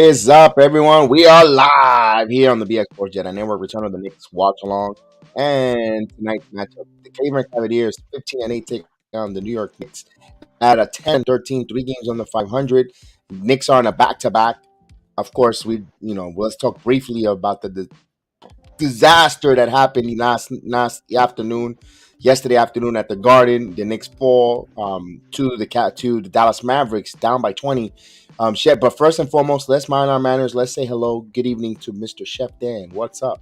is up, everyone? We are live here on the BX Sports JEDI Network. Return of the Knicks watch along. And tonight's matchup, the Cleveland Cavaliers 15-8 take on the New York Knicks at a 10-13, 3 games under 500. Knicks are on a back-to-back. Of course, let's talk briefly about the disaster that happened yesterday afternoon at the Garden. The Knicks fall to the Dallas Mavericks, down by 20. Chef, but first and foremost, let's mind our manners. Let's say hello, good evening to Mr. Chef Dan. What's up?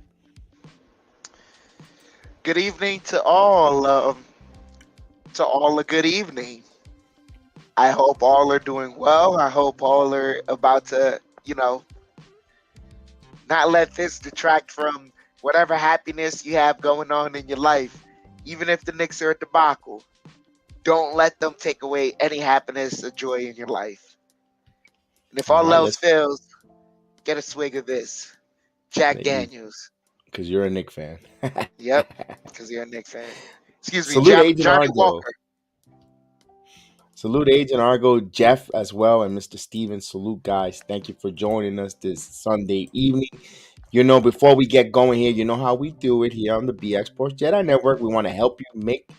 Good evening to all. A good evening. I hope all are doing well. I hope all are about to, not let this detract from whatever happiness you have going on in your life. Even if the Knicks are a debacle, don't let them take away any happiness or joy in your life. And if all else fails, get a swig of this, Jack Daniels. Because you're a Knicks fan. Yep, because you're a Knicks fan. Excuse me, Salute Agent Johnny Argo. Walker. Salute Agent Argo, Jeff as well, and Mr. Stevens. Salute, guys. Thank you for joining us this Sunday evening. Before we get going here, you know how we do it here on the BX Sports JEDI Network. We want to help you make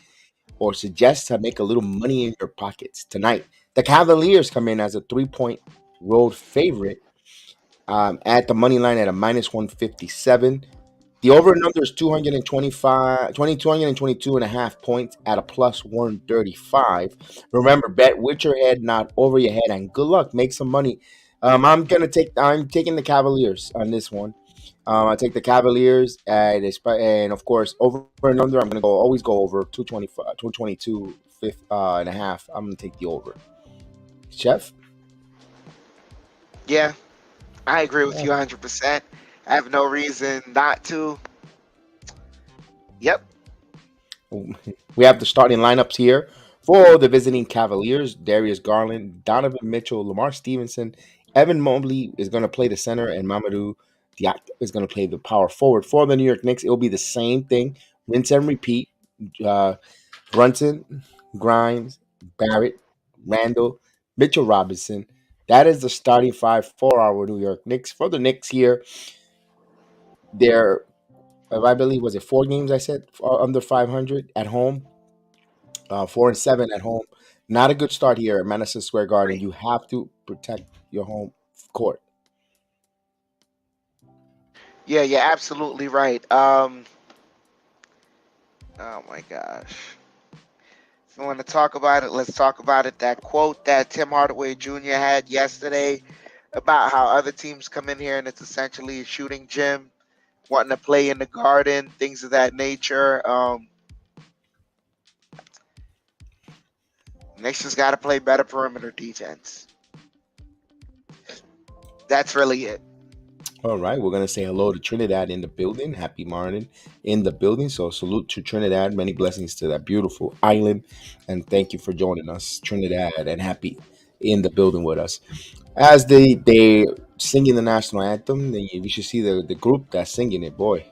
or suggest to make a little money in your pockets. Tonight, the Cavaliers come in as a 3-point road favorite at the money line at a -157. The over and under is 222.5 points at a +135. Remember, bet with your head, not over your head, and good luck. Make some money. I'm taking the Cavaliers on this one. I take the Cavaliers and of course over and under. I'm gonna always go over 225, 222 and a half. I'm gonna take the over. Chef. Yeah, I agree with you 100%. I have no reason not to. Yep. We have the starting lineups here for the visiting Cavaliers. Darius Garland, Donovan Mitchell, Lamar Stevenson, Evan Mobley is going to play the center, and Mamadou Diop is going to play the power forward. For the New York Knicks, it will be the same thing. Rinse and repeat. Brunson, Grimes, Barrett, Randall, Mitchell Robinson. That is the starting five for our New York Knicks. For the Knicks here, I believe, was it 4 games I said under 500 at home, 4-7 at home. Not a good start here at Madison Square Garden. You have to protect your home court. Yeah, you're absolutely right. Oh my gosh. If you want to talk about it, let's talk about it. That quote that Tim Hardaway Jr. had yesterday about how other teams come in here and it's essentially a shooting gym, wanting to play in the Garden, things of that nature. Knicks just got to play better perimeter defense. That's really it. All right, we're going to say hello to Trinidad in the building. Happy morning in the building. So salute to Trinidad. Many blessings to that beautiful island. And thank you for joining us, Trinidad, and happy in the building with us. As they singing the national anthem, we should see the group that's singing it, boy.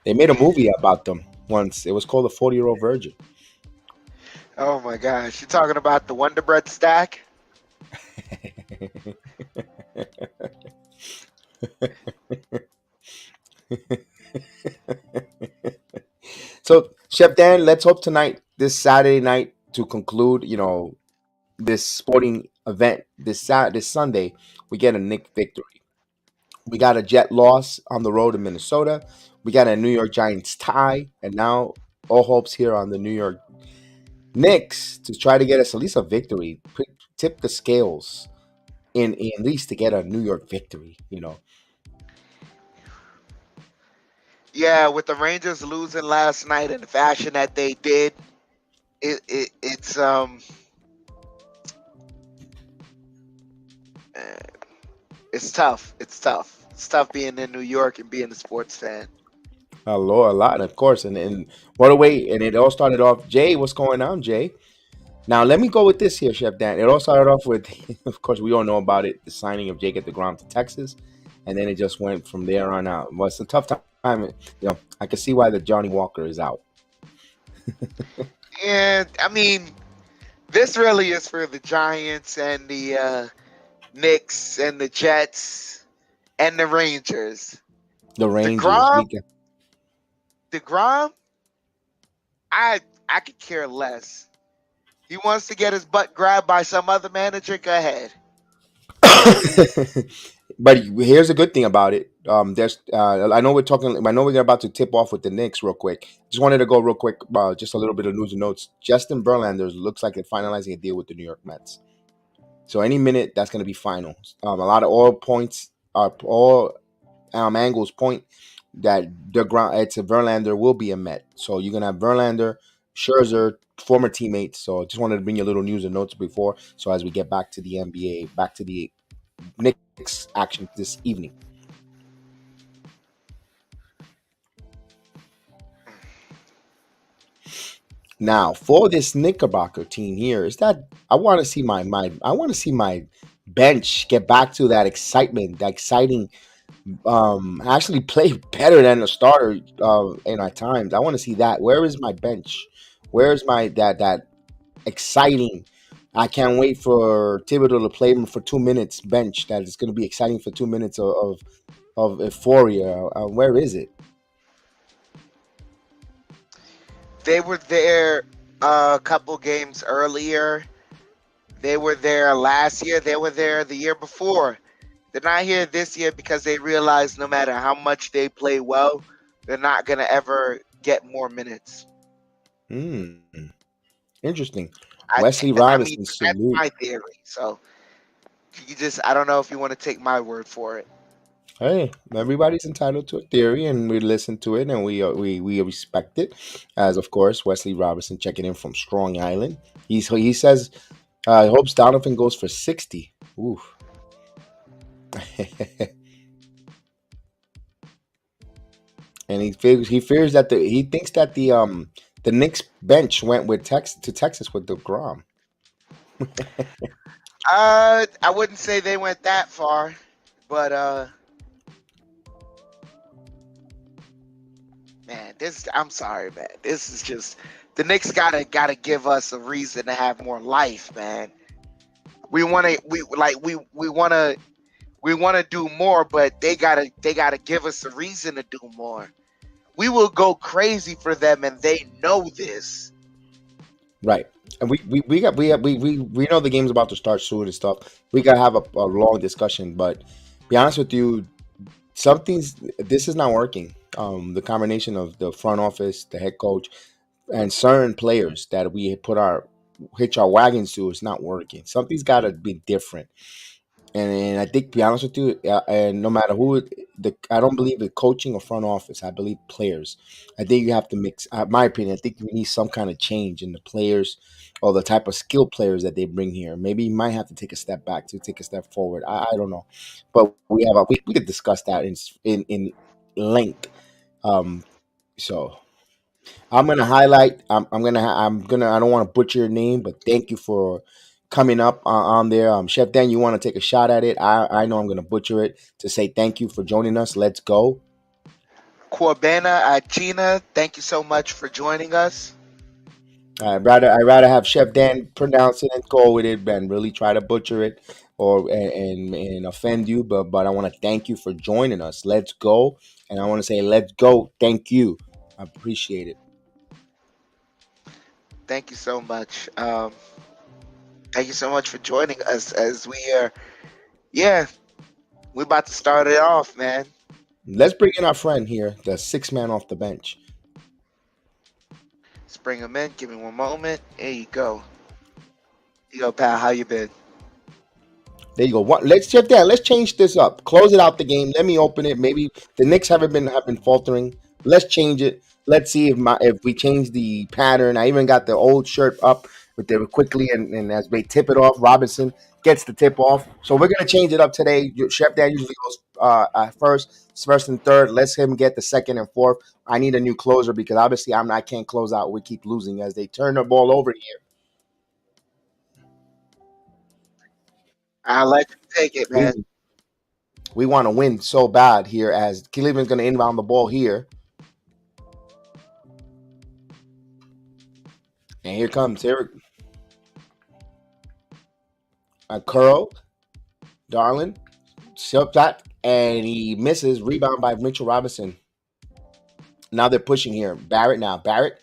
They made a movie about them once. It was called The 40-Year-Old Virgin. Oh my gosh. You're talking about the Wonder Bread stack? So, Chef Dan, let's hope tonight, this Saturday night, to conclude, this sporting event, this Sunday, we get a Knicks victory. We got a Jet loss on the road in Minnesota. We got a New York Giants tie, and now all hopes here on the New York Knicks to try to get us at least a victory. Tip the scales in at least to get a New York victory. Yeah, with the Rangers losing last night in the fashion that they did, it's tough. It's tough. It's tough being in New York and being a sports fan. A lot, of course. And what a way. And it all started off. Jay, what's going on, Jay? Now, let me go with this here, Chef Dan. It all started off with, of course, we all know about it, the signing of Jacob deGrom to Texas. And then it just went from there on out. Well, it's a tough time. I can see why the Johnny Walker is out. And, I mean, This really is for the Giants and the Knicks and the Jets and the Rangers. The Rangers. DeGrom, We can. DeGrom, I I could care less. He wants to get his butt grabbed by some other manager. Go ahead. But here's a good thing about it. There's I know we're talking. I know we're about to tip off with the Knicks real quick. Just wanted to go real quick. Just a little bit of news and notes. Justin Verlander looks like they're finalizing a deal with the New York Mets. So any minute that's going to be final. A lot of all points, all angles point that the ground. It's a Verlander will be a Met. So you're gonna have Verlander, Scherzer, former teammates. So just wanted to bring you a little news and notes before. So as we get back to the NBA, back to the Knicks action this evening. Now, for this Knickerbocker team here, is that I want to see my I want to see my bench get back to that excitement, that exciting actually play better than the starter in our times. I want to see that. Where is my bench? Where is my that exciting? I can't wait for Thibodeau to play him for 2 minutes bench. That is going to be exciting for 2 minutes of euphoria. Where is it? They were there a couple games earlier. They were there last year. They were there the year before. They're not here this year because they realize no matter how much they play well, they're not gonna ever get more minutes. Hmm. Interesting. I Wesley I mean Robinson, that's salute. my theory. So you just I don't know if you want to take my word for it. Hey, everybody's entitled to a theory, and we listen to it, and we respect it. As of course, Wesley Robinson checking in from Strong Island. He says he hopes Donovan goes for 60. Oof. And he fears that he thinks that the Knicks bench went with Texas with the Grom. I wouldn't say they went that far, but man, this I'm sorry, man. This is just the Knicks gotta give us a reason to have more life, man. We wanna do more, but they gotta give us a reason to do more. We will go crazy for them, and they know this. Right. And we know the game's about to start soon and stuff. We gotta have a long discussion, but be honest with you, something's this is not working. The combination of the front office, the head coach, and certain players that we put our hitch our wagons to is not working. Something's got to be different. And I think, to be honest with you, and no matter I don't believe in coaching or front office. I believe players. I think you have to mix. My opinion, I think we need some kind of change in the players or the type of skill players that they bring here. Maybe you might have to take a step back to take a step forward. I don't know, but we could discuss that in length. Um, so I don't want to butcher your name, but thank you for coming up on there. Chef Dan, you want to take a shot at it? I know I'm gonna butcher it to say thank you for joining us. Let's go. Corbana Gina, thank you so much for joining us. I'd rather have Chef Dan pronounce it and go with it than really try to butcher it or and offend you. But I want to thank you for joining us. Let's go, and I want to say let's go. Thank you. I appreciate it. Thank you so much. Thank you so much for joining us as we are. Yeah, we're about to start it off, man. Let's bring in our friend here, the six man off the bench. Let's bring him in. Give me one moment. There you go. You go, pal. How you been? There you go. Let's Chef Dan. Let's change this up. Close it out the game. Let me open it. Maybe the Knicks have been faltering. Let's change it. Let's see if we change the pattern. I even got the old shirt up with the quickly and as we tip it off, Robinson gets the tip off. So we're gonna change it up today. Chef Dan usually goes first and third. Let's him get the second and fourth. I need a new closer because obviously I can't close out. We keep losing as they turn the ball over here. I'll let you take it, man. We we want to win so bad here as Cleveland's going to inbound the ball here. And here comes Eric. A curl, Darlin, shot, and he misses. Rebound by Mitchell Robinson. Now they're pushing here. Barrett now. Barrett.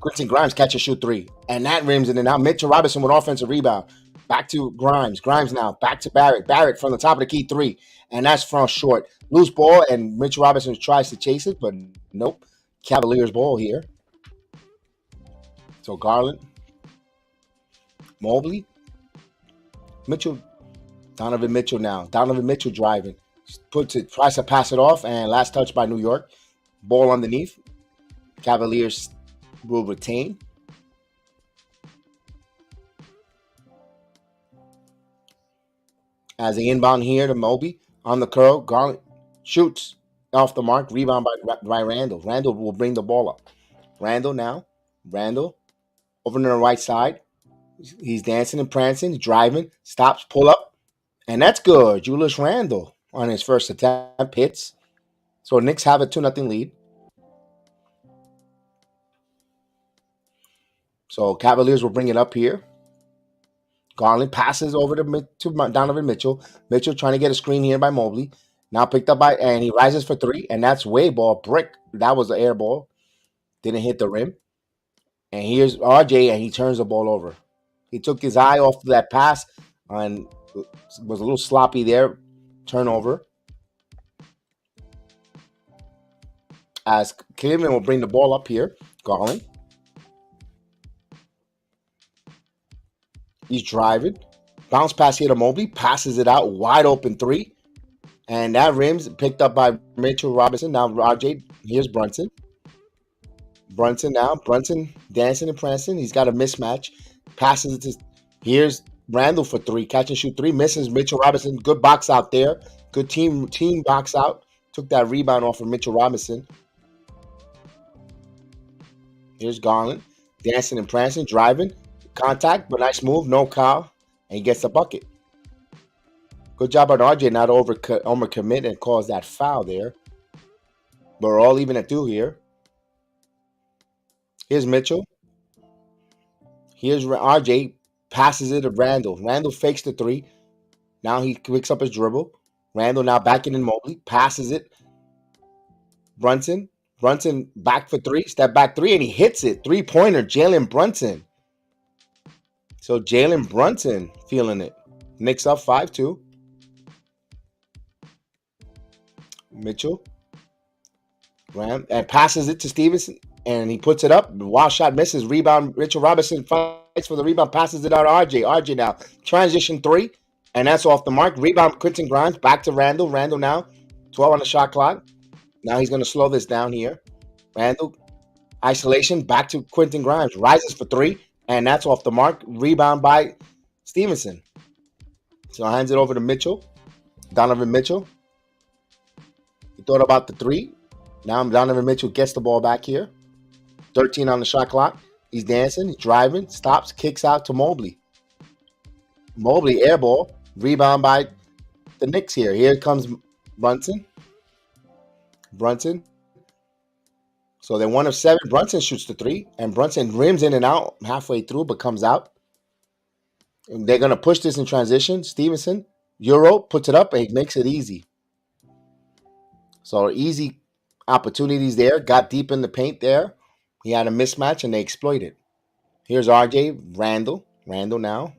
Quentin Grimes catch a shoot three. And that rims it. And now Mitchell Robinson with offensive rebound. Back to Grimes. Grimes now. Back to Barrett. Barrett from the top of the key three. And that's from short. Loose ball. And Mitchell Robinson tries to chase it. But nope. Cavaliers ball here. So Garland. Mobley. Mitchell. Donovan Mitchell now. Donovan Mitchell driving. Tries to pass it off. And last touch by New York. Ball underneath. Cavaliers will retain. As the inbound here to Mobley on the curl, Garland shoots off the mark. Rebound by Randall. Randall will bring the ball up. Randall now. Randall over to the right side. He's dancing and prancing, driving, stops, pull up, and that's good. Julius Randle on his first attempt hits. So Knicks have a 2-0 lead. So Cavaliers will bring it up here. Garland passes over to Donovan Mitchell. Mitchell trying to get a screen here by Mobley. Now picked up and he rises for three, and that's way ball. Brick. That was the air ball. Didn't hit the rim. And here's RJ, and he turns the ball over. He took his eye off that pass and was a little sloppy there. Turnover. As Cleveland will bring the ball up here. Garland. He's driving. Bounce pass here to Mobley. Passes it out. Wide open three. And that rims picked up by Mitchell Robinson. Now RJ. Here's Brunson. Brunson now. Brunson dancing and prancing. He's got a mismatch. Passes it to. Here's Randall for three. Catch and shoot three. Misses Mitchell Robinson. Good box out there. Good team box out. Took that rebound off of Mitchell Robinson. Here's Garland. Dancing and prancing. Driving. Contact, but nice move. No foul. And he gets the bucket. Good job on RJ not overcommit and cause that foul there. But we're all even at 2 here. Here's Mitchell. Here's RJ. Passes it to Randall. Randall fakes the three. Now he picks up his dribble. Randall now backing in Mobley. Passes it. Brunson. Brunson back for three. Step back three, and he hits it. 3-pointer. Jalen Brunson. So Jalen Brunson feeling it. Knicks up 5-2. Mitchell. And passes it to Stevenson. And he puts it up. Wild shot misses. Rebound. Mitchell Robinson fights for the rebound. Passes it out to RJ. RJ now. Transition three. And that's off the mark. Rebound. Quentin Grimes. Back to Randall. Randall now. 12 on the shot clock. Now he's going to slow this down here. Randall. Isolation. Back to Quentin Grimes. Rises for three. And that's off the mark. Rebound by Stevenson. So hands it over to Mitchell. Donovan Mitchell. He thought about the three. Now Donovan Mitchell gets the ball back here. 13 on the shot clock. He's dancing. He's driving. Stops. Kicks out to Mobley. Mobley air ball. Rebound by the Knicks here. Here comes Brunson. Brunson. So they're 1 of 7. Brunson shoots the three. And Brunson rims in and out halfway through, but comes out. And they're going to push this in transition. Stevenson, Euro, puts it up and makes it easy. So easy opportunities there. Got deep in the paint there. He had a mismatch and they exploited. Here's RJ, Randall. Randall now.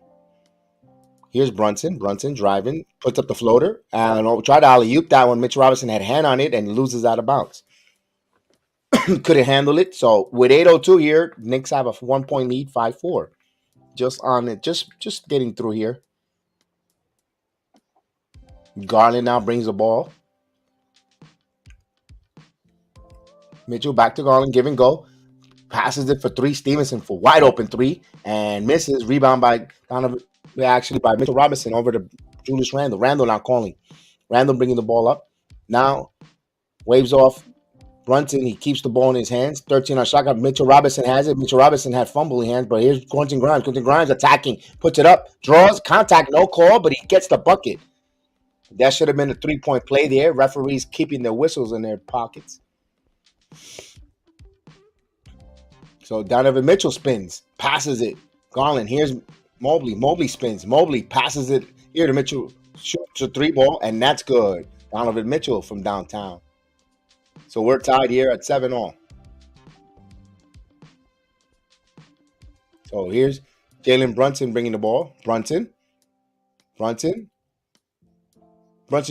Here's Brunson. Brunson driving. Puts up the floater. And tried to alley-oop that one. Mitch Robinson had hand on it and loses out of bounds. Couldn't handle it. So with 8:02 here, Knicks have a 1-point lead, 5-4. Just on it. Just getting through here. Garland now brings the ball. Mitchell back to Garland. Give and go. Passes it for three. Stevenson for wide open three. And misses. Rebound by Donovan. Actually by Mitchell Robinson over to Julius Randle. Randle now calling. Randle bringing the ball up. Now waves off Brunson. He keeps the ball in his hands. 13 on shot clock. Mitchell Robinson has it. Mitchell Robinson had fumbling hands, but here's Quentin Grimes. Quentin Grimes attacking. Puts it up. Draws. Contact. No call, but he gets the bucket. That should have been a 3-point play there. Referees keeping their whistles in their pockets. So Donovan Mitchell spins. Passes it. Garland. Here's Mobley. Mobley spins. Mobley passes it Here, the Mitchell shoots a three ball, and that's good. Donovan Mitchell from downtown. So we're tied here at 7-all. So here's Jalen Brunson bringing the ball. Brunson, Brunson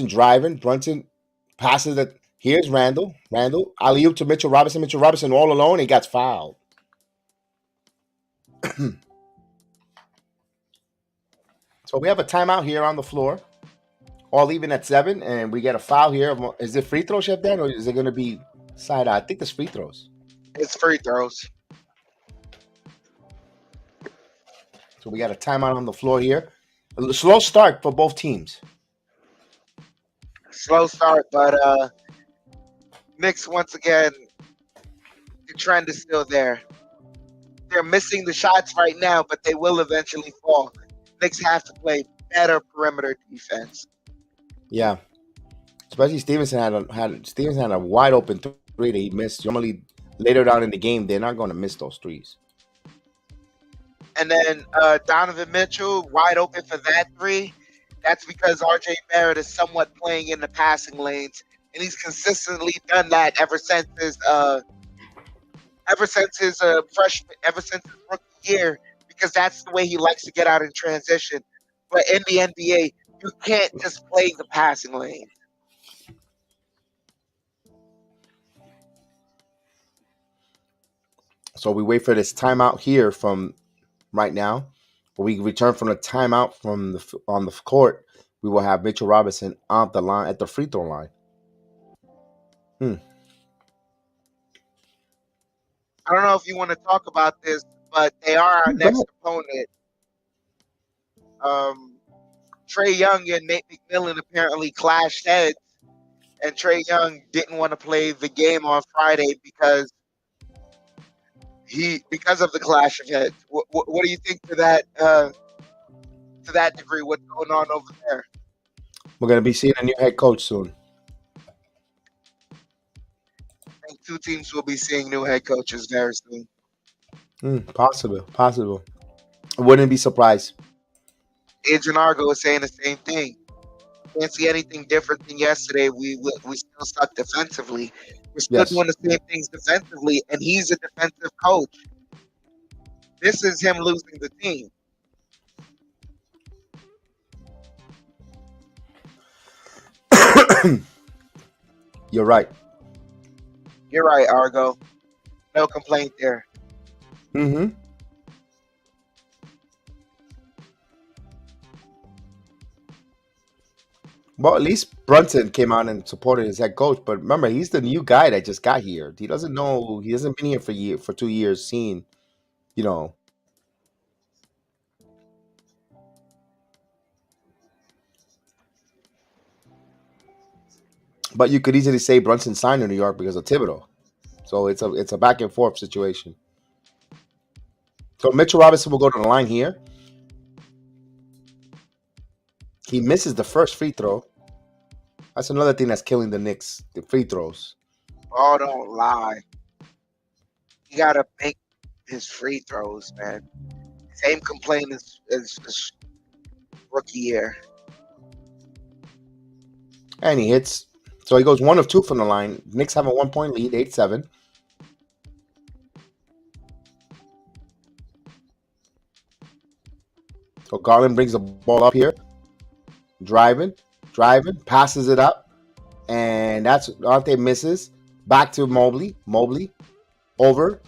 driving. Brunson passes it. Here's Randall, alley-oop to Mitchell Robinson. Mitchell Robinson all alone. He gets fouled. So we have a timeout here on the floor. All even at 7, and we get a foul here. Is it free throw, Chef Dan, or is it going to be side eye? I think it's free throws. It's free throws. So we got a timeout on the floor here. A slow start for both teams. Slow start, but Knicks once again, the trend is still there. They're missing the shots right now, but they will eventually fall. Knicks have to play better perimeter defense. Yeah, especially Stevenson had a wide open three that he missed. Normally later down in the game, they're not going to miss those threes. And then Donovan Mitchell wide open for that three. That's because RJ Barrett is somewhat playing in the passing lanes, and he's consistently done that ever since his rookie year, because that's the way he likes to get out in transition. But in the NBA, you can't just play the passing lane. So we wait for this timeout here from right now. When we return from the timeout from on the court, we will have Mitchell Robinson on the line at the free throw line. I don't know if you want to talk about this, but they are our next opponent. Trae Young and Nate McMillan apparently clashed heads, and Trae Young didn't want to play the game on Friday because of the clash of heads. What do you think to that degree? What's going on over there? We're going to be seeing a new head coach soon. I think two teams will be seeing new head coaches very soon. Possible. I wouldn't be surprised. Adrian Argo is saying the same thing. Can't see anything different than yesterday. We still suck defensively. We're still doing the same things defensively, and he's a defensive coach. This is him losing the team. You're right. You're right, Argo. No complaint there. Well, at least Brunson came out and supported his head coach. But remember, he's the new guy that just got here. He doesn't know. He hasn't been here for 2 years. Seeing, But you could easily say Brunson signed in New York because of Thibodeau. So it's a back and forth situation. So Mitchell Robinson will go to the line here. He misses the first free throw. That's another thing that's killing the Knicks, the free throws. Oh, don't lie. You got to make his free throws, man. Same complaint as rookie year. And he hits. So he goes 1 of 2 from the line. Knicks have a 1-point lead, 8-7. So Garland brings the ball up here. Driving, passes it up. And that's Dante misses. Back to Mobley. Over.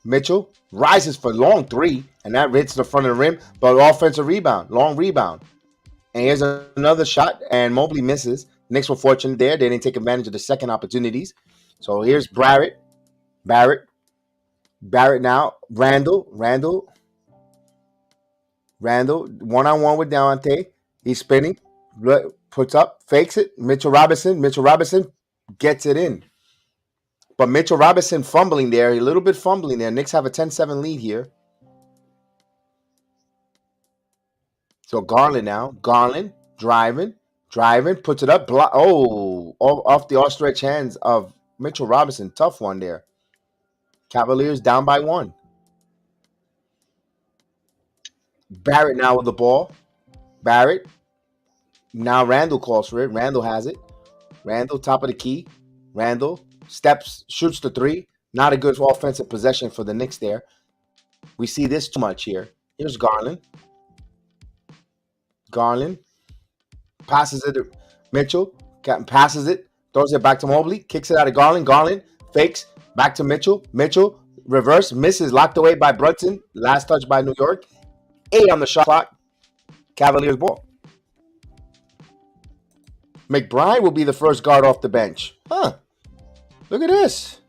Mitchell rises for long 3. And that hits the front of the rim. But offensive rebound. Long rebound. And here's another shot. And Mobley misses. Knicks were fortunate there. They didn't take advantage of the second opportunities. So here's Barrett now. Randall. One-on-one with Deontay. He's spinning. Puts up. Fakes it. Mitchell Robinson gets it in. But Mitchell Robinson fumbling there. A little bit fumbling there. Knicks have a 10-7 lead here. So Garland now. Driving. Puts it up. Off the off-stretch hands of Mitchell Robinson. Tough one there. Cavaliers down by 1. Barrett now with the ball. Barrett. Now Randall calls for it. Randall has it. Randall, top of the key. Randall steps, shoots the three. Not a good offensive possession for the Knicks there. We see this too much here. Here's Garland. Garland passes it to Mitchell. Passes it. Throws it back to Mobley. Kicks it out of Garland. Garland fakes. Back to Mitchell. Mitchell reverse. Misses. Locked away by Brunson. Last touch by New York. 8 on the shot clock. Cavaliers ball. McBride will be the first guard off the bench. Huh. Look at this.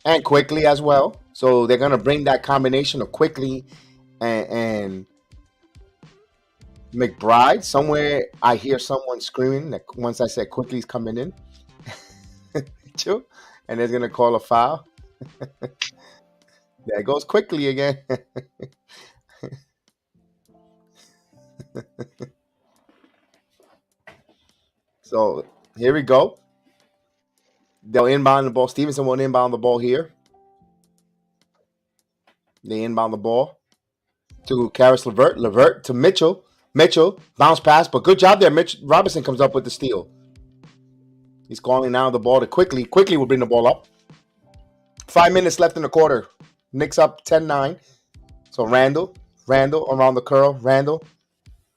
And Quickly as well. So they're going to bring that combination of Quickly and McBride. Somewhere I hear someone screaming that once I said Quickly's coming in. And they're going to call a foul. There goes Quickly again. So here we go. They'll inbound the ball. Stevenson won't inbound the ball here. They inbound the ball to Karis LeVert. LeVert to Mitchell. Mitchell, bounce pass, but good job there. Mitch Robinson comes up with the steal. He's calling now the ball to Quickly. Quickly will bring the ball up. 5 minutes left in the quarter. Knicks up 10-9. So Randall around the curl.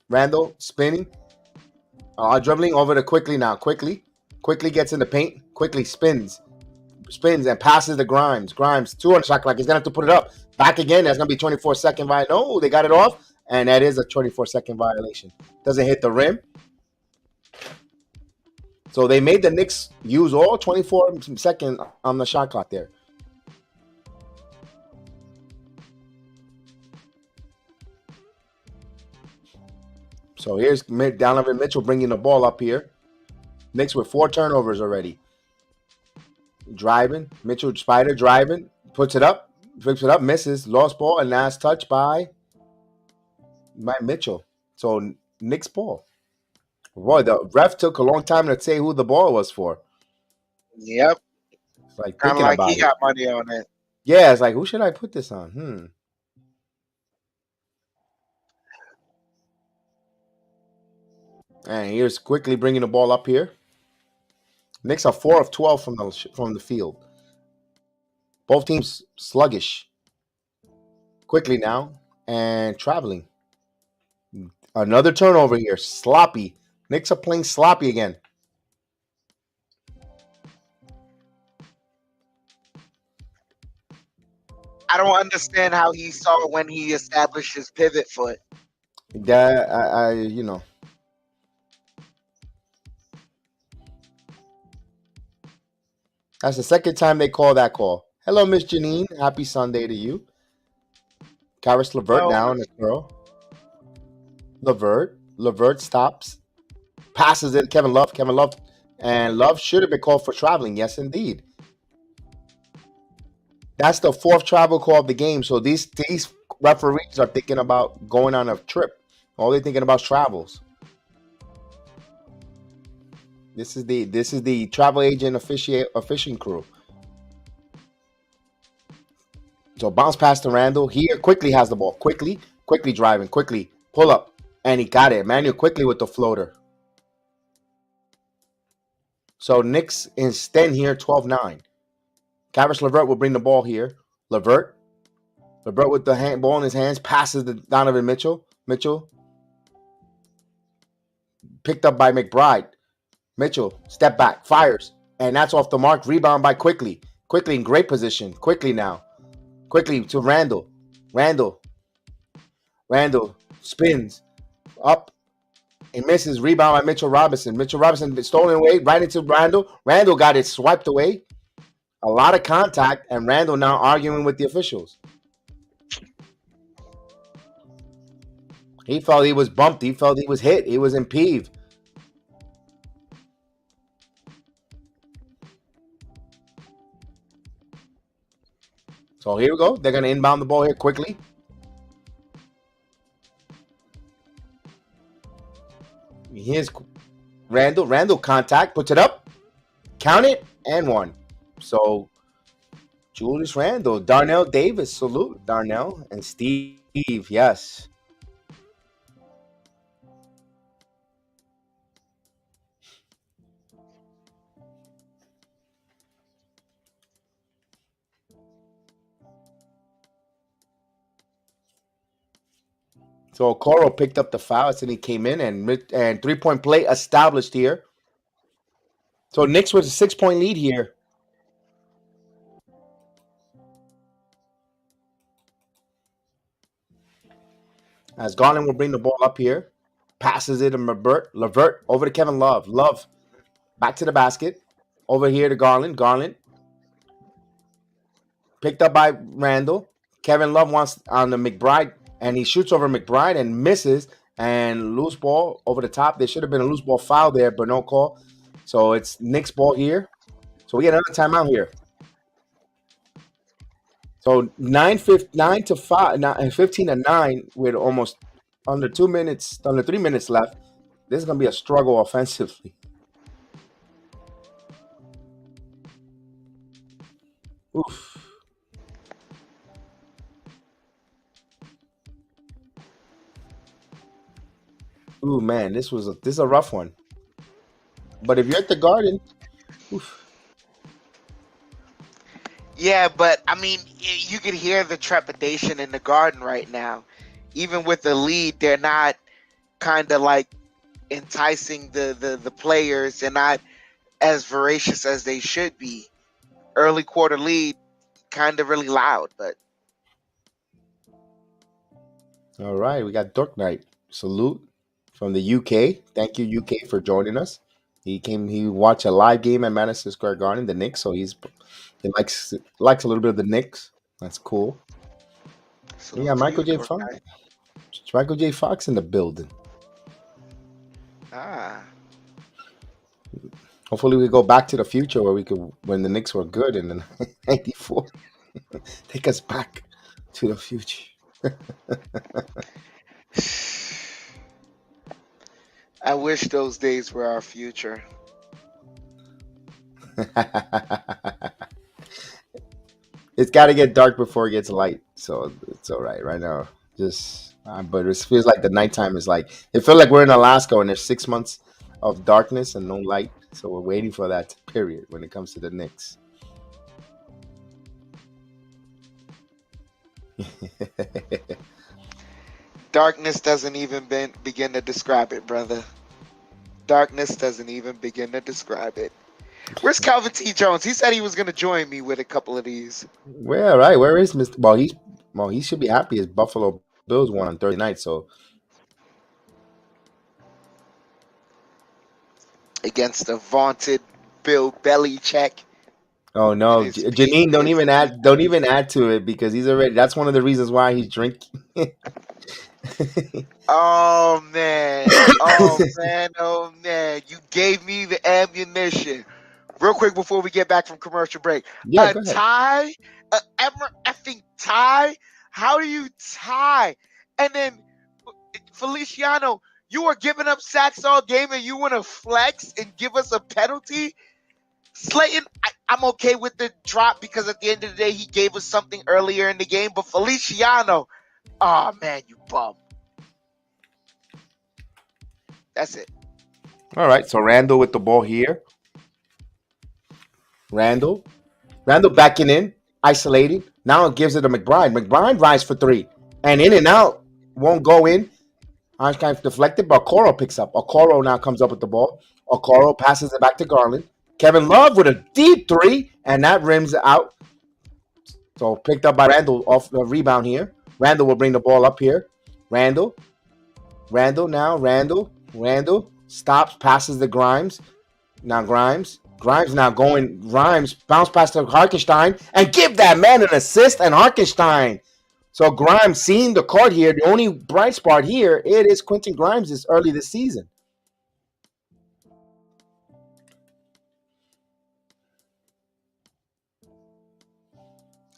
Randall spinning. Dribbling over to Quickly now. Quickly gets in the paint. Quickly spins and passes to Grimes. Grimes, 2 on the shot clock. He's going to have to put it up. Back again. That's going to be 24-second violation. No, they got it off. And that is a 24-second violation. Doesn't hit the rim. So they made the Knicks use all 24 seconds on the shot clock there. So here's Donovan Mitchell bringing the ball up here. Knicks with 4 turnovers already. Driving. Mitchell Spider driving. Puts it up. Flips it up. Misses. Lost ball. And last touch by Mitchell. So Knicks ball. Boy, the ref took a long time to say who the ball was for. Yep. It's like Kind of thinking like about he it. got money on it. Yeah, it's like, who should I put this on? And here's Quickly bringing the ball up here. Knicks are 4 of 12 from the field. Both teams sluggish. Quickly now and traveling. Another turnover here. Sloppy. Knicks are playing sloppy again. I don't understand how he saw when he established his pivot foot. That that's the second time they call that call. Hello, Miss Janine. Happy Sunday to you. Karis LeVert No. now in the curl. LeVert stops. Passes it. Kevin Love. And Love should have been called for traveling. Yes, indeed. That's the 4th travel call of the game. So these referees are thinking about going on a trip. All they're thinking about is travels. This is the travel agent officiating crew. So bounce pass to Randall. Here, Quickly has the ball. Quickly driving. Quickly pull up. And he got it. Emmanuel Quickly with the floater. So Knicks instead here, 12-9. Karis LeVert will bring the ball here. LeVert with the ball in his hands. Passes to Donovan Mitchell. Mitchell picked up by McBride. Mitchell, step back, fires. And that's off the mark. Rebound by Quickly. Quickly in great position. Quickly now. Quickly to Randall. Randall spins up and misses. Rebound by Mitchell Robinson. Mitchell Robinson stolen away right into Randall. Randall got it swiped away. A lot of contact, and Randall now arguing with the officials. He felt he was bumped. He felt he was hit. He was in peeve. So here we go. They're going to inbound the ball here quickly. Here's Randall. Randall contact. Puts it up. Count it. And 1. So Julius Randle. Darnell Davis. Salute, Darnell. And Steve. Yes. So Okoro picked up the foul and he came in and 3-point play established here. So Knicks was a 6-point lead here. As Garland will bring the ball up here. Passes it to Levert over to Kevin Love. Love back to the basket. Over here to Garland. Garland picked up by Randall. Kevin Love wants on the McBride, and he shoots over McBride and misses. And loose ball over the top. There should have been a loose ball foul there, but no call. So it's Knicks ball here. So we get another timeout here. So 9 to 5, 15 to 9 with almost under 3 minutes left. This is gonna be a struggle offensively. Oof. Ooh, man, this is a rough one. But if you're at the Garden, oof. Yeah, but I mean, you could hear the trepidation in the Garden right now. Even with the lead, they're not kind of like enticing the players. They're not as voracious as they should be. Early quarter lead, kind of really loud, but All right, we got Dark Knight. Salute from the UK. Thank you, UK, for joining us. He watched a live game at Madison Square Garden, the Knicks, so he likes a little bit of the Knicks. That's cool. We salute got to you, Michael J. Dork Fox. Guy. Michael J. Fox in the building. Ah, Hopefully we go back to the future where we could, when the Knicks were good in the '94, take us back to the future. I wish those days were our future. It's got to get dark before it gets light, so it's all right now. But it feels like the nighttime is like it feels like we're in Alaska and there's 6 months of darkness and no light, so we're waiting for that period when it comes to the Knicks. Darkness doesn't even begin to describe it, brother. Darkness doesn't even begin to describe it. Where's Calvin T. Jones? He said he was going to join me with a couple of these. Well, right, where is Mr. He should be happy. His Buffalo Bills won on Thursday night, so Against the vaunted Bill Belichick. oh no, And his Janine, PTSD. don't even add to it because he's already. That's one of the reasons why he's drinking. Oh man. Oh man. Oh man. You gave me the ammunition. Real quick before we get back from commercial break. Yeah, A go ahead. tie? A effing tie? How do you tie? And then Feliciano, you are giving up sacks all game and you want to flex and give us a penalty? Slayton, I'm okay with the drop because at the end of the day, he gave us something earlier in the game. But Feliciano, oh man, you bum. That's it. All right, so Randall with the ball here. Randall backing in, isolating. Now it gives it to McBride. McBride rides for three. And in and out. Won't go in. Einstein deflected, but Okoro picks up. Okoro now comes up with the ball. Okoro passes it back to Garland. Kevin Love with a deep three, and that rims out. So picked up by Randall off the rebound here. Randall will bring the ball up here. Randall stops, passes to Grimes. Now Grimes now going. Grimes bounce past to Harkenstein and give that man an assist. And Harkenstein. So Grimes seeing the card here. The only bright spot here, it is Quentin Grimes this early this season.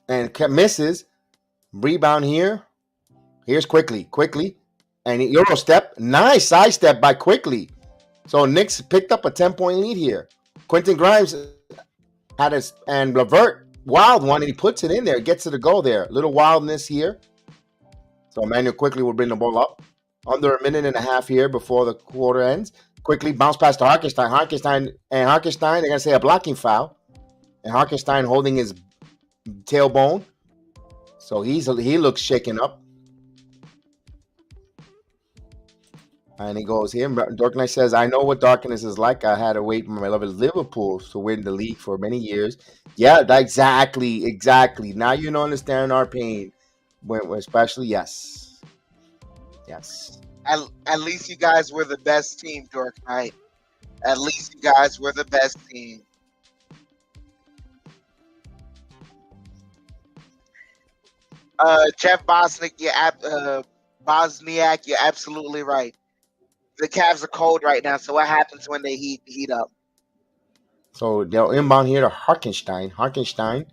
And misses. Rebound here. Here's quickly. And Euro step. Nice side step by Quickly. So Knicks picked up a 10-point lead here. Quentin Grimes had his, and Levert, wild one, and he puts it in there. Gets to the goal there. Little wildness here. So Emmanuel Quickly will bring the ball up. Under a minute and a half here before the quarter ends. Quickly bounce past to Harkenstein. Harkenstein, they're going to say a blocking foul. And Harkenstein holding his tailbone. So he looks shaken up. And he goes here. Dark Knight says, "I know what darkness is like. I had to wait for my beloved Liverpool to win the league for many years." Yeah, exactly, exactly. Now you don't understand our pain. Especially, yes, yes. At least you guys were the best team, Dork Knight. At least you guys were the best team. Jeff Bosniak, you're absolutely right. The Cavs are cold right now, so what happens when they heat up? So they'll inbound here to Harkenstein. Harkenstein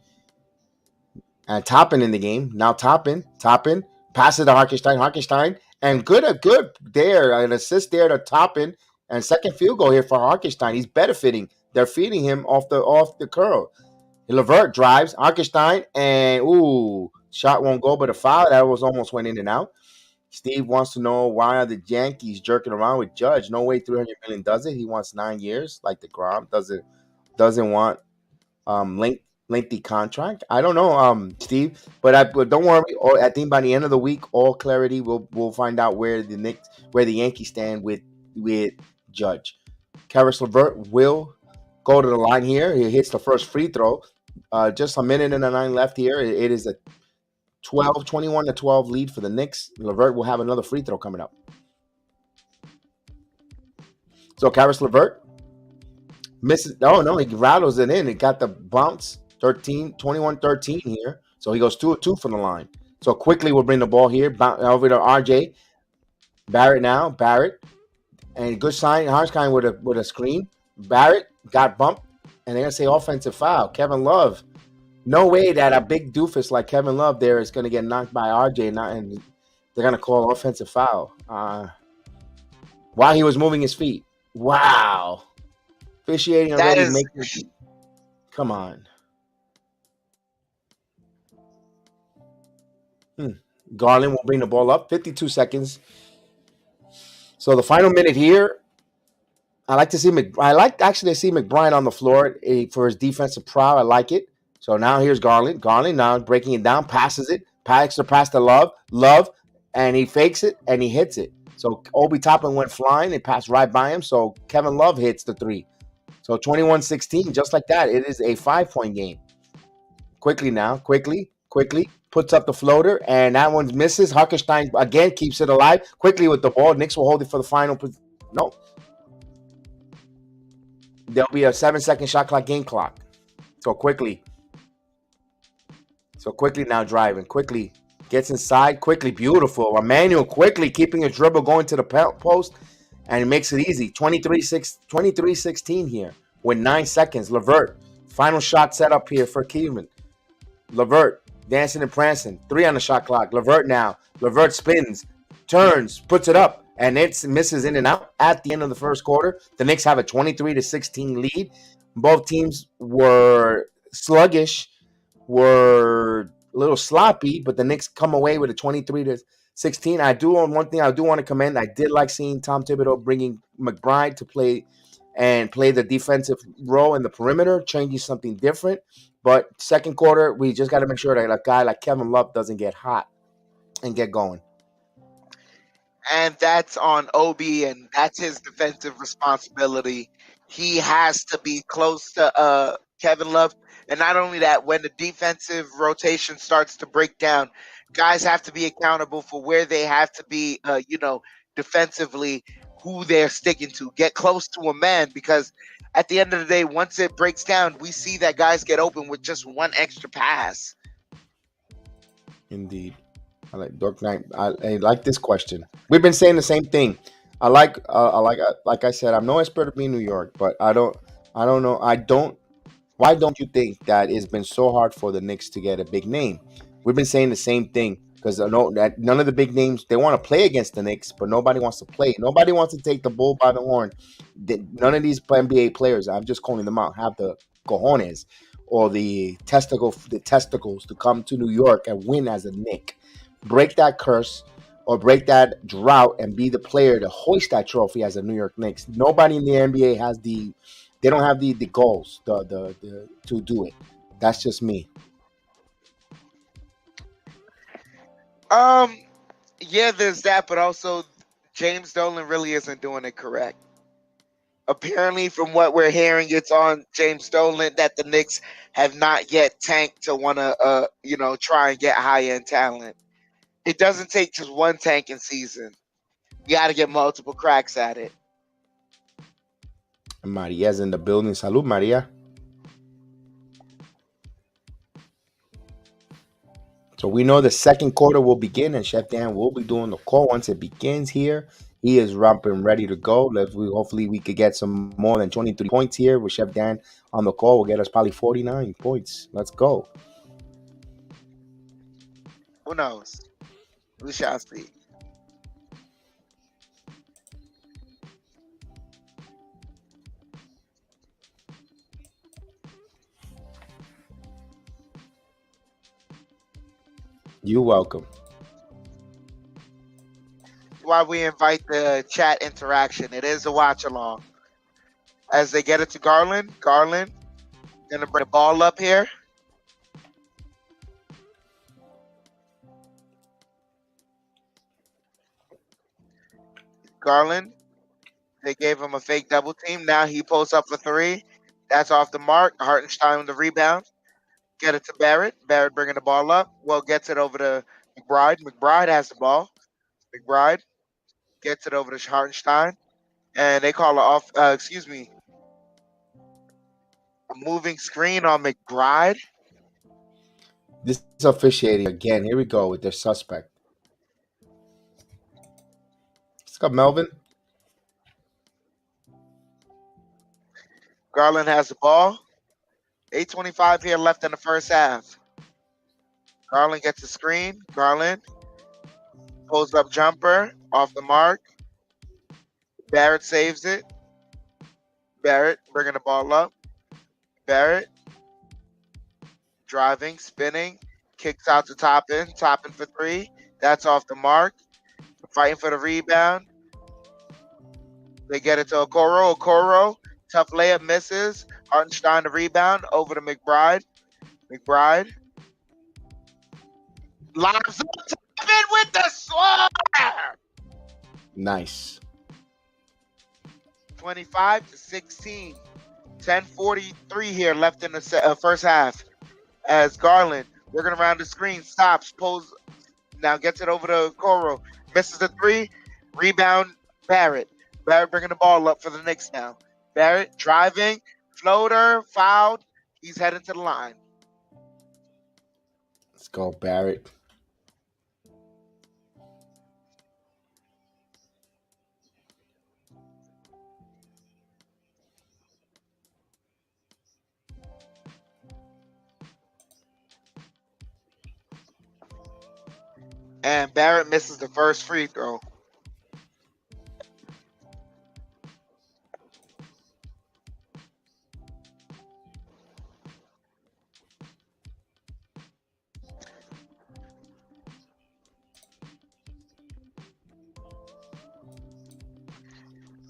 and Toppin in the game. Now Toppin passes to Harkenstein. Harkenstein and good there. An assist there to Toppin and second field goal here for Harkenstein. He's benefiting. They're feeding him off the curl. Levert drives Harkenstein and shot won't go, but a foul that was almost went in and out. Steve wants to know why are the Yankees jerking around with Judge? No way, 300 million does it. He wants 9 years, like the Grom doesn't want lengthy contract. I don't know, Steve, but don't worry. I think by the end of the week, all clarity we'll find out where the Yankees stand with Judge. Karis LeVert will go to the line here. He hits the first free throw. Just a minute and a nine left here. It is a 21 to 12 lead for the Knicks. LeVert will have another free throw coming up. So Karis LeVert misses. Oh, no, he rattles it in. It got the bounce 21-13 here. So he goes 2 of 2 from the line. So quickly we'll bring the ball here. Over to RJ. Barrett now. Barrett. And good sign. Harskine with a screen. Barrett got bumped. And they're going to say offensive foul. Kevin Love. No way that a big doofus like Kevin Love there is going to get knocked by RJ. And they're going to call offensive foul. While he was moving his feet. Wow. Officiating That already is making. Come on. Garland will bring the ball up. 52 seconds. So the final minute here. I like actually to see McBride on the floor for his defensive prow. I like it. So now here's Garland. Garland now breaking it down, passes it, pass to Love, and he fakes it and he hits it. So Obi Toppin went flying and passed right by him. So Kevin Love hits the three. So 21-16, just like that. It is a 5-point game. Quickly now, quickly, puts up the floater, and that one misses. Harkenstein again keeps it alive. Quickly with the ball. Knicks will hold it for the final. No. There'll be a 7-second shot clock, game clock. So quickly now driving. Quickly gets inside. Quickly, beautiful. Emmanuel quickly keeping a dribble going to the post, and it makes it easy. 23-16 here with 9 seconds. LeVert, final shot set up here for Kevin. LeVert dancing and prancing. 3 on the shot clock. LeVert now. LeVert spins, turns, puts it up, and it misses in and out at the end of the first quarter. The Knicks have a 23-16 lead. Both teams were sluggish, were a little sloppy, but the Knicks come away with a 23-16. One thing I do want to commend. I did like seeing Tom Thibodeau bringing McBride to play the defensive role in the perimeter, changing something different. But second quarter, we just got to make sure that a guy like Kevin Love doesn't get hot and get going. And that's on Obi, and that's his defensive responsibility. He has to be close to Kevin Love. And not only that, when the defensive rotation starts to break down, guys have to be accountable for where they have to be, defensively, who they're sticking to. Get close to a man, because at the end of the day, once it breaks down, we see that guys get open with just one extra pass. Indeed. I like Dark Knight. I like this question. We've been saying the same thing. Like I said, I'm no expert of being New York, but I don't know. Why don't you think that it's been so hard for the Knicks to get a big name? We've been saying the same thing because I know that none of the big names, they want to play against the Knicks, but nobody wants to play. Nobody wants to take the bull by the horn. None of these NBA players, I'm just calling them out, have the cojones or the testicles to come to New York and win as a Knick. Break that curse or break that drought and be the player to hoist that trophy as a New York Knicks. Nobody in the NBA has they don't have the goals to do it. That's just me. Yeah, there's that, but also James Dolan really isn't doing it correct. Apparently, from what we're hearing, it's on James Dolan that the Knicks have not yet tanked to want to, try and get high end talent. It doesn't take just one tanking season. You got to get multiple cracks at it. Maria's in the building. Salud, Maria. So we know the second quarter will begin, and Chef Dan will be doing the call once it begins here. He is ramping ready to go. Hopefully we could get some more than 23 points here with Chef Dan on the call. Will get us probably 49 points. Let's go. Who knows? We shall see. You're welcome. Why we invite the chat interaction. It is a watch along. As they get it to Garland, Garland gonna bring the ball up here. Garland, they gave him a fake double team. Now he pulls up for three. That's off the mark. Hartenstein with the rebound. Get it to Barrett. Barrett bringing the ball up. Well, gets it over to McBride. McBride has the ball. McBride gets it over to Hartenstein. And they call it off, a moving screen on McBride. This is officiating again. Here we go with their suspect. Let's go, Melvin. Garland has the ball. 8:25 here left in the first half. Garland gets the screen. Garland pulls up jumper off the mark. Barrett saves it. Barrett bringing the ball up. Barrett driving, spinning, kicks out to Toppin. Toppin for three. That's off the mark. Fighting for the rebound. They get it to Okoro. Okoro, tough layup, misses. Hartenstein the rebound over to McBride. McBride lobs up Toppin with the slam. Nice. 25-16. 10:43 here left in the first half. As Garland working around the screen, stops, pulls, now gets it over to Okoro. Misses the three. Rebound, Barrett. Barrett bringing the ball up for the Knicks now. Barrett driving, floater, fouled. He's heading to the line. Let's go, Barrett. And Barrett misses the first free throw.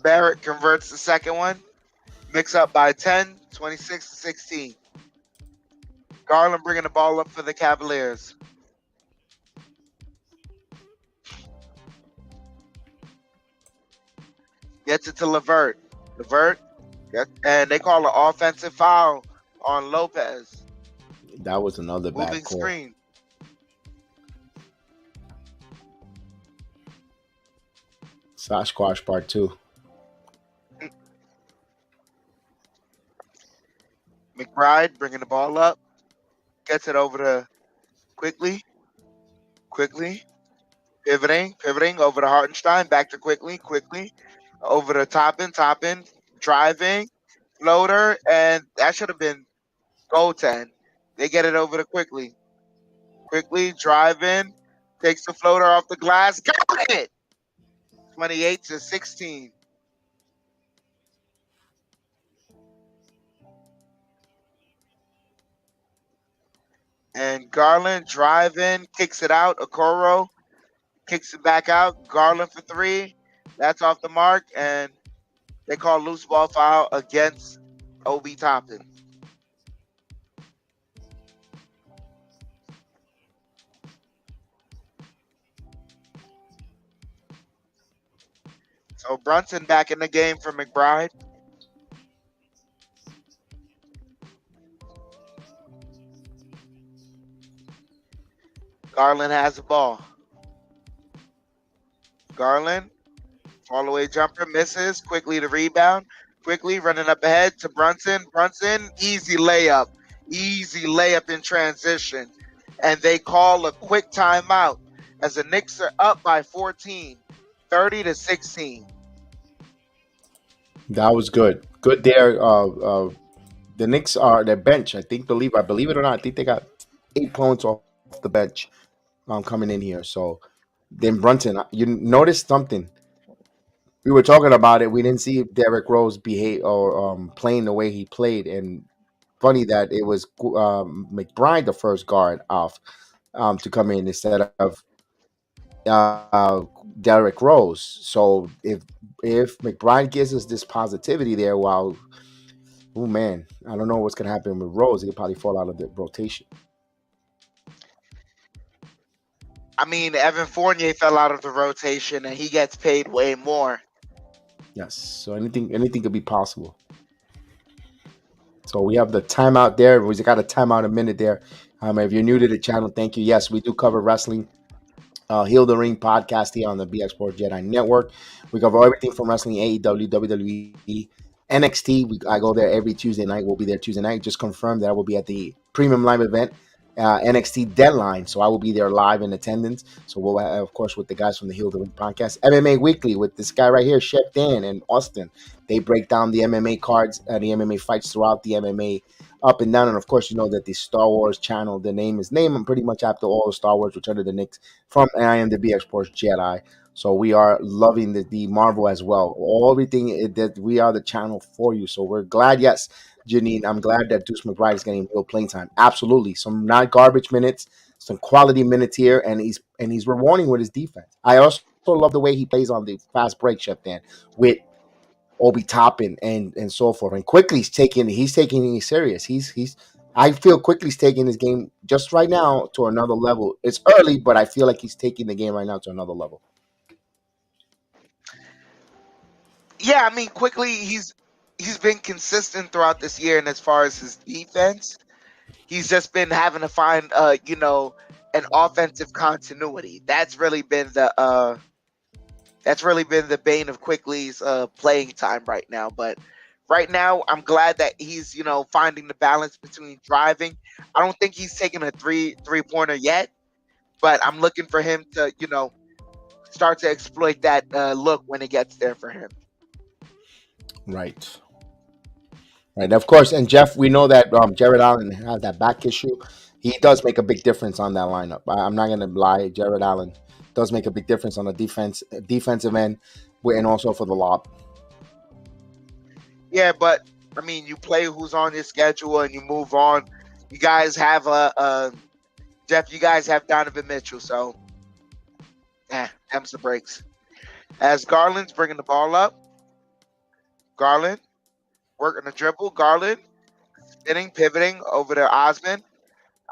Barrett converts the second one. Mix up by 10, 26-16. Garland bringing the ball up for the Cavaliers. Gets it to Levert. Levert, and they call an offensive foul on Lopez. That was another bad Moving call. screen. Sasquatch part 2. McBride bringing the ball up. Gets it over to Quickly. Pivoting over to Hartenstein. Back to Quickly. Over to Toppin. Driving. Floater. And that should have been goaltend. They get it over to Quickly. Driving. Takes the floater off the glass. Got it! 28-16. And Garland driving, kicks it out. Okoro kicks it back out. Garland for three. That's off the mark. And they call loose ball foul against Obi Toppin. So Brunson back in the game for McBride. Garland has the ball. Garland, fall away jumper, misses. Quickly the rebound. Quickly running up ahead to Brunson. Brunson, easy layup. Easy layup in transition. And they call a quick timeout as the Knicks are up by 14, 30-16. That was good. Good there. The Knicks are their bench. I believe it or not, I think they got 8 points off the bench coming in here. So then Brunson, you noticed something. We were talking about it. We didn't see Derrick Rose behave or playing the way he played, and funny that it was McBride, the first guard off to come in instead of Derrick Rose. So if McBride gives us this positivity there, while oh man, I don't know what's gonna happen with Rose. He'll probably fall out of the rotation. I mean, Evan Fournier fell out of the rotation and he gets paid way more. Yes. So anything could be possible. So we have the timeout there. We got a timeout a minute there. If you're new to the channel, thank you. Yes, we do cover wrestling. Heal the Ring podcast here on the BX Sports Jedi Network. We cover everything from wrestling, AEW, WWE, NXT. I go there every Tuesday night. We'll be there Tuesday night. Just confirmed that I will be at the premium live event, NXT Deadline. So I will be there live in attendance. So we'll have, of course, with the guys from the Heal the Ring podcast, MMA Weekly with this guy right here, Chef Dan and Austin. They break down the MMA cards, the MMA fights throughout the MMA up and down. And of course, you know that the Star Wars channel, the name is named pretty much after all the Star Wars Return of the Knicks from I am the BX Sports Jedi. So we are loving the Marvel as well. Everything that we are the channel for you. So we're glad, yes, Janine, I'm glad that Deuce McBride is getting real playing time. Absolutely. Some not garbage minutes, some quality minutes here, and he's rewarding with his defense. I also love the way he plays on the fast break, Chef Dan, with Obi Toppin and so forth. And quickly he's taking it serious. He's I feel quickly's taking his game just right now to another level. It's early, but I feel like he's taking the game right now to another level. Yeah, I mean, quickly he's been consistent throughout this year, and as far as his defense, he's just been having to find an offensive continuity. That's really been the bane of Quickly's playing time right now. But right now, I'm glad that he's finding the balance between driving. I don't think he's taking a three pointer yet, but I'm looking for him to start to exploit that look when it gets there for him. Right. Right. Of course, and Jeff, we know that Jared Allen has that back issue. He does make a big difference on that lineup. I'm not going to lie. Jared Allen does make a big difference on the defensive end, and also for the lob. Yeah, but I mean, you play who's on your schedule and you move on. You guys have Jeff. You guys have Donovan Mitchell, so them's the breaks. As Garland's bringing the ball up, Garland working the dribble. Garland spinning, pivoting over to Osman.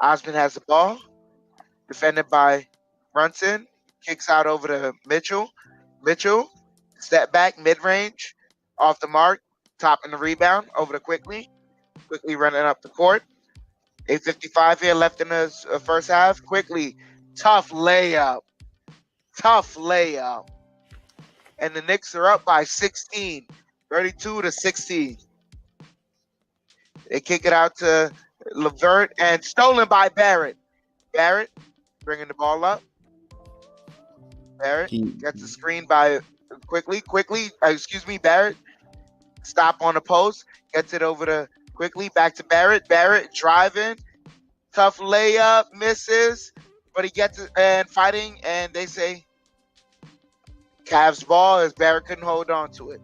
Osman has the ball, defended by Brunson. Kicks out over to Mitchell. Mitchell, step back, mid range, off the mark, topping the rebound over to Quickly. Quickly running up the court. 8:55 here left in the first half. Quickly, tough layup. Tough layup. And the Knicks are up by 16, 32-16. They kick it out to Levert and stolen by Barrett. Barrett bringing the ball up. Barrett He gets the screen by Quickly. Barrett. Stop on the post. Gets it over to Quickly. Back to Barrett. Barrett driving. Tough layup. Misses. But he gets it and fighting. And they say Cavs ball as Barrett couldn't hold on to it.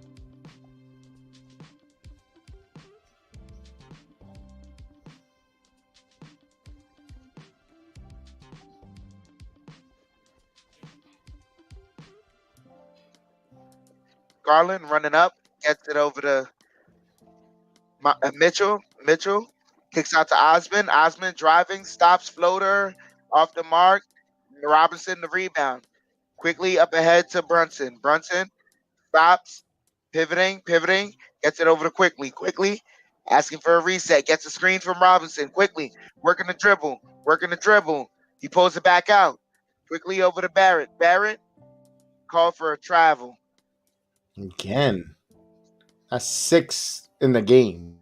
Garland running up. Gets it over to Mitchell. Mitchell kicks out to Osman. Osman driving, stops floater off the mark. Robinson the rebound. Quickly up ahead to Brunson. Brunson stops, pivoting, gets it over to quickly, asking for a reset, gets a screen from Robinson, quickly, working the dribble. He pulls it back out, quickly over to Barrett. Barrett called for a travel. Again, that's 6 in the game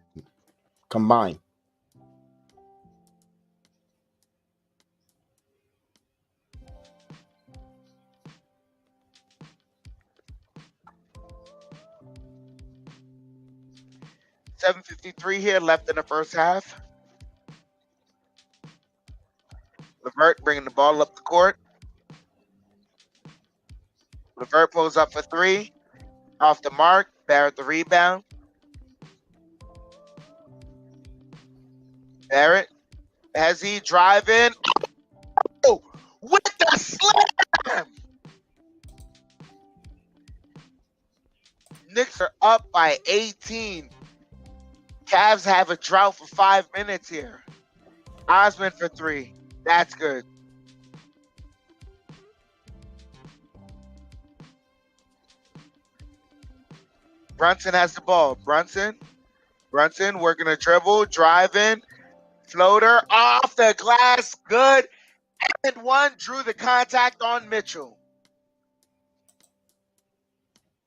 combined. 7:53 here left in the first half. Levert bringing the ball up the court. Levert pulls up for three. Off the mark. Barrett the rebound. Barrett as he driving. Oh, with the slam! Knicks are up by 18. Cavs have a drought for 5 minutes here. Osman for three. That's good. Brunson has the ball. Brunson working a dribble, driving, floater off the glass, good. And one drew the contact on Mitchell.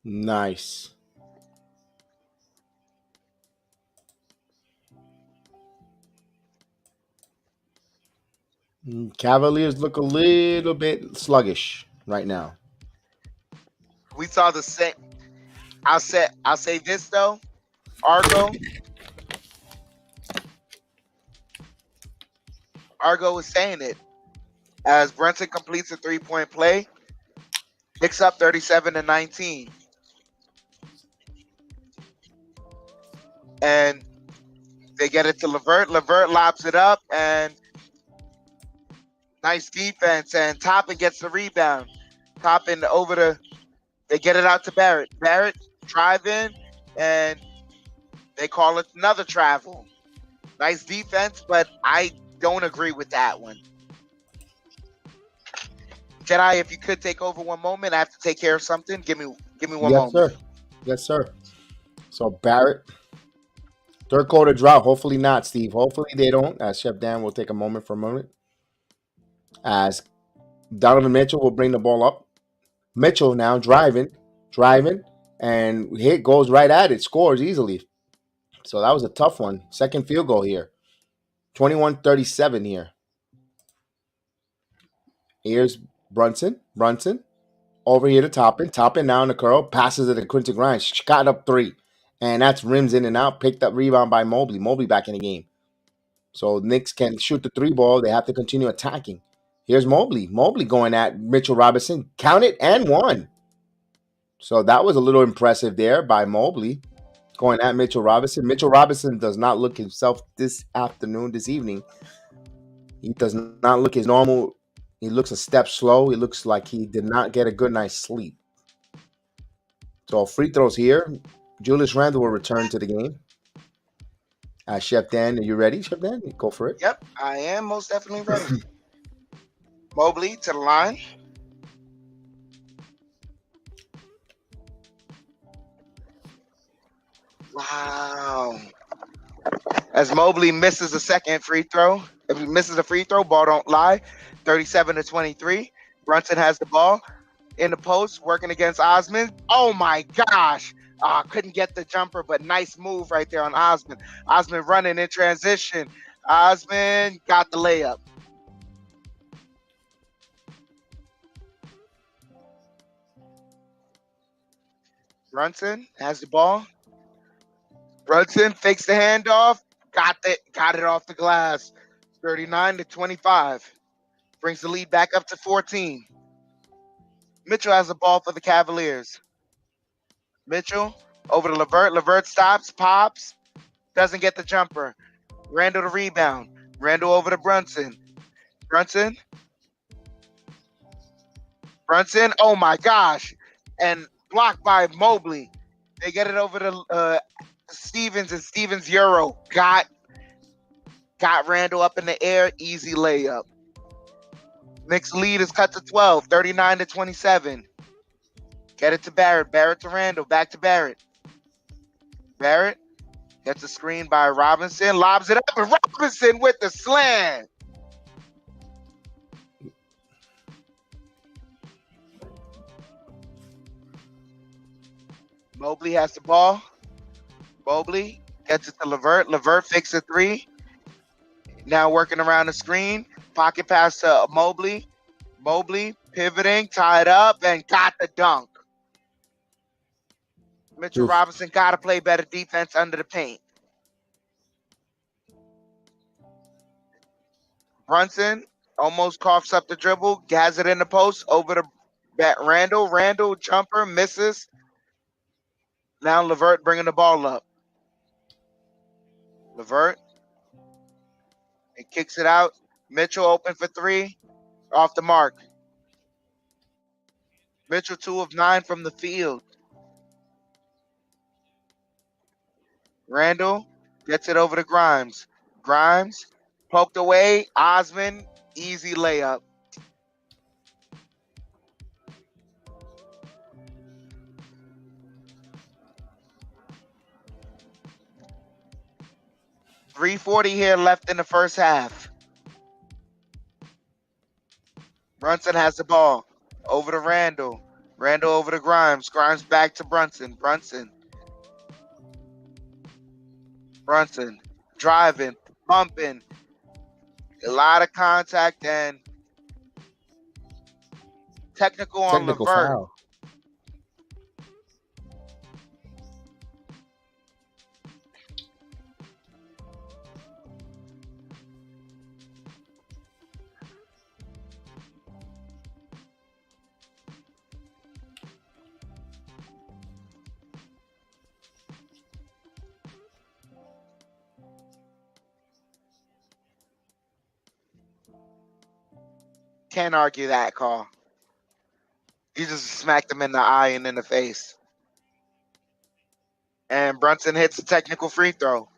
Nice. Cavaliers look a little bit sluggish right now. We saw the same. I'll say this though. Argo was saying it. As Brunson completes a 3-point play, picks up 37-19. And they get it to Levert. Levert lobs it up and nice defense. And Toppin gets the rebound. Toppin over they get it out to Barrett. Barrett drive in and they call it another travel. Nice defense, but I don't agree with that one. Jedi, if you could take over one moment, I have to take care of something. Give me one moment. Sir. Yes, sir. So Barrett, third quarter drought. Hopefully not, Steve. Hopefully they don't. As Chef Dan will take a moment for a moment. As Donovan Mitchell will bring the ball up. Mitchell now driving, and hit goes right at it. Scores easily. So that was a tough one. Second field goal here. 21-37 here. Here's Brunson over here to Toppin now in the curl, passes it to Quinton Grimes, shot up three, and that's rims in and out, picked up rebound by Mobley back in the game. So Knicks can shoot the three ball, they have to continue attacking. Here's Mobley going at Mitchell Robinson, count it, and one. So that was a little impressive there by Mobley, going at Mitchell Robinson. Mitchell Robinson does not look himself this evening. He does not look his normal. He looks a step slow. He looks like he did not get a good night's sleep. So free throws here. Julius Randle will return to the game. Chef Dan, are you ready, Chef Dan? Go for it. Yep, I am most definitely ready. Mobley to the line. Wow. As Mobley misses a second free throw. If he misses a free throw, ball don't lie. 37-23. Brunson has the ball in the post, working against Osman. Oh my gosh. Couldn't get the jumper, but nice move right there on Osman. Osman running in transition. Osman got the layup. Brunson has the ball. Brunson fakes the handoff. Got it off the glass. 39-25. Brings the lead back up to 14. Mitchell has the ball for the Cavaliers. Mitchell over to Levert. Levert stops, pops, doesn't get the jumper. Randle the rebound. Randle over to Brunson. Brunson. Oh my gosh. And blocked by Mobley. They get it over to Stevens, and Stevens Euro got Randle up in the air. Easy layup. Knicks lead is cut to 12, 39-27. Get it to Barrett. Barrett to Randall. Back to Barrett. Barrett gets a screen by Robinson. Lobs it up. And Robinson with the slam. Mobley has the ball. Mobley gets it to Levert. Levert fakes a three. Now working around the screen. Pocket pass to Mobley. Mobley pivoting, tied up, and got the dunk. Mitchell Oof. Robinson got to play better defense under the paint. Brunson almost coughs up the dribble, has it in the post, over to Randall. Randall jumper, misses. Now Levert bringing the ball up. Levert. He kicks it out. Mitchell open for three. Off the mark. Mitchell 2 of 9 from the field. Randall gets it over to Grimes. Grimes poked away. Osman, easy layup. .340 here left in the first half. Brunson has the ball. Over to Randall. Randall over to Grimes. Grimes back to Brunson. Brunson driving, bumping. A lot of contact and technical on Technical Levert. foul. Can't argue that call. He just smacked him in the eye and in the face. And Brunson hits a technical free throw.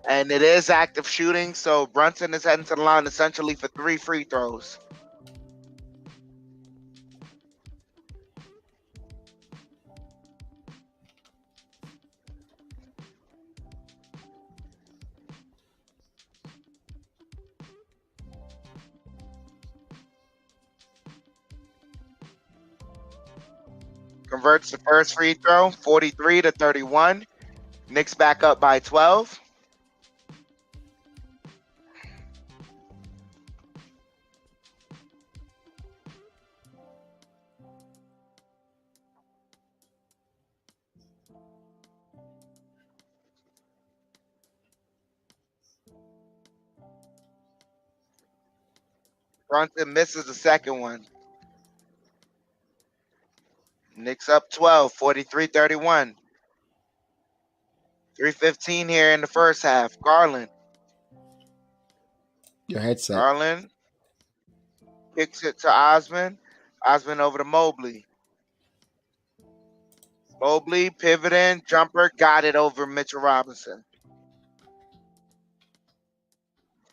And it is active shooting, so Brunson is heading to the line essentially for 3 free throws. Converts the first free throw, 43-31. Knicks back up by 12. Brunson misses the second one. Knicks up 12, 43-31. 3:15 here in the first half. Garland. Your headset. Garland kicks it to Osman. Osman over to Mobley. Mobley pivoting, jumper, got it over Mitchell Robinson.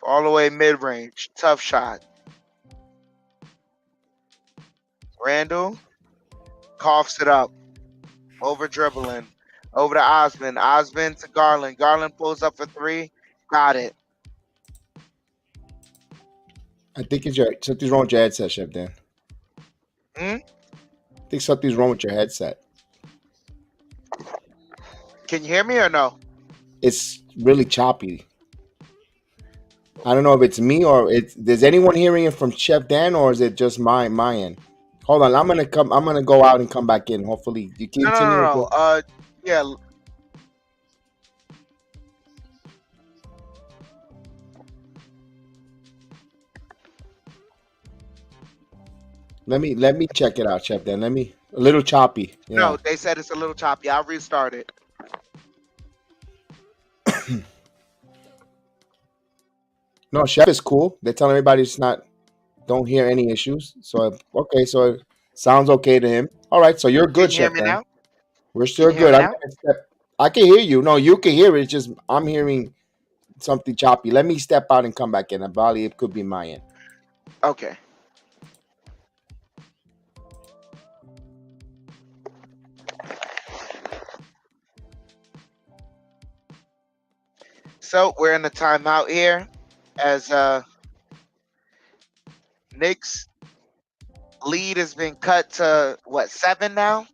All the way mid-range. Tough shot. Randall coughs it up. Over dribbling. Over to Osman. Osman to Garland. Garland pulls up for 3. Got it. I think something's wrong with your headset, Chef Dan. I think something's wrong with your headset. Can you hear me or no? It's really choppy. I don't know if it's me or is anyone hearing it from Chef Dan or is it just my end? Hold on, I'm gonna go out and come back in. Hopefully you continue. No. Yeah. Let me check it out, Chef Dan. A little choppy. Yeah. No, they said it's a little choppy. I'll restart it. No, Chef is cool. They're telling everybody it's not. Don't hear any issues. So okay, so it sounds okay to him. All right, so you're Can good, you hear Chef me Dan. now? We're Can still you hear good. me I'm now? gonna step. I can hear you. No, you can hear it. It's just I'm hearing something choppy. Let me step out and come back in. Probably it could be my end. Okay. So we're in the timeout here as Knicks lead has been cut to what, 7 now?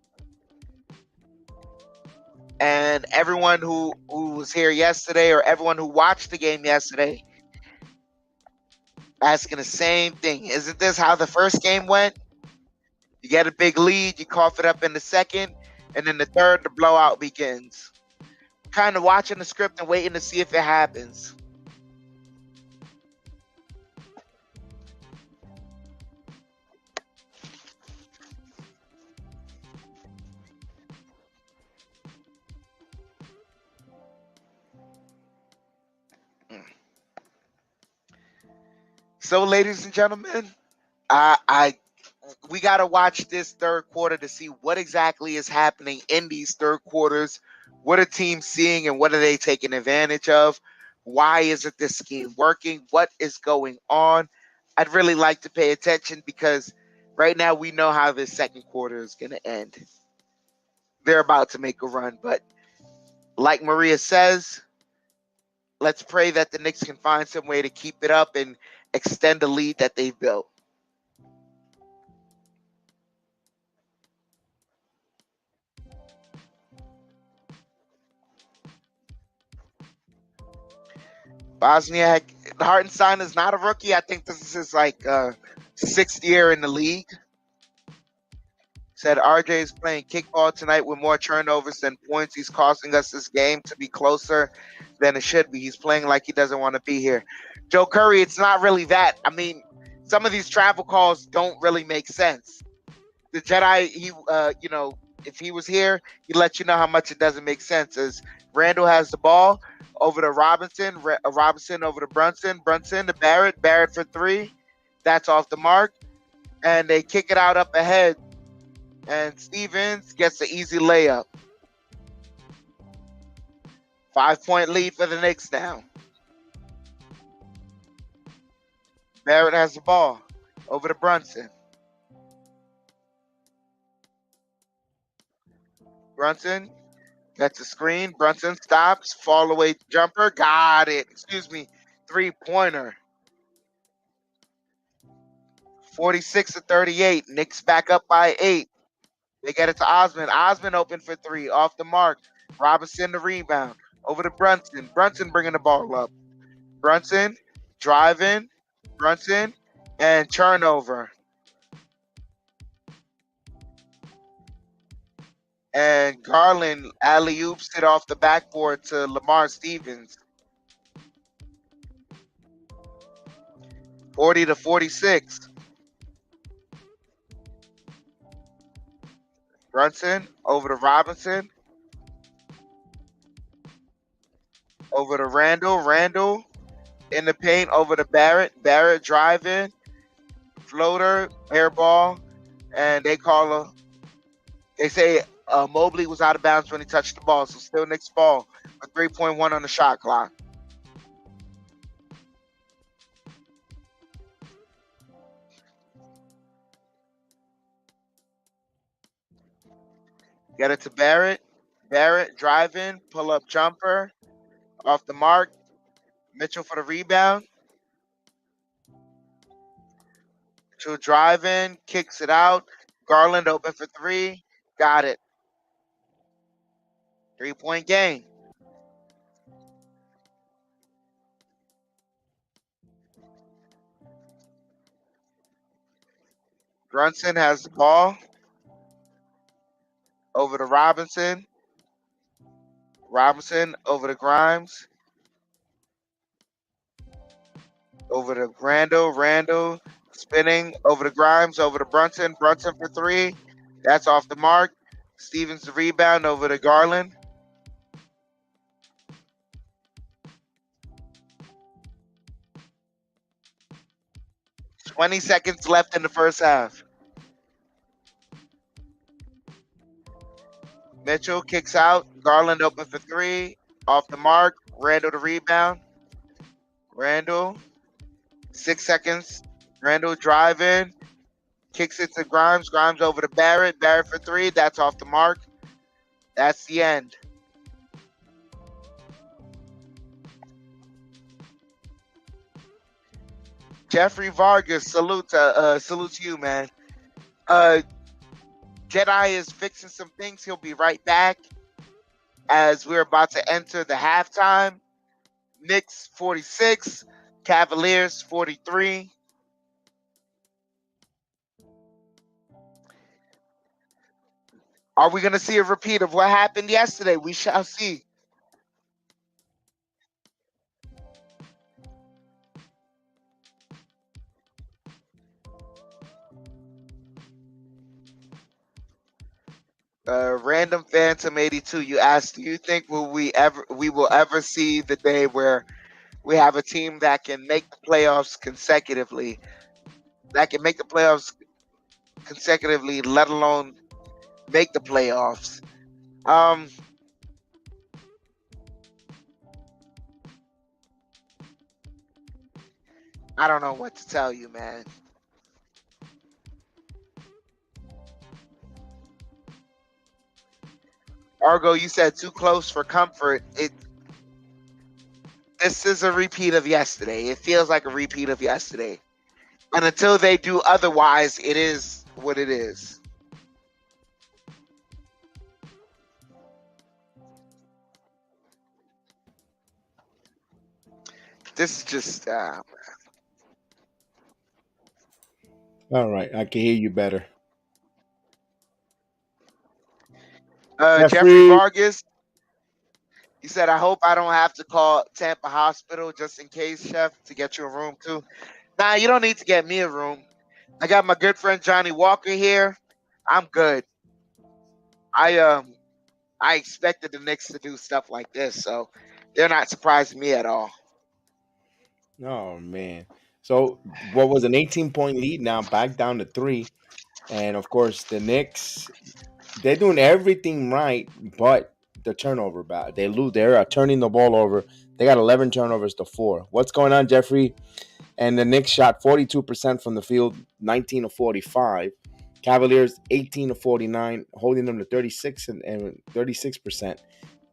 And everyone who was here yesterday or everyone who watched the game yesterday asking the same thing. Isn't this how the first game went? You get a big lead, you cough it up in the second, and then the third, the blowout begins. Kind of watching the script and waiting to see if it happens. So, ladies and gentlemen, I we got to watch this third quarter to see what exactly is happening in these third quarters. What are teams seeing and what are they taking advantage of? Why isn't this scheme working? What is going on? I'd really like to pay attention because right now we know how this second quarter is going to end. They're about to make a run, but like Maria says, let's pray that the Knicks can find some way to keep it up and extend the lead that they've built. Bosniak Hartenstein is not a rookie. I think this is his like sixth year in the league. Said RJ is playing kickball tonight with more turnovers than points. He's costing us this game to be closer than it should be. He's playing like he doesn't want to be here. Joe Curry, it's not really that. I mean, some of these travel calls don't really make sense. The Jedi, if he was here, he'd let you know how much it doesn't make sense. As Randall has the ball over to Robinson, Robinson over to Brunson to Barrett for three. That's off the mark. And they kick it out up ahead. And Stevens gets the easy layup. 5-point lead for the Knicks now. Barrett has the ball over to Brunson. Brunson gets a screen. Brunson stops. Fall away jumper. Got it. Excuse me. 3-pointer. 46-38. Knicks back up by 8. They get it to Osman. Osman open for 3. Off the mark. Robinson the rebound. Over to Brunson. Brunson bringing the ball up. Brunson driving. Brunson and turnover. And Garland alley-oops it off the backboard to Lamar Stevens. 40-46. Brunson over to Robinson. Over to Randall. Randall in the paint over to Barrett. Barrett driving. Floater, air ball. And they say Mobley was out of bounds when he touched the ball. So still Knicks ball. A 3.1 on the shot clock. Get it to Barrett. Barrett driving. Pull up jumper. Off the mark. Mitchell for the rebound. Mitchell driving. Kicks it out. Garland open for 3. Got it. 3-point game. Brunson has the ball. Over to Robinson. Robinson over to Grimes. Over to Randall. Randall spinning over to Grimes. Over to Brunson. Brunson for 3. That's off the mark. Stevens the rebound over to Garland. 20 seconds left in the first half. Mitchell kicks out. Garland open for three. Off the mark. Randall the rebound. Randall, 6 seconds. Randall driving. Kicks it to Grimes. Grimes over to Barrett. Barrett for three. That's off the mark. That's the end. Jeffrey Vargas, salute to you, man. Uh, Jedi is fixing some things. He'll be right back as we're about to enter the halftime. Knicks 46, Cavaliers 43. Are we going to see a repeat of what happened yesterday? We shall see. Random Phantom 82, you asked, do you think we will ever see the day where we have a team that can make the playoffs consecutively, let alone make the playoffs? Um, I don't know what to tell you, man. Argo, you said too close for comfort. This is a repeat of yesterday. It feels like a repeat of yesterday. And until they do otherwise, it is what it is. This is just All right, I can hear you better. Jeffrey Jeffrey, Vargas. He said, I hope I don't have to call Tampa Hospital just in case, Chef, to get you a room too. Nah, you don't need to get me a room. I got my good friend Johnny Walker here. I'm good. I expected the Knicks to do stuff like this, so they're not surprising me at all. oh man. So what was an 18-point lead now back down to three. And of course the Knicks, they're doing everything right, but the turnover bad. They're turning the ball over. They got 11 turnovers to four. What's going on, Jeffrey? And the Knicks shot 42% from the field, 19 to 45. Cavaliers 18 to 49, holding them to 36 and 36%.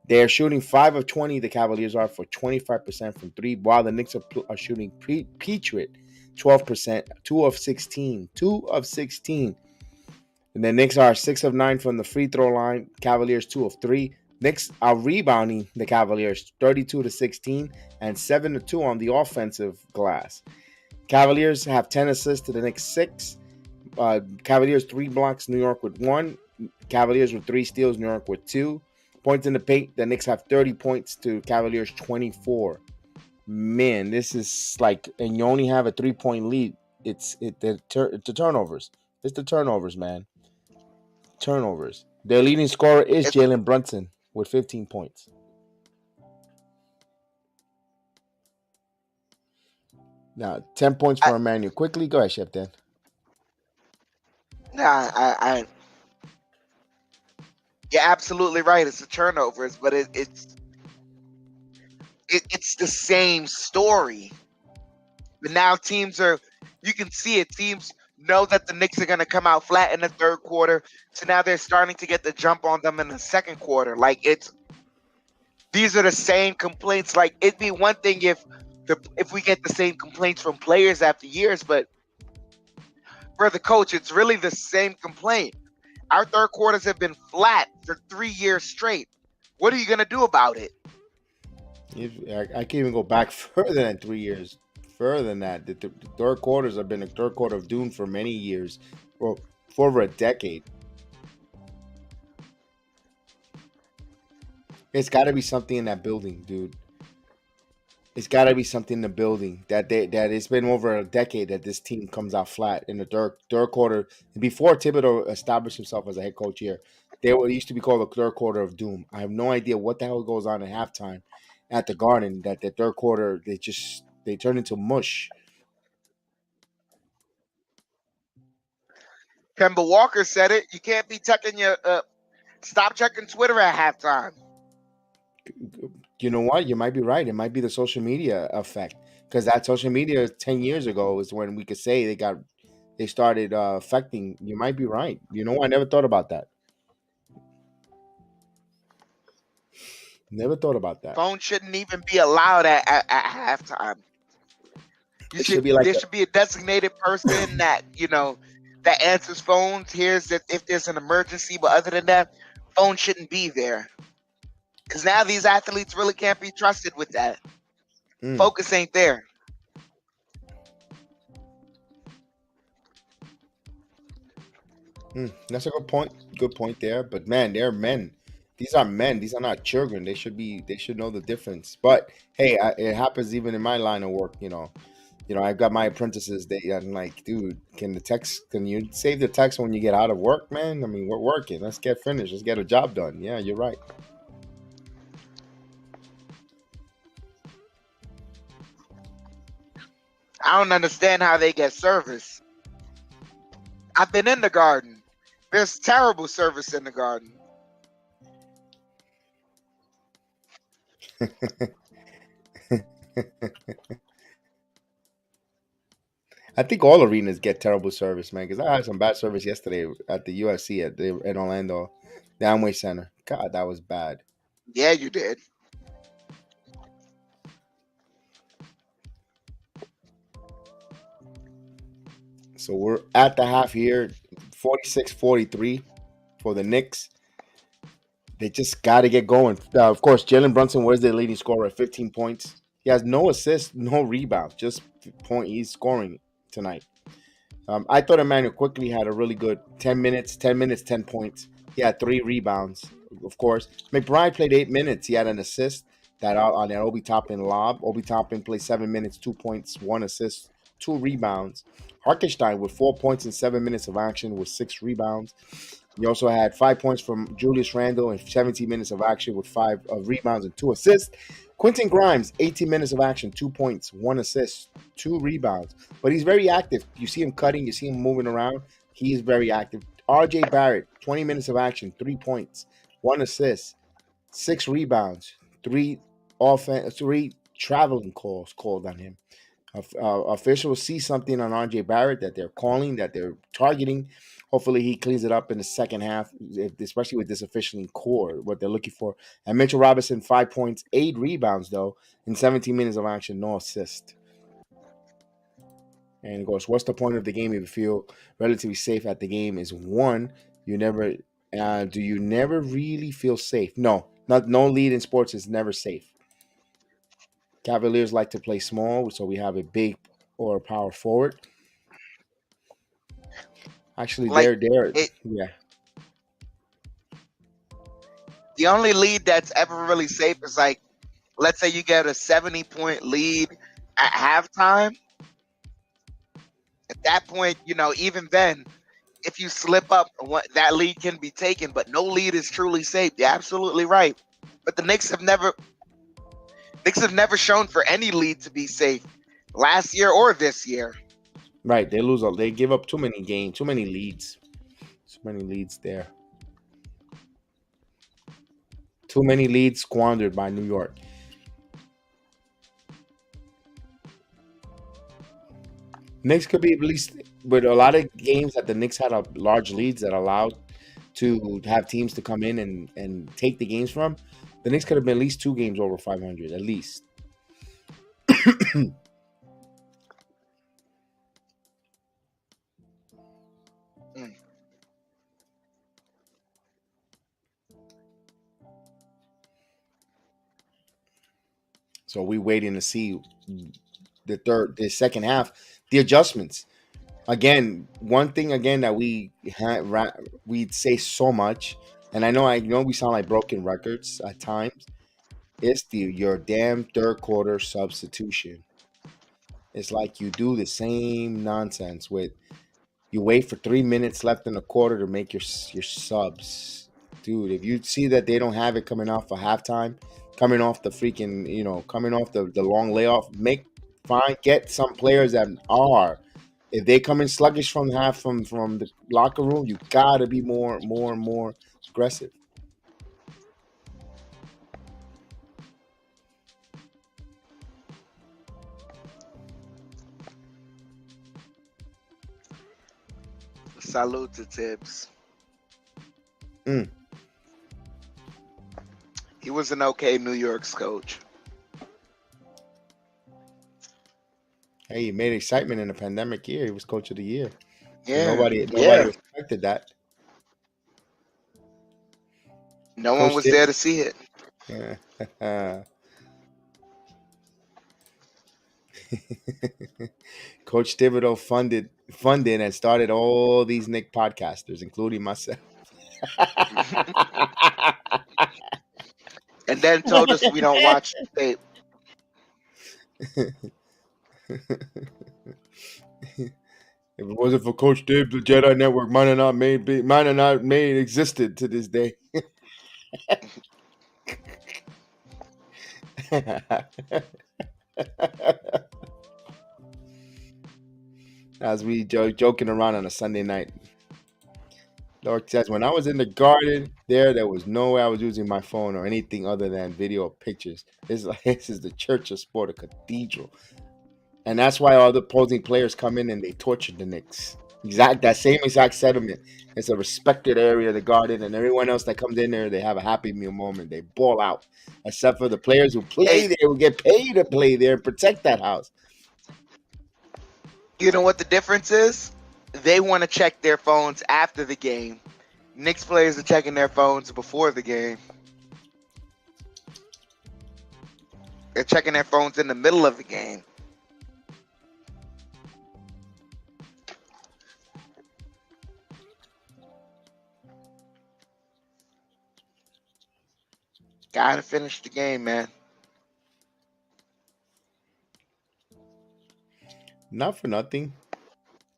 They're shooting 5 of 20. The Cavaliers are for 25% from three, while the Knicks are shooting Patriot 12%, 2 of 16, 2 of 16. And the Knicks are 6 of 9 from the free throw line. Cavaliers 2 of 3. Knicks are rebounding the Cavaliers 32 to 16 and 7 to 2 on the offensive glass. Cavaliers have 10 assists to the Knicks 6. Cavaliers 3 blocks, New York with 1. Cavaliers with 3 steals, New York with 2. Points in the paint, the Knicks have 30 points to Cavaliers 24. Man, this is like, and you only have a 3-point lead. It's the turnovers. It's the turnovers, man. Turnovers. Their leading scorer is It's Jalen Brunson with 15 points. Now, 10 points I, for Emmanuel. Quickly, go ahead, Chef Dan. nah, you're absolutely right. It's the turnovers, but it's the same story. But now you can see it. Teams know that the Knicks are going to come out flat in the third quarter. So now they're starting to get the jump on them in the second quarter. Like these are the same complaints. Like it'd be one thing if we get the same complaints from players after years, but for the coach, it's really the same complaint. Our third quarters have been flat for 3 years straight. What are you going to do about it? I can't even go back further than 3 years. Further than that, the third quarters have been a third quarter of doom for many years, for over a decade. It's got to be something in that building, dude. It's got to be something in the building that it's been over a decade that this team comes out flat in the third quarter. Before Thibodeau established himself as a head coach here, it used to be called the third quarter of doom. I have no idea what the hell goes on at halftime at the Garden. That the third quarter they turn into mush. Kemba Walker said it. You can't be checking your stop checking Twitter at halftime. You know what? You might be right. It might be the social media effect, because that social media 10 years ago is when we could say they started affecting. You might be right. You know, I never thought about that. Never thought about that. Phones shouldn't even be allowed at halftime. You It should should be like there should be a designated person that that answers phones. Here's that if there's an emergency, but other than that, phone shouldn't be there. Because now these athletes really can't be trusted with that. mm, Focus ain't there. that's a good point. Good point there. But man, they're men. These are men. These are not children. They should be. They should know the difference. But hey, it happens even in my line of work. I've got my apprentices. I'm like, dude, can you save the text when you get out of work, man? I mean, we're working. Let's get finished. Let's get a job done. Yeah, you're right. I don't understand how they get service. I've been in the garden. There's terrible service in the garden. I think all arenas get terrible service, man. Because I had some bad service yesterday at the UFC in Orlando, the Amway Center. God, that was bad. Yeah, you did. So we're at the half here, 46-43 for the Knicks. They just got to get going. Of course, Jalen Brunson was their leading scorer at 15 points. He has no assists, no rebound, just point. He's scoring tonight. I thought Emmanuel quickly had a really good 10 minutes, 10 minutes, 10 points. He had 3 rebounds, of course. McBride played 8 minutes. He had an assist that on that Obi Toppin lob. Obi Toppin played 7 minutes, 2 points, 1 assist, 2 rebounds. Harkenstein with 4 points in 7 minutes of action with 6 rebounds. He also had 5 points from Julius Randle in 17 minutes of action with 5 rebounds and 2 assists. Quentin Grimes, 18 minutes of action, 2 points, 1 assist, 2 rebounds. But he's very active. You see him cutting, you see him moving around. He is very active. RJ Barrett, 20 minutes of action, 3 points, 1 assist, 6 rebounds, 3 traveling calls called on him. Officials see something on RJ Barrett that they're calling, that they're targeting. Hopefully, he cleans it up in the second half, especially with this officialing core, what they're looking for. And Mitchell Robinson, 5 points, 8 rebounds, though, in 17 minutes of action, no assist. And of course, what's the point of the game if you feel relatively safe at the game? Is one, you never do you never really feel safe? No lead in sports is never safe. Cavaliers like to play small, so we have a big or a power forward. Actually, Like they're it, yeah. the only lead that's ever really safe is like, let's say you get a 70-point lead at halftime. At that point, even then, if you slip up, that lead can be taken. But no lead is truly safe. You're absolutely right. But the Knicks have never shown for any lead to be safe last year or this year. Right, they give up too many games, too many leads. Too many leads there. Too many leads squandered by New York. Knicks could be at least with a lot of games that the Knicks had a large leads that allowed to have teams to come in and take the games from. The Knicks could have been at least 2 games over 500, at least. Mm. So we waiting to see the second half, the adjustments. Again, one thing again that we'd say so much, and I know we sound like broken records at times. It's your damn third quarter substitution. It's like you do the same nonsense with you wait for 3 minutes left in the quarter to make your subs, dude. If you see that they don't have it coming off a halftime, coming off the freaking coming off the long layoff, get some players that are If they come in sluggish from half from the locker room, you gotta be more aggressive. Salute to Tibbs. Mm. He was an okay New York's coach. Hey, he made excitement in the pandemic year. He was coach of the year. And Yeah, nobody yeah. respected that. No one Coach was did. there to see it. Yeah. Coach Thibodeau funded and started all these Nick podcasters, including myself. And then told us we don't watch the tape. If it wasn't for Coach Dib, the Jedi Network might have not made existed to this day. As we joking around on a Sunday night. Lord says, when I was in the garden, there was no way I was using my phone or anything other than video or pictures. This is the church of sport, a cathedral. And that's why all the opposing players come in and they torture the Knicks. That same exact sentiment. It's a respected area of the garden, and everyone else that comes in there, they have a happy meal moment. They ball out, except for the players who play Hey, there, who get paid to play there and protect that house. you know what the difference is? They want to check their phones after the game. Knicks players are checking their phones before the game. They're checking their phones in the middle of the game. Gotta finish the game, man. Not for nothing.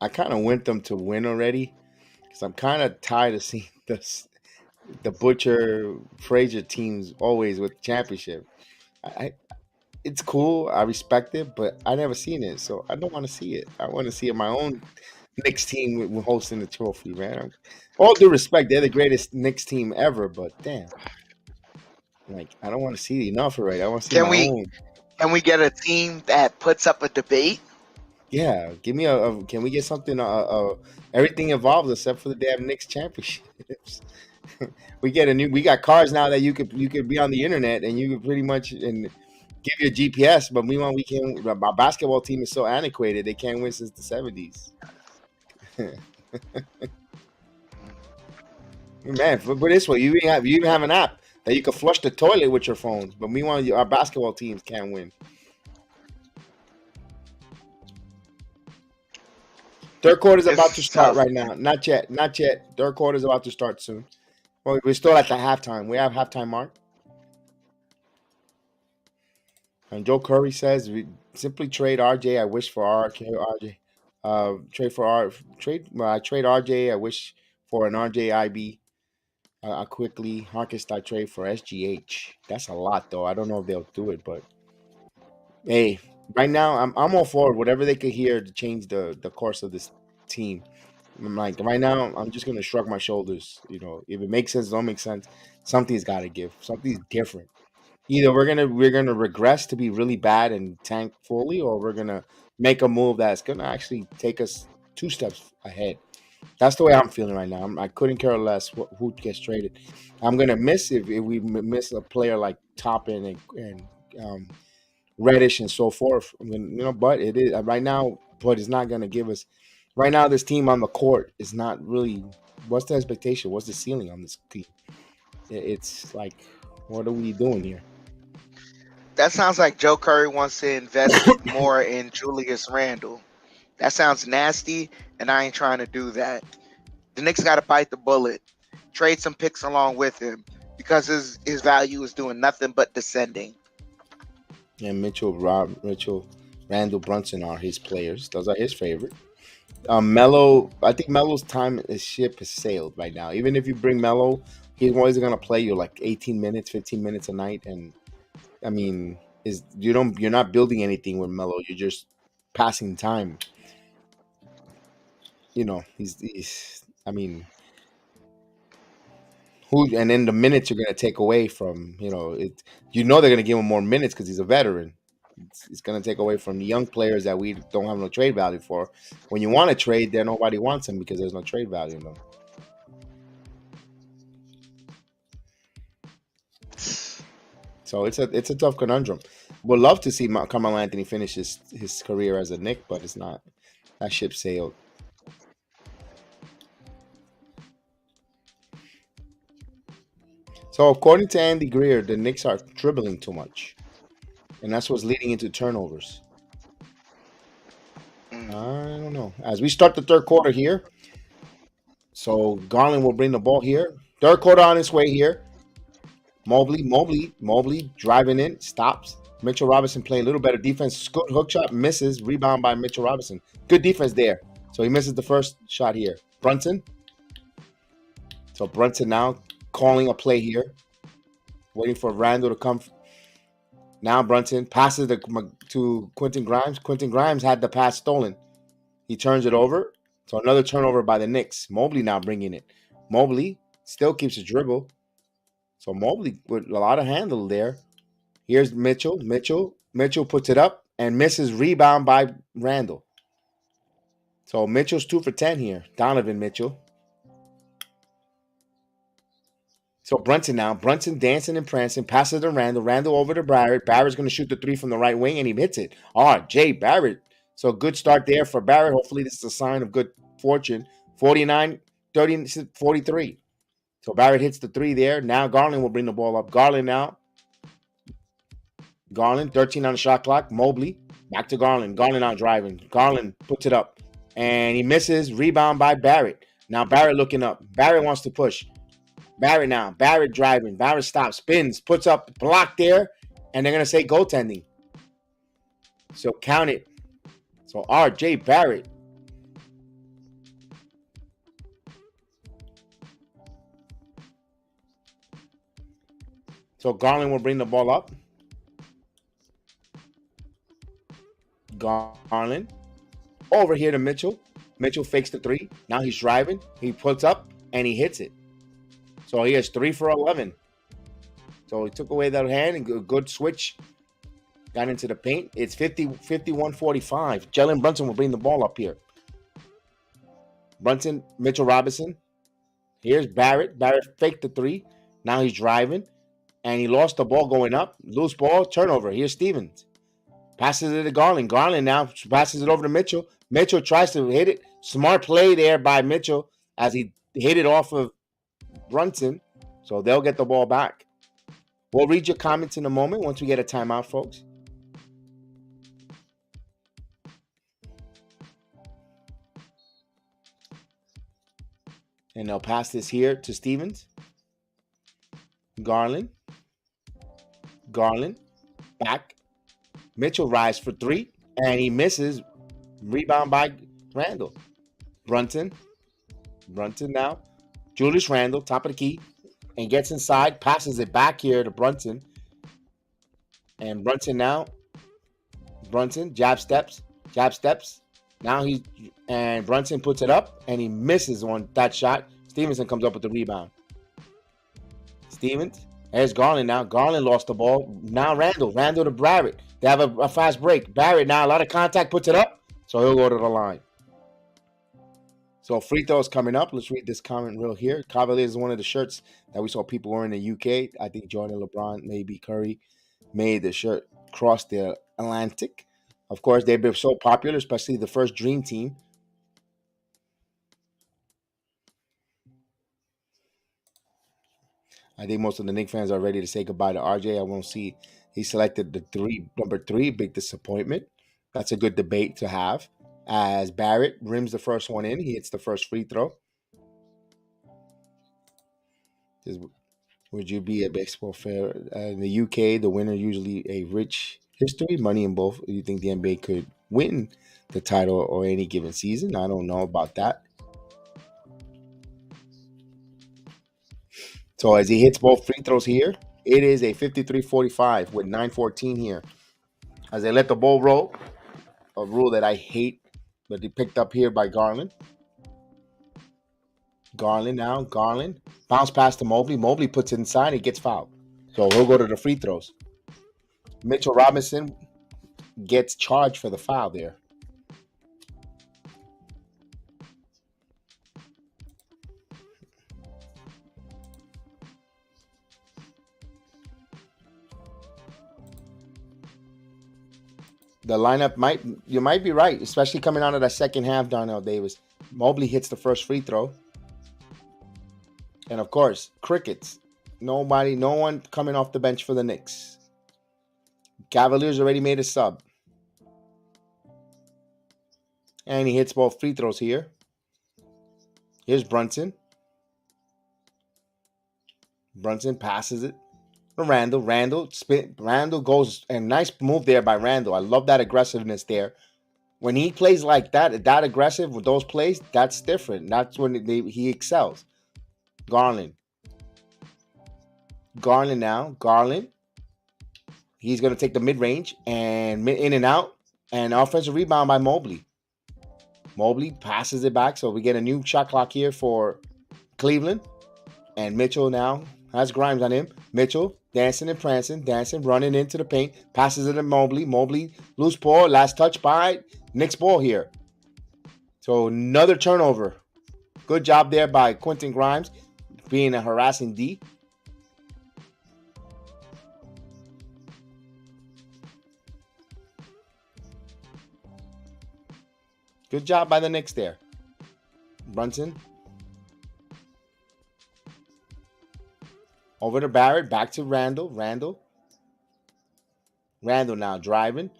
I kind of want them to win already because I'm kind of tired of seeing the Butcher Frazier teams always with championship. I it's cool. I respect it, but I never seen it, so I don't want to see it. I want to see it my own Knicks team hosting the trophy, man. All due respect, they're the greatest Knicks team ever, but damn, like I don't want to see enough already. I want to see Can my we own. can we get a team that puts up a debate? Yeah, give me can we get something? Everything involved except for the damn Knicks championships. We got cars now that you could be on the internet and you could pretty much and give you a GPS. But meanwhile, we can't. Our basketball team is so antiquated; they can't win since the '70s. Man, put it this way: you even have an app that you can flush the toilet with your phone. But meanwhile, our basketball teams can't win. Third quarter is about to It's start tough. right now. Not yet. Not yet. Third quarter is about to start soon. Well, we're still at the halftime. We have halftime mark. And Joe Curry says, we simply trade RJ. I wish for RJ. Trade for R. Trade. Well, I trade RJ. I wish for an RJIB. I quickly Harkest I trade for SGH. That's a lot though. I don't know if they'll do it, but hey, right now I'm all for it. Whatever they could hear to change the course of this team. I'm like right now I'm just gonna shrug my shoulders. If it makes sense, don't make sense. Something's got to give. Something's different. Either we're gonna regress to be really bad and tank fully, or we're gonna make a move that's gonna actually take us 2 steps ahead. That's the way I'm feeling right now. I couldn't care less who gets traded. I'm gonna miss if we miss a player like Toppin and Reddish and so forth. I mean, but it is right now. But it's not gonna give us. Right now, this team on the court is not really. What's the expectation? What's the ceiling on this team? It's like, what are we doing here? That sounds like Joe Curry wants to invest more in Julius Randle. That sounds nasty, and I ain't trying to do that. The Knicks got to bite the bullet, trade some picks along with him because his value is doing nothing but descending. And Mitchell, Randall Brunson are his players. Those are his favorite. I think Melo's his ship has sailed right now. Even if you bring Melo, he's always gonna play you like 18 minutes, 15 minutes a night. And I mean, you're not building anything with Melo. You're just passing time. he's I mean, who and then the minutes you're gonna take away from it. They're gonna give him more minutes because he's a veteran. It's gonna take away from the young players that we don't have no trade value for. When you want to trade, there nobody wants them because there's no trade value in them. So it's a tough conundrum. Would love to see Carmelo Anthony finish his career as a Knick, but it's not. That ship sailed. So according to Andy Greer, the Knicks are dribbling too much, and that's what's leading into turnovers. I Mm. don't know. As we start the third quarter here, so Garland will bring the ball here. Third quarter on its way here. Mobley driving in, stops. Mitchell Robinson playing a little better defense. Good hook shot, misses. Rebound by Mitchell Robinson. Good defense there. So he misses the first shot here. Brunson. So Brunson now calling a play here. Waiting for Randall to come. Now Brunson passes to Quentin Grimes. Quentin Grimes had the pass stolen. He turns it over. So another turnover by the Knicks. Mobley now bringing it. Mobley still keeps a dribble. So Mobley with a lot of handle there. Here's Mitchell. Mitchell puts it up and misses. Rebound by Randall. So Mitchell's 2 for 10 here. Donovan Mitchell. So Brunson now. Brunson dancing and prancing. Passes to Randall. Randall over to Barrett. Barrett's going to shoot the 3 from the right wing and he hits it. Jay Barrett. So good start there for Barrett. Hopefully this is a sign of good fortune. 49, 30, 43. So Barrett hits the 3 there. Now Garland will bring the ball up. Garland now. Garland, 13 on the shot clock. Mobley, back to Garland. Garland out driving. Garland puts it up. And he misses. Rebound by Barrett. Now Barrett looking up. Barrett wants to push. Barrett now. Barrett driving. Barrett stops, spins, puts up, block there. And they're going to say goaltending. So count it. So R.J. Barrett. So Garland will bring the ball up. Garland. Over here to Mitchell. Mitchell fakes the 3. Now he's driving. He puts up and he hits it. So he has 3 for 11. So he took away that hand and good switch. Got into the paint. It's 51-45. Jalen Brunson will bring the ball up here. Brunson, Mitchell Robinson. Here's Barrett. Barrett faked the 3. Now he's driving. And he lost the ball going up. Loose ball, turnover. Here's Stevens. Passes it to Garland. Garland now passes it over to Mitchell. Mitchell tries to hit it. Smart play there by Mitchell as he hit it off of Brunson. So they'll get the ball back. We'll read your comments in a moment once we get a timeout, folks. And they'll pass this here to Stevens. Garland. Back. Mitchell rise for 3. And he misses. Rebound by Randall. Brunson now. Julius Randall, top of the key. And gets inside. Passes it back here to Brunson. And Brunson now. Jab steps. Now and Brunson puts it up. And he misses on that shot. Stevenson comes up with the rebound. Stevens. There's Garland now. Garland lost the ball. Now Randall to Barrett. They have a fast break. Barrett now, a lot of contact, puts it up. So he'll go to the line. So free throws coming up. Let's read this comment real here. Cavaliers is one of the shirts that we saw people wearing in the UK. I think Jordan, LeBron, maybe Curry made the shirt cross the Atlantic. Of course, they've been so popular, especially the first Dream Team. I think most of the Knicks fans are ready to say goodbye to RJ. I won't see he selected number 3, big disappointment. That's a good debate to have. As Barrett rims the first one in, he hits the first free throw. Would you be a baseball fan? In the UK, the winner usually a rich history, money in both. Do you think the NBA could win the title or any given season? I don't know about that. So as he hits both free throws here, it is a 53-45 with 9:14 here. As they let the ball roll, a rule that I hate, but they picked up here by Garland. Garland now. Garland. Bounce pass to Mobley. Mobley puts it inside. He gets fouled. So he'll go to the free throws. Mitchell Robinson gets charged for the foul there. The lineup you might be right, especially coming out of that second half, Darnell Davis. Mobley hits the first free throw. And of course, crickets. No one coming off the bench for the Knicks. Cavaliers already made a sub. And he hits both free throws here. Here's Brunson. Brunson passes it to Randall. Randall goes, and nice move there by Randall. I love that aggressiveness there. When he plays like that aggressive with those plays, that's different. That's when he excels. Garland. Garland now. Garland. He's going to take the mid-range and in and out. And offensive rebound by Mobley. Mobley passes it back. So we get a new shot clock here for Cleveland. And Mitchell now has Grimes on him. Mitchell dancing and prancing, running into the paint. Passes it to Mobley. Mobley, loose ball. Last touch by Knicks ball here. So another turnover. Good job there by Quentin Grimes being a harassing D. Good job by the Knicks there. Brunson. Over to Barrett. Back to Randall. Randall now driving.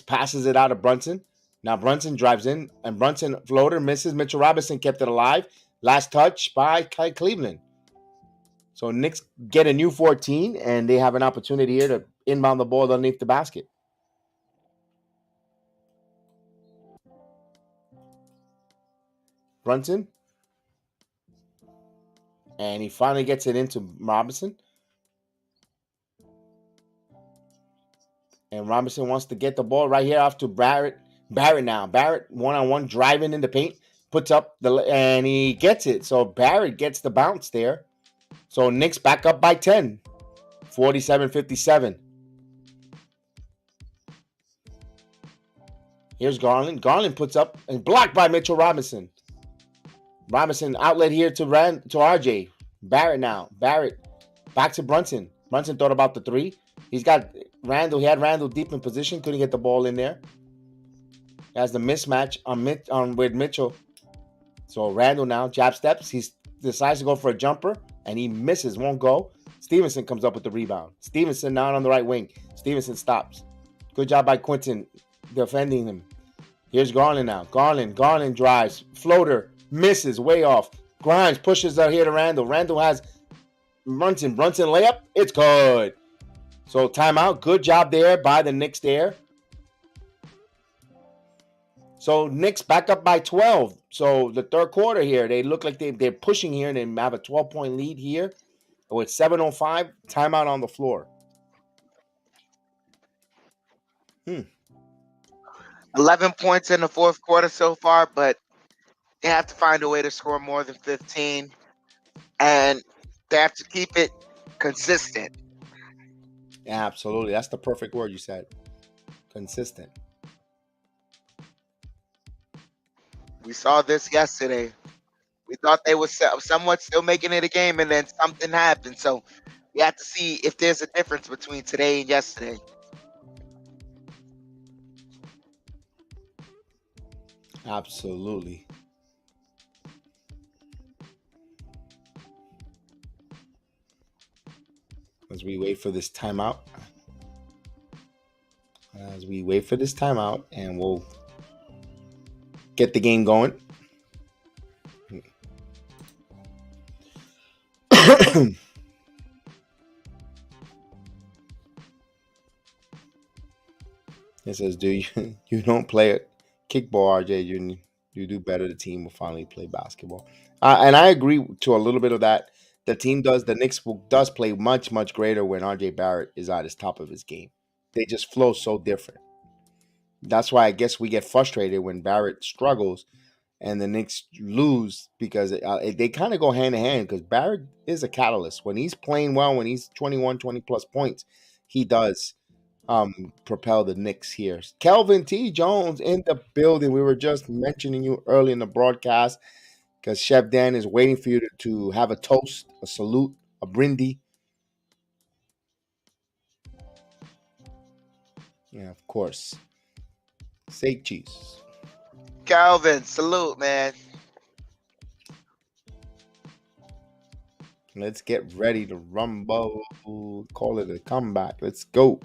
Passes it out of Brunson. Now Brunson drives in. And Brunson floater misses. Mitchell Robinson kept it alive. Last touch by Cleveland. So Knicks get a new 14. And they have an opportunity here to inbound the ball underneath the basket. Brunson. And he finally gets it into Robinson. And Robinson wants to get the ball right here off to Barrett. Barrett now. Barrett one-on-one driving in the paint. Puts up and he gets it. So Barrett gets the bounce there. So Knicks back up by 10. 47-57. Here's Garland. Garland puts up and blocked by Mitchell Robinson. Robinson outlet here to RJ. Barrett now. Barrett back to Brunson. Brunson thought about the three. He's got Randall. He had Randall deep in position. Couldn't get the ball in there. He has the mismatch on with Mitchell. So Randall now jab steps. He decides to go for a jumper and he misses. Won't go. Stevenson comes up with the rebound. Stevenson now on the right wing. Stevenson stops. Good job by Quentin defending him. Here's Garland now. Garland drives. Floater. Misses. Way off. Grimes pushes out here to Randall. Randall has Brunson layup. It's good. So timeout. Good job there by the Knicks there. So Knicks back up by 12. So the third quarter here, they look like they're pushing here and they have a 12-point lead here. With 7:05, timeout on the floor. 11 points in the fourth quarter so far, but they have to find a way to score more than 15. And they have to keep it consistent. Yeah, absolutely. That's the perfect word you said. Consistent. We saw this yesterday. We thought they were somewhat still making it a game, and then something happened. So we have to see if there's a difference between today and yesterday. Absolutely. As we wait for this timeout. And we'll get the game going. It says, "Do you don't play it kickball, RJ? You do better. The team will finally play basketball." And I agree to a little bit of that. The team does. The Knicks does play much greater when RJ Barrett is at his top of his game. They just flow so different. That's why I guess we get frustrated when Barrett struggles. and the Knicks lose because they kind of go hand in hand because Barrett is a catalyst. When he's playing well, when he's 21, 20 plus points, he does propel the Knicks here. Kelvin T. Jones in the building. We were just mentioning you early in the broadcast because Chef Dan is waiting for you to have a toast, a salute, a brindis. Yeah, of course. Say cheese. Calvin, salute, man. Let's get ready to rumble. Call it a comeback. Let's go.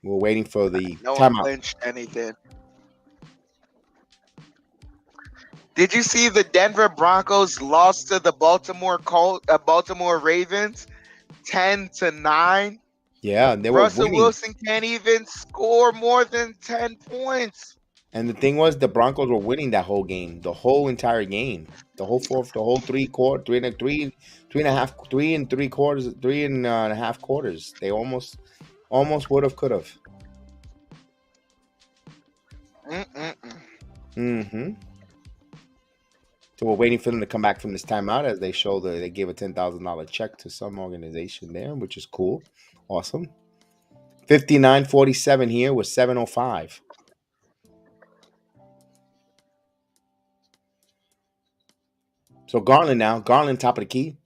We're waiting for the No one timeout. clinched anything. Did you see the Denver Broncos lost to the Baltimore Ravens 10-9? Yeah, they were Russell winning. Wilson can't even score more than 10 points. And the thing was, the Broncos were winning that whole game, the whole entire game, the whole three and a half, 3 3/4, 3.5 quarters. They almost would have, could have. Mm-hmm. So we're waiting for them to come back from this timeout as they show they gave a $10,000 check to some organization there, which is cool, awesome. 59-47 here with 7:05. So Garland now. Garland top of the key.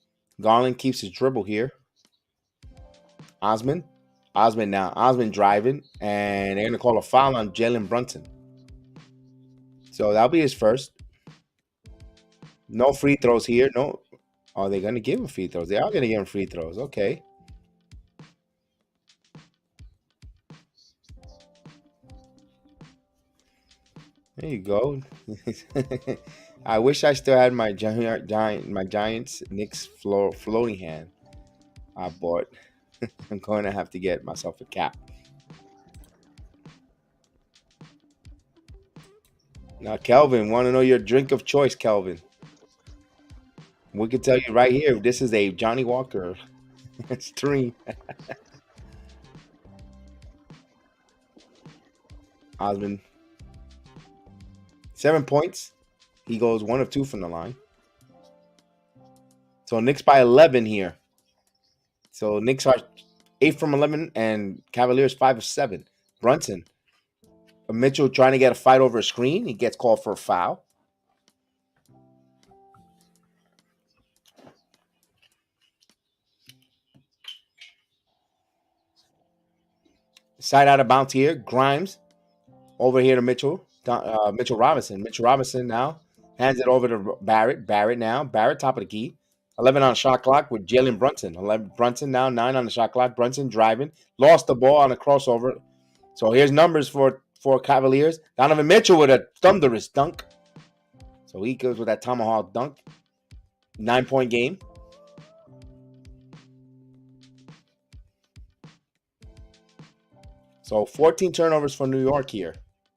Garland keeps his dribble here. Osman. Osman now. Osman driving. And they're going to call a foul on Jalen Brunson. So that'll be his first. No free throws here. No. Are they going to give him free throws? They are going to give him free throws. Okay. There you go. I wish I still had my Giants Knicks floating hand I bought. I'm going to have to get myself a cap. Now, Kelvin, want to know your drink of choice, Kelvin? We can tell you right here, this is a Johnny Walker stream. Osman, 7 points. He goes 1 of 2 from the line. So Knicks by 11 here. So Knicks are 8 from 11 and Cavaliers 5 of 7. Brunson. Mitchell trying to get a fight over a screen. He gets called for a foul. Side out of bounds here. Grimes over here to Mitchell. Mitchell Robinson. Mitchell Robinson now hands it over to Barrett. Barrett now. Barrett top of the key. 11 on the shot clock with Jalen Brunson. 11 Brunson now. 9 on the shot clock. Brunson driving. Lost the ball on a crossover. So here's numbers for Cavaliers. Donovan Mitchell with a thunderous dunk. So he goes with that tomahawk dunk. 9-point game. So 14 turnovers for New York here.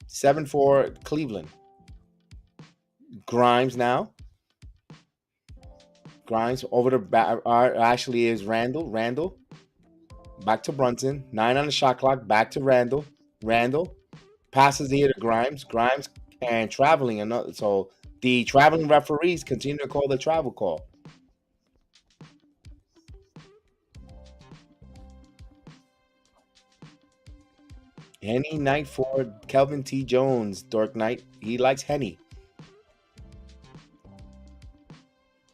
7 for Cleveland. Grimes now. Grimes over to actually is Randall. Randall. Back to Brunson. 9 on the shot clock. Back to Randall. Randall passes here to Grimes. Grimes and traveling. So the traveling referees continue to call the travel call. Henny night for Kelvin T. Jones. Dark Knight. He likes Henny.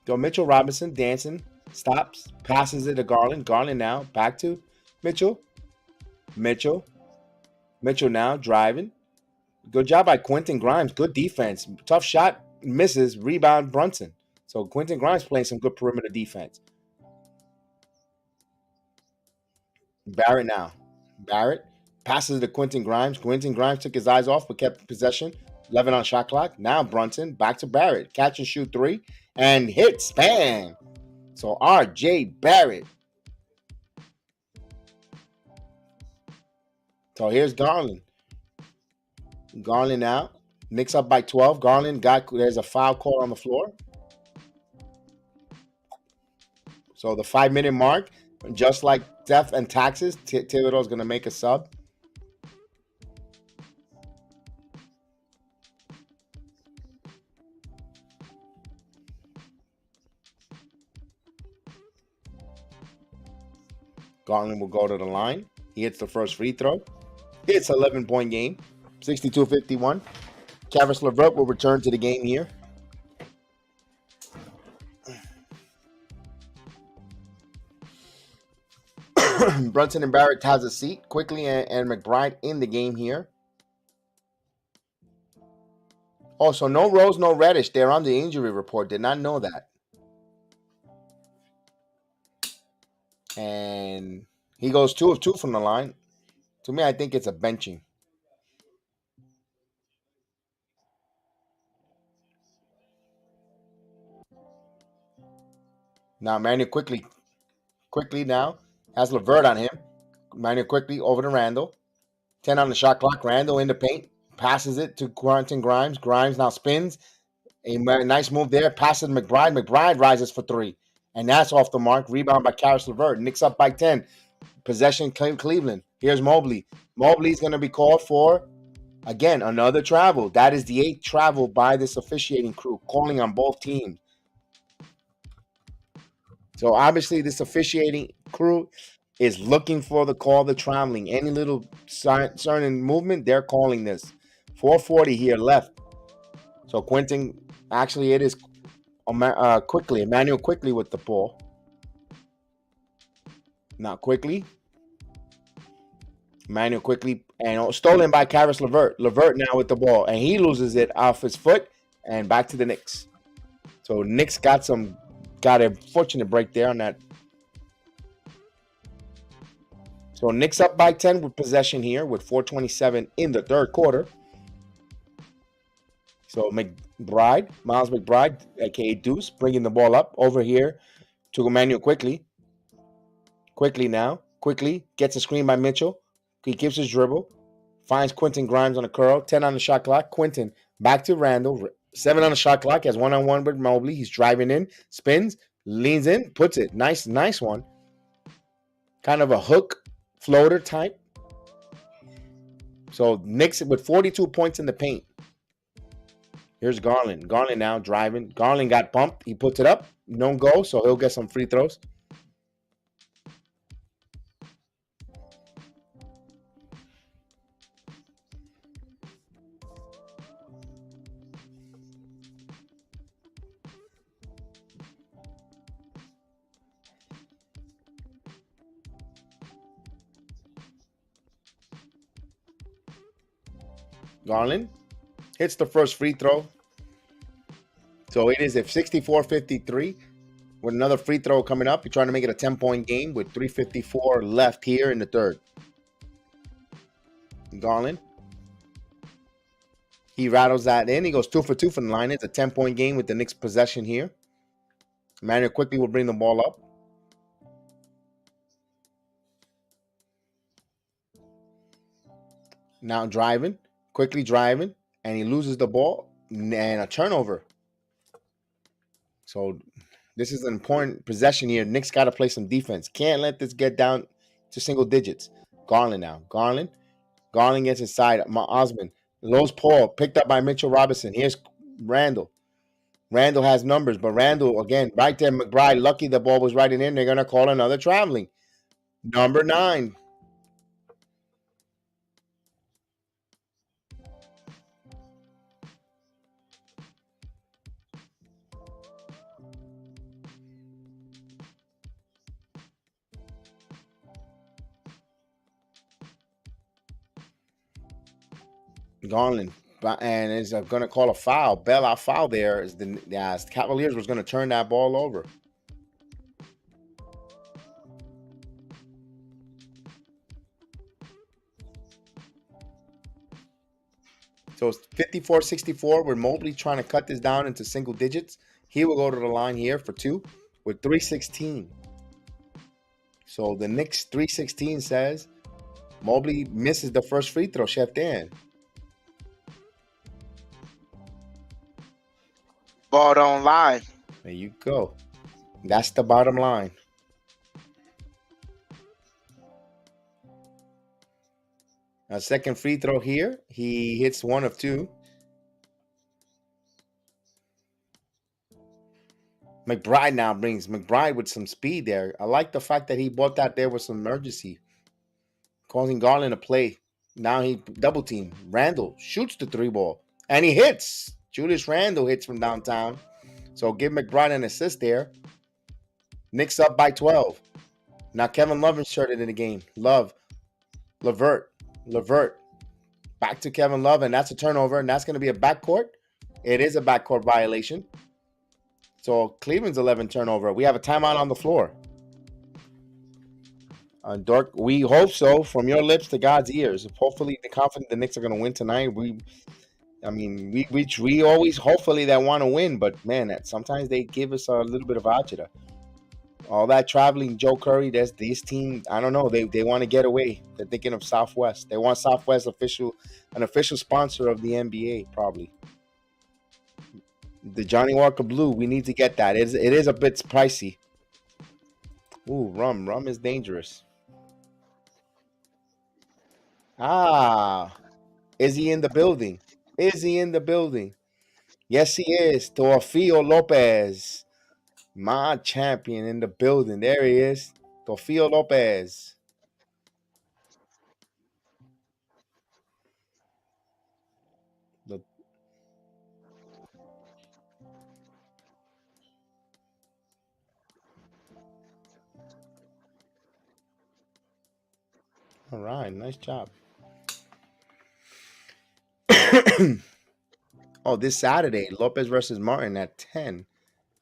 Go Mitchell Robinson dancing. Stops. Passes it to Garland. Garland now. Back to Mitchell. Mitchell. Mitchell now driving. Good job by Quentin Grimes. Good defense. Tough shot. Misses. Rebound Brunson. So Quentin Grimes playing some good perimeter defense. Barrett now. Barrett passes to Quentin Grimes. Quentin Grimes took his eyes off but kept possession. 11 on shot clock. Now Brunson back to Barrett. Catch and shoot 3 and hits. Bam. So R.J. Barrett. So here's Garland. Garland out. Knicks up by 12. Garland there's a foul call on the floor. So the 5-minute mark, just like death and taxes, Thibodeau's going to make a sub. Garland will go to the line. He hits the first free throw. It's 11-point game, 62-51. Caris LeVert will return to the game here. Brunson and Barrett has a seat. Quickly and McBride in the game here. Oh, so no Rose, no Reddish. They're on the injury report. Did not know that. And he goes 2 of 2 from the line. To me, I think it's a benching. Now, Manuel quickly now has LeVert on him. Manuel quickly over to Randall. 10 on the shot clock. Randall in the paint. Passes it to Quentin Grimes. Grimes now spins. A nice move there. Passes McBride. McBride rises for 3. And that's off the mark. Rebound by Caris LeVert. Knicks up by 10. Possession Cleveland. Here's Mobley. Mobley's going to be called for, again, another travel. That is the 8th travel by this officiating crew, calling on both teams. So obviously this officiating crew is looking for the call, the traveling. Any little certain movement, they're calling this. 4:40 here left. So Quentin, actually it is quickly. Emmanuel quickly with the ball. Not quickly. Emmanuel quickly, and stolen by Caris LeVert. LeVert now with the ball, and he loses it off his foot, and back to the Knicks. So Knicks got a fortunate break there on that. So Knicks up by 10 with possession here with 4:27 in the third quarter. So Miles McBride, aka Deuce, bringing the ball up over here to Emmanuel quickly. Quickly now. Quickly gets a screen by Mitchell. He keeps his dribble. Finds Quentin Grimes on a curl. 10 on the shot clock. Quentin back to Randall. 7 on the shot clock. Has one-on-one with Mobley. He's driving in. Spins. Leans in. Puts it. Nice one. Kind of a hook floater type. So Knicks with 42 points in the paint. Here's Garland. Garland now driving. Garland got bumped. He puts it up. No go, so he'll get some free throws. Garland hits the first free throw. So it is a 64-53 with another free throw coming up. You're trying to make it a 10-point game with 3:54 left here in the third. Garland. He rattles that in. He goes 2 for 2 from the line. It's a 10-point game with the Knicks possession here. Emmanuel quickly will bring the ball up. Now driving. Quickly driving. And he loses the ball. And a turnover. So this is an important possession here. Knicks got to play some defense. Can't let this get down to single digits. Garland now. Garland gets inside. Osman. Lowe's Paul. Picked up by Mitchell Robinson. Here's Randall. Randall has numbers, but Randall, again, right there, McBride, lucky the ball was right in. They're going to call another traveling. Number 9. Garland, and is going to call a foul. Bailout foul there. Is the Cavaliers was going to turn that ball over. So it's 54-64 with Mobley trying to cut this down into single digits. He will go to the line here for 2 with 3:16. So the Knicks 3:16 says Mobley misses the first free throw. Chef Dan. Ball don't lie. There you go. That's the bottom line. A second free throw here. He hits 1 of 2. McBride now brings McBride with some speed there. I like the fact that he brought that there with some emergency, causing Garland to play. Now he double team. Randall shoots the three ball and he hits. Julius Randle hits from downtown. So give McBride an assist there. Knicks up by 12. Now Kevin Love inserted in the game. Levert. Back to Kevin Love, and that's a turnover, and that's going to be a backcourt. It is a backcourt violation. So Cleveland's 11 turnover. We have a timeout on the floor. Dork, we hope so. From your lips to God's ears. Hopefully, the confident the Knicks are going to win tonight. We always hopefully that want to win, but man, sometimes they give us a little bit of agita. All that traveling, Joe Curry. There's this team. I don't know. They want to get away. They're thinking of Southwest. They want Southwest an official sponsor of the NBA, probably. The Johnny Walker Blue. We need to get that. It is a bit pricey. Ooh, rum is dangerous. Is he in the building? Is he in the building? Yes, he is. Teofilo Lopez. My champion in the building. There he is. Teofilo Lopez. All right, nice job. Oh, this Saturday, Lopez versus Martin at 10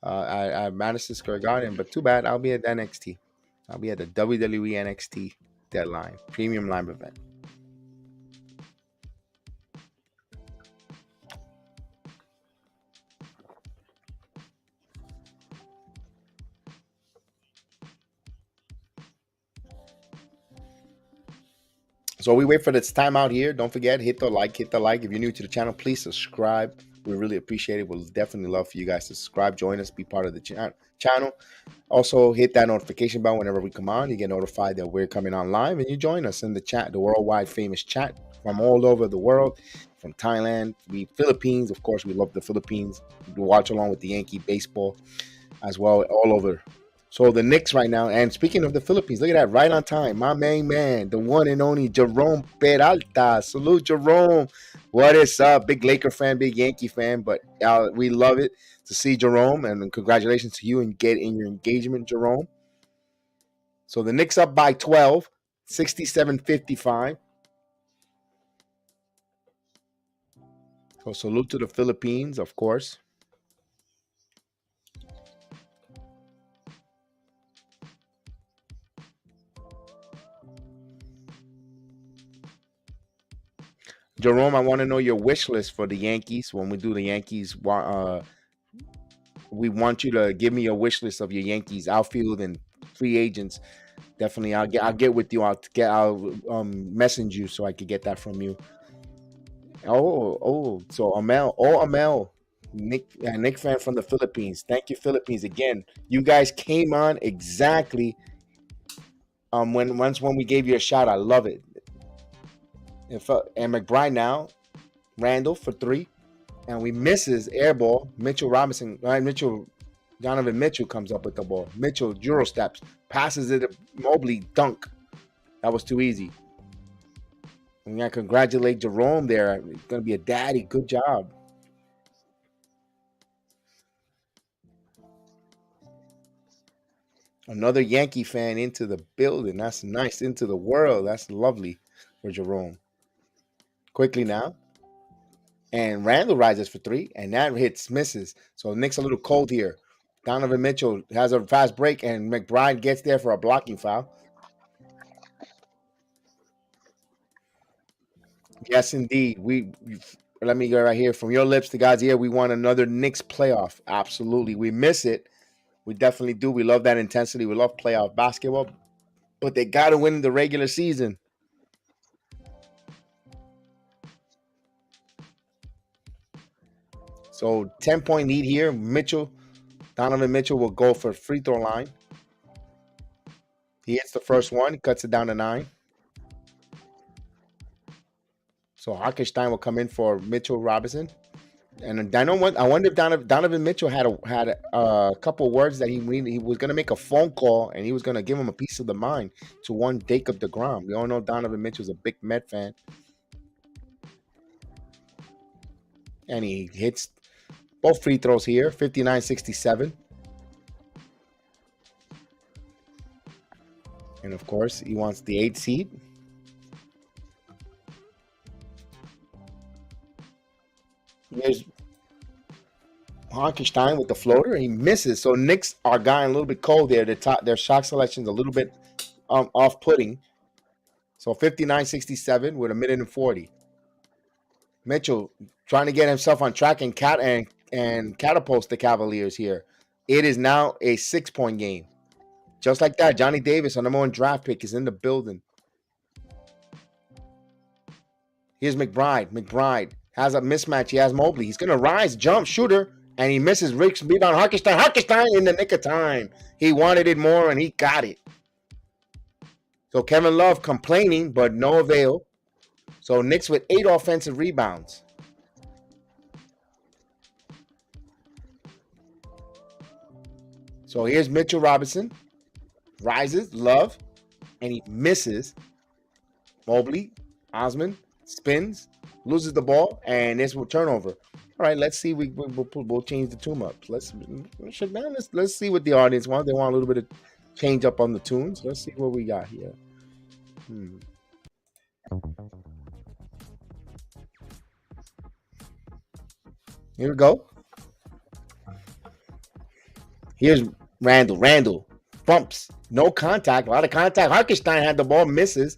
at Madison Square Garden. But too bad, I'll be at NXT. I'll be at the WWE NXT deadline, premium live event. So we wait for this timeout here. Don't forget, hit the like. If you're new to the channel, please subscribe. We really appreciate it. We'll definitely love for you guys to subscribe, join us, be part of the channel. Also, hit that notification bell whenever we come on. You get notified that we're coming on live, and you join us in the chat, the worldwide famous chat from all over the world, from Thailand, Philippines. Of course, we love the Philippines. We watch along with the Yankee baseball as well, all over. So the Knicks right now, and speaking of the Philippines, look at that, right on time. My main man, the one and only Jerome Peralta. Salute, Jerome. What is up? Big Laker fan, big Yankee fan, but we love it to see Jerome, and congratulations to you and get in your engagement, Jerome. So the Knicks up by 12, 67-55. So salute to the Philippines, of course. Jerome, I want to know your wish list for the Yankees. When we do the Yankees, we want you to give me your wish list of your Yankees outfield and free agents. Definitely, I'll get with you. I'll message you so I could get that from you. So Amel, Nick fan from the Philippines. Thank you, Philippines, again. You guys came on exactly when we gave you a shot. I love it. And McBride now, Randall for 3, and we misses air ball. Donovan Mitchell comes up with the ball. Mitchell Euro steps, passes it to Mobley, dunk. That was too easy. And I congratulate Jerome there. He's gonna be a daddy. Good job. Another Yankee fan into the building. That's nice. Into the world. That's lovely for Jerome. Quickly now. And Randall rises for 3, and that hits, misses. So Knicks a little cold here. Donovan Mitchell has a fast break, and McBride gets there for a blocking foul. Yes, indeed. Let me go right here. From your lips to God's ear, we want another Knicks playoff. Absolutely. We miss it. We definitely do. We love that intensity. We love playoff basketball, but they got to win in the regular season. So 10-point lead here. Donovan Mitchell will go for free throw line. He hits the first one. He cuts it down to 9. So Harkenstein will come in for Mitchell Robinson. And I wonder if Donovan Mitchell had a couple words that he was going to make a phone call and he was going to give him a piece of the mind to one Jacob DeGrom. We all know Donovan Mitchell's a big Met fan, and he hits both free throws here, 59-67. And of course, he wants the 8th seed. Here's Hartenstein with the floater. He misses. So Knicks are going a little bit cold there. Their shot selection's a little bit off-putting. So 59-67 with a minute and 40. Mitchell trying to get himself on track and catapult the Cavaliers here. It is now a 6-point game. Just like that, Johnny Davis, our number 1 draft pick, is in the building. Here's McBride. McBride has a mismatch. He has Mobley. He's going to rise, jump, shooter, and he misses. Rick's rebound. Hartenstein in the nick of time. He wanted it more, and he got it. So Kevin Love complaining, but no avail. So Knicks with 8 offensive rebounds. So here's Mitchell Robinson. Rises, Love, and he misses. Mobley, Osman, spins, loses the ball, and this will turnover. All right, let's see. We'll change the tune up. Let's see what the audience wants. They want a little bit of change up on the tunes. Let's see what we got here. Here we go. Here's Randall. Randall bumps. No contact. A lot of contact. Hartenstein had the ball, misses.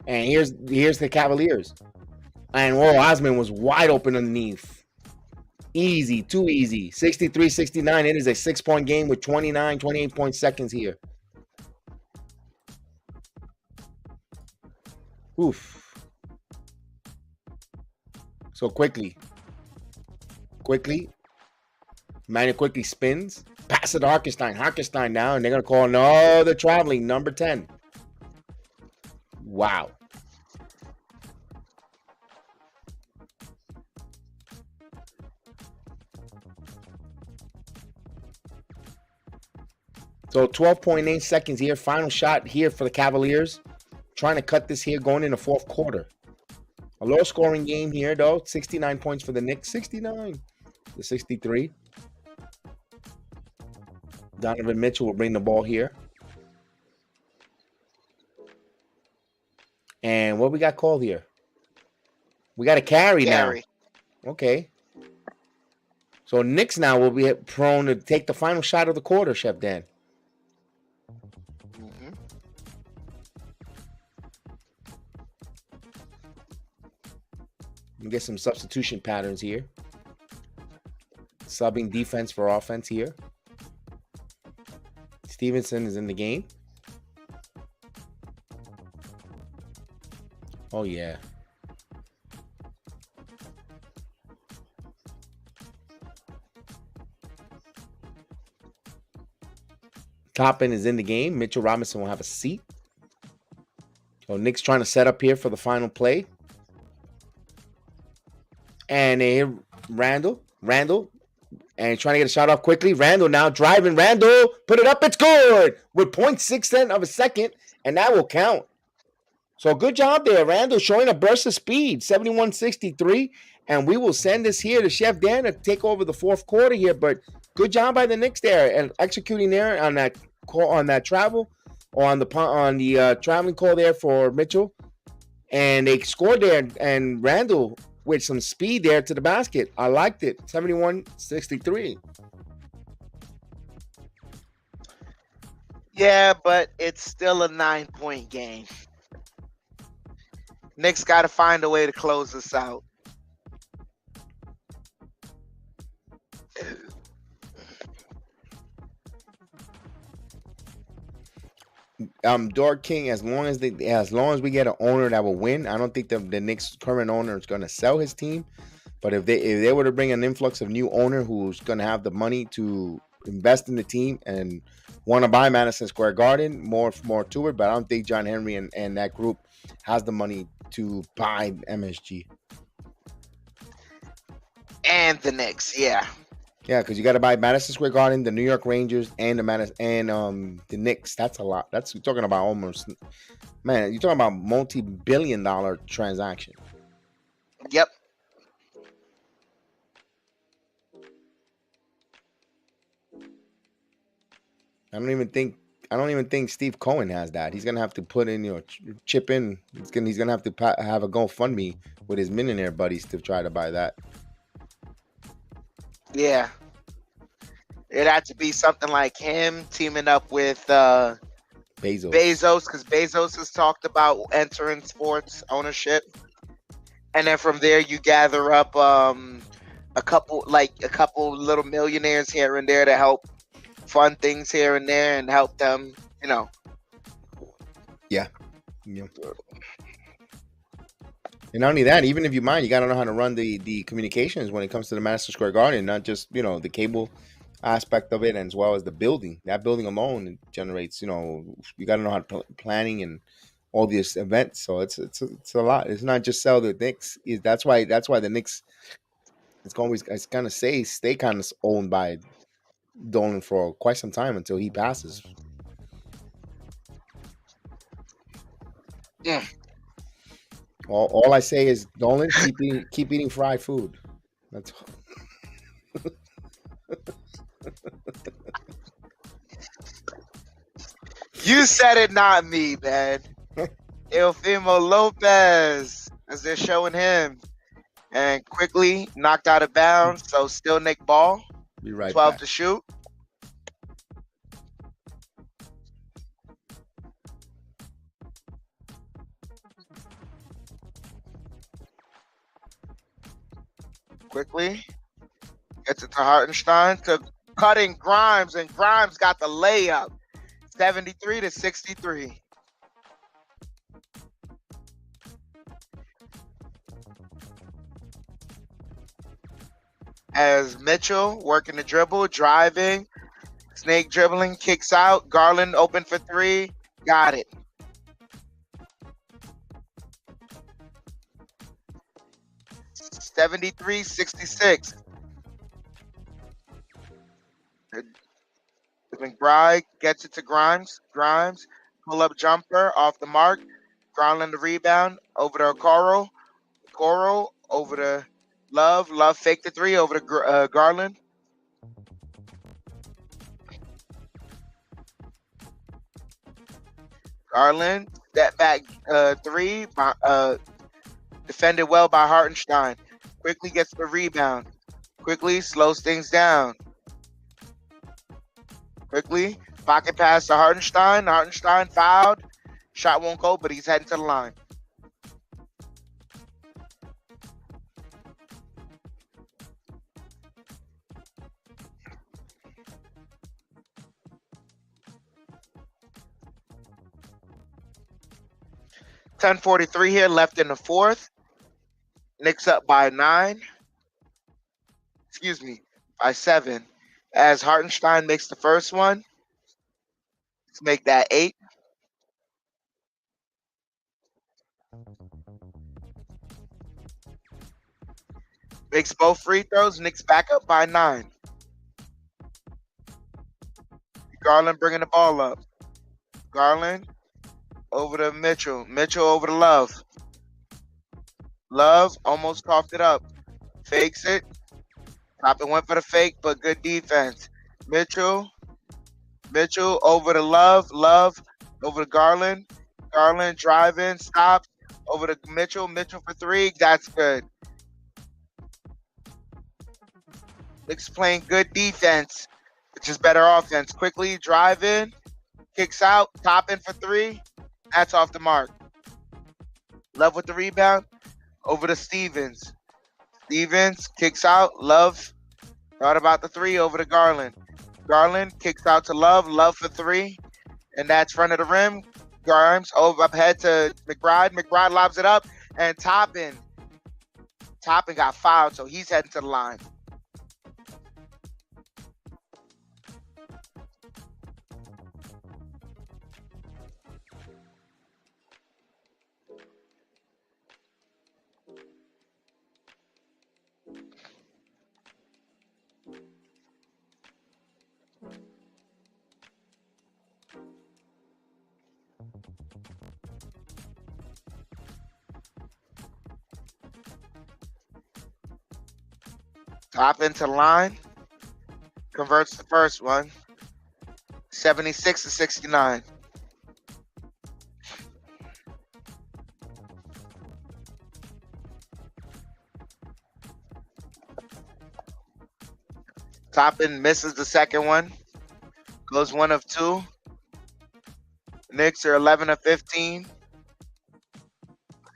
And here's the Cavaliers. And Osman was wide open underneath. Easy, too easy. 63-69. It is a 6-point game with 28 seconds here. Oof. So quickly. Manuel quickly spins. Pass it to Hartenstein. Hartenstein now, and they're going to call another traveling, number 10. Wow. So 12.8 seconds here. Final shot here for the Cavaliers. Trying to cut this here going in the 4th quarter. A low scoring game here, though. 69 points for the Knicks. 69 to 63. Donovan Mitchell will bring the ball here. And what we got called here? We got a carry now. Okay. So Knicks now will be prone to take the final shot of the quarter, Chef Dan. We get some substitution patterns here. Subbing defense for offense here. Stevenson is in the game. Oh, yeah. Toppin is in the game. Mitchell Robinson will have a seat. So Knicks trying to set up here for the final play. And Randall, and trying to get a shot off quickly. Randall now driving. Randall, put it up. It's good with 0.6 of a second, and that will count. So good job there, Randall, showing a burst of speed, 71-63. And we will send this here to Chef Dan to take over the 4th quarter here. But good job by the Knicks there and executing there on that call, on that travel, or on the traveling call there for Mitchell. And they scored there, and Randall with some speed there to the basket. I liked it. 71-63. Yeah, but it's still a 9-point game. Knicks got to find a way to close this out. Dork King, as long as we get an owner that will win, I don't think the Knicks current owner is going to sell his team. But if they were to bring an influx of new owner who's going to have the money to invest in the team and want to buy Madison Square Garden, more to it. But I don't think John Henry and that group has the money to buy MSG. And the Knicks, yeah. Yeah, because you got to buy Madison Square Garden, the New York Rangers, and the Knicks. That's a lot. That's you're talking about almost, man. You're talking about multi-billion-dollar transaction. Yep. I don't even think I don't even think Steve Cohen has that. He's gonna have to put in, chip in. He's gonna have to have a GoFundMe with his millionaire buddies to try to buy that. Yeah. It had to be something like him teaming up with Bezos. Bezos, because Bezos has talked about entering sports ownership. And then from there you gather up a couple little millionaires here and there to help fund things here and there and help them, you know. Yeah. Yeah. And not only that, even if you mind, you got to know how to run the communications when it comes to the Madison Square Garden, not just the cable aspect of it, as well as the building. That building alone generates, you got to know how to planning and all these events. So it's a lot. It's not just sell the Knicks. That's why the Knicks, it's kind of stay kind of owned by Dolan for quite some time until he passes. Mm. All I say is, Dolan, keep eating fried food. That's You said it, not me, man. Eufemo Lopez, as they're showing him, and quickly knocked out of bounds. So still Nick ball, be right 12 back. to shoot. Quickly gets it to Hartenstein to cutting Grimes, and Grimes got the layup, 73 to 63. As Mitchell working the dribble, driving, snake dribbling, kicks out. Garland open for three. Got it. 73-66. McBride gets it to Grimes. Grimes, pull up jumper off the mark. Garland the rebound over to Okoro. Okoro over to Love. Love fake the three over to Garland. Garland, step back three. Defended well by Hartenstein. Quickly gets the rebound. Quickly slows things down. Quickly, pocket pass to Hartenstein. Hartenstein fouled. Shot won't go, but he's heading to the line. .10:43 here left in the fourth. Knicks up by 9. Excuse me, by 7. As Hartenstein makes the first one. Let's make that 8. Makes both free throws. Knicks back up by 9. Garland bringing the ball up. Garland over to Mitchell. Mitchell over to Love. Love almost coughed it up. Fakes it. Toppin went for the fake, but good defense. Mitchell. Mitchell over to Love. Love over to Garland. Garland driving. Stops. Over to Mitchell. Mitchell for three. That's good. Knicks playing good defense, which is better offense. Quickly driving. Kicks out. Toppin for three. That's off the mark. Love with the rebound. Over to Stevens. Stevens kicks out. Love thought about the three over to Garland. Garland kicks out to Love. Love for three. And that's front of the rim. Grimes over up ahead to McBride. McBride lobs it up. And Toppin got fouled, so he's heading to the line. Top into the line. Converts the first one. 76 to 69. Toppin misses the second one. Goes 1 of 2. Knicks are 11 of 15.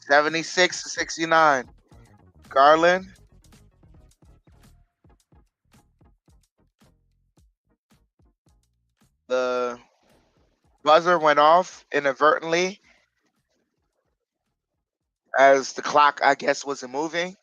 76 to 69. Garland. The buzzer went off inadvertently as the clock, I guess, wasn't moving.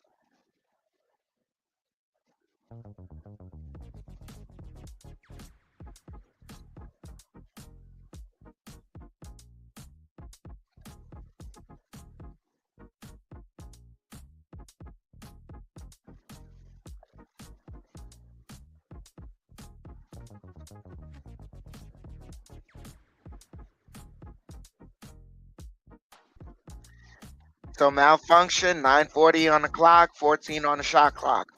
So malfunction, 9:40 on the clock, 14 on the shot clock.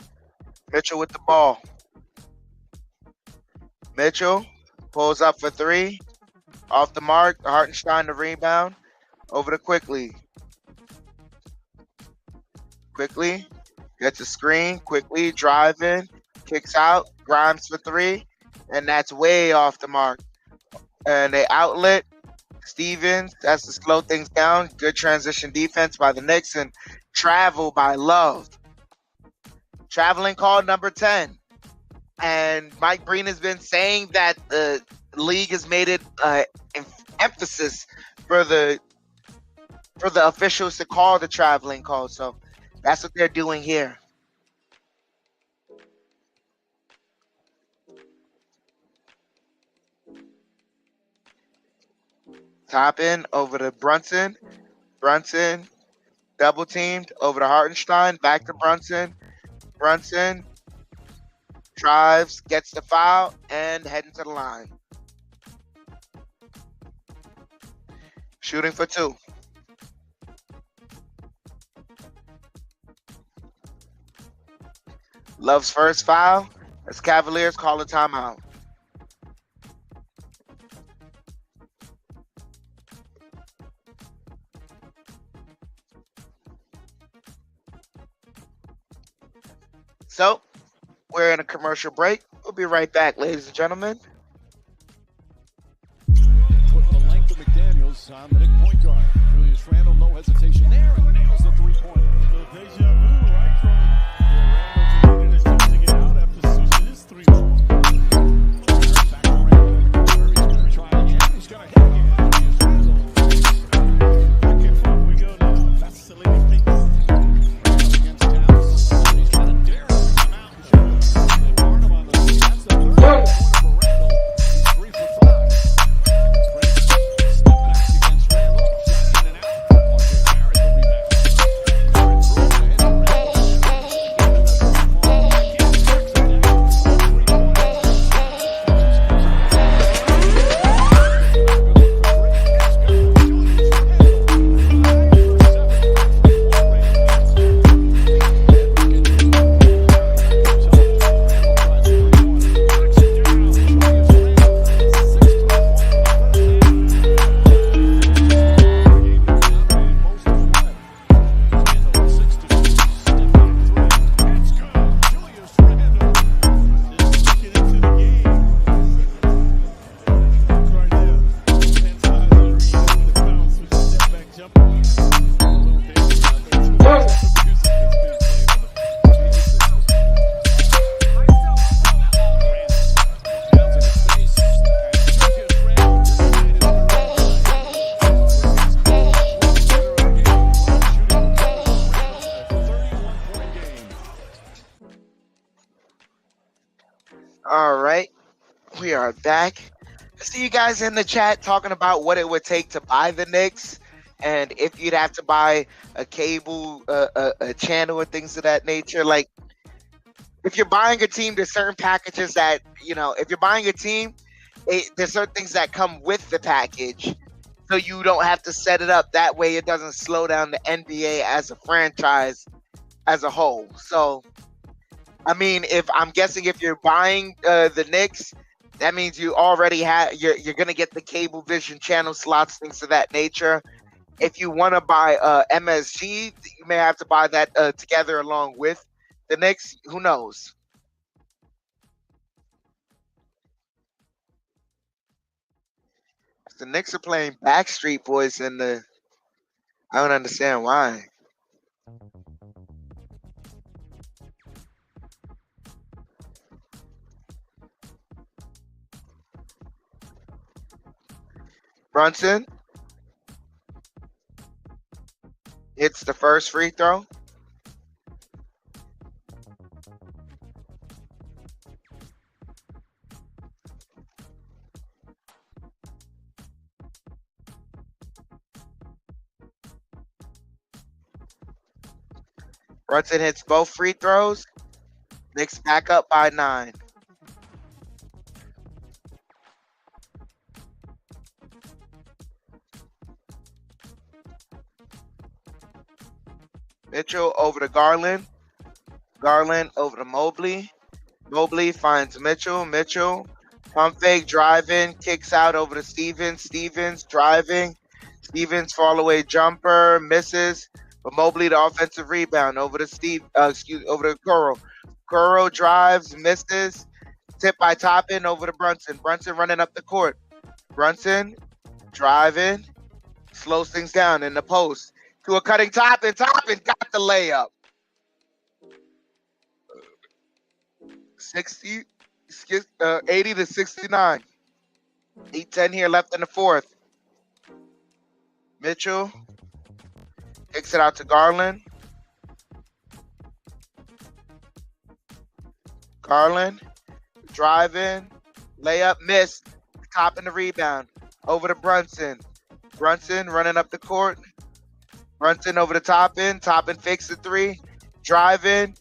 Mitchell with the ball. Mitchell pulls up for 3. Off the mark, Hartenstein the rebound. Over to Quickly. Quickly gets a screen. Quickly driving. Kicks out. Grimes for 3. And that's way off the mark. And they outlet. Stevens has to slow things down. Good transition defense by the Knicks and travel by Love. Traveling call number 10. And Mike Breen has been saying that the league has made it emphasis for the officials to call the traveling call. So that's what they're doing here. Toppin over to Brunson. Brunson double teamed over to Hartenstein. Back to Brunson. Brunson drives, gets the foul, and heading to the line. Shooting for 2. Love's first foul as Cavaliers call a timeout. So, we're in a commercial break. We'll be right back, ladies and gentlemen. Putting the length of McDaniels on the Knick point guard. Julius Randle, no hesitation there, and nails the three-pointer. So deja vu, right from Randle to attempting it out after Susan his 3-ball. Back to Randle in the corner. He's going to try again. He's going to hit again. Here's Randle. Back and forth we go now. Vacillating pace. Randle against Towns. He's got a dare to come out and shoot. And Barnum on the lead. That's the third pointer for Randle. He's 3 for 5. Step backs against Randle. Shot in and out. RJ Barrett the rebound. Barrett through ahead to Randle. Given the three-point. Again, tracks him down. 3 points. All right, we are back. I see you guys in the chat talking about what it would take to buy the Knicks, and if you'd have to buy a cable, a channel, and things of that nature. Like, if you're buying a team, there's certain packages that, if you're buying a team, there's certain things that come with the package, so you don't have to set it up that way. It doesn't slow down the NBA as a franchise as a whole. So I mean, if I'm guessing if you're buying the Knicks, that means you already have you're gonna get the cable vision channel slots, things of that nature. If you want to buy MSG, you may have to buy that together along with the Knicks. Who knows? The Knicks are playing Backstreet Boys in the. I don't understand why. Brunson hits the first free throw. Brunson hits both free throws. Knicks back up by 9. Mitchell over to Garland. Garland over to Mobley. Mobley finds Mitchell. Mitchell pump fake, driving, kicks out over to Stevens. Stevens driving. Stevens fall away jumper, misses. But Mobley the offensive rebound over to over to Curl. Curl drives, misses. Tip by Toppin over to Brunson. Brunson running up the court. Brunson driving, slows things down in the post to a cutting Toppin. Toppin got the layup. 80 to 69. 8:10 here left in the fourth. Mitchell kicks it out to Garland. Garland driving, layup missed. Top in the rebound over to Brunson. Brunson running up the court. Brunson over the Toppin. Toppin fakes the 3. Driving.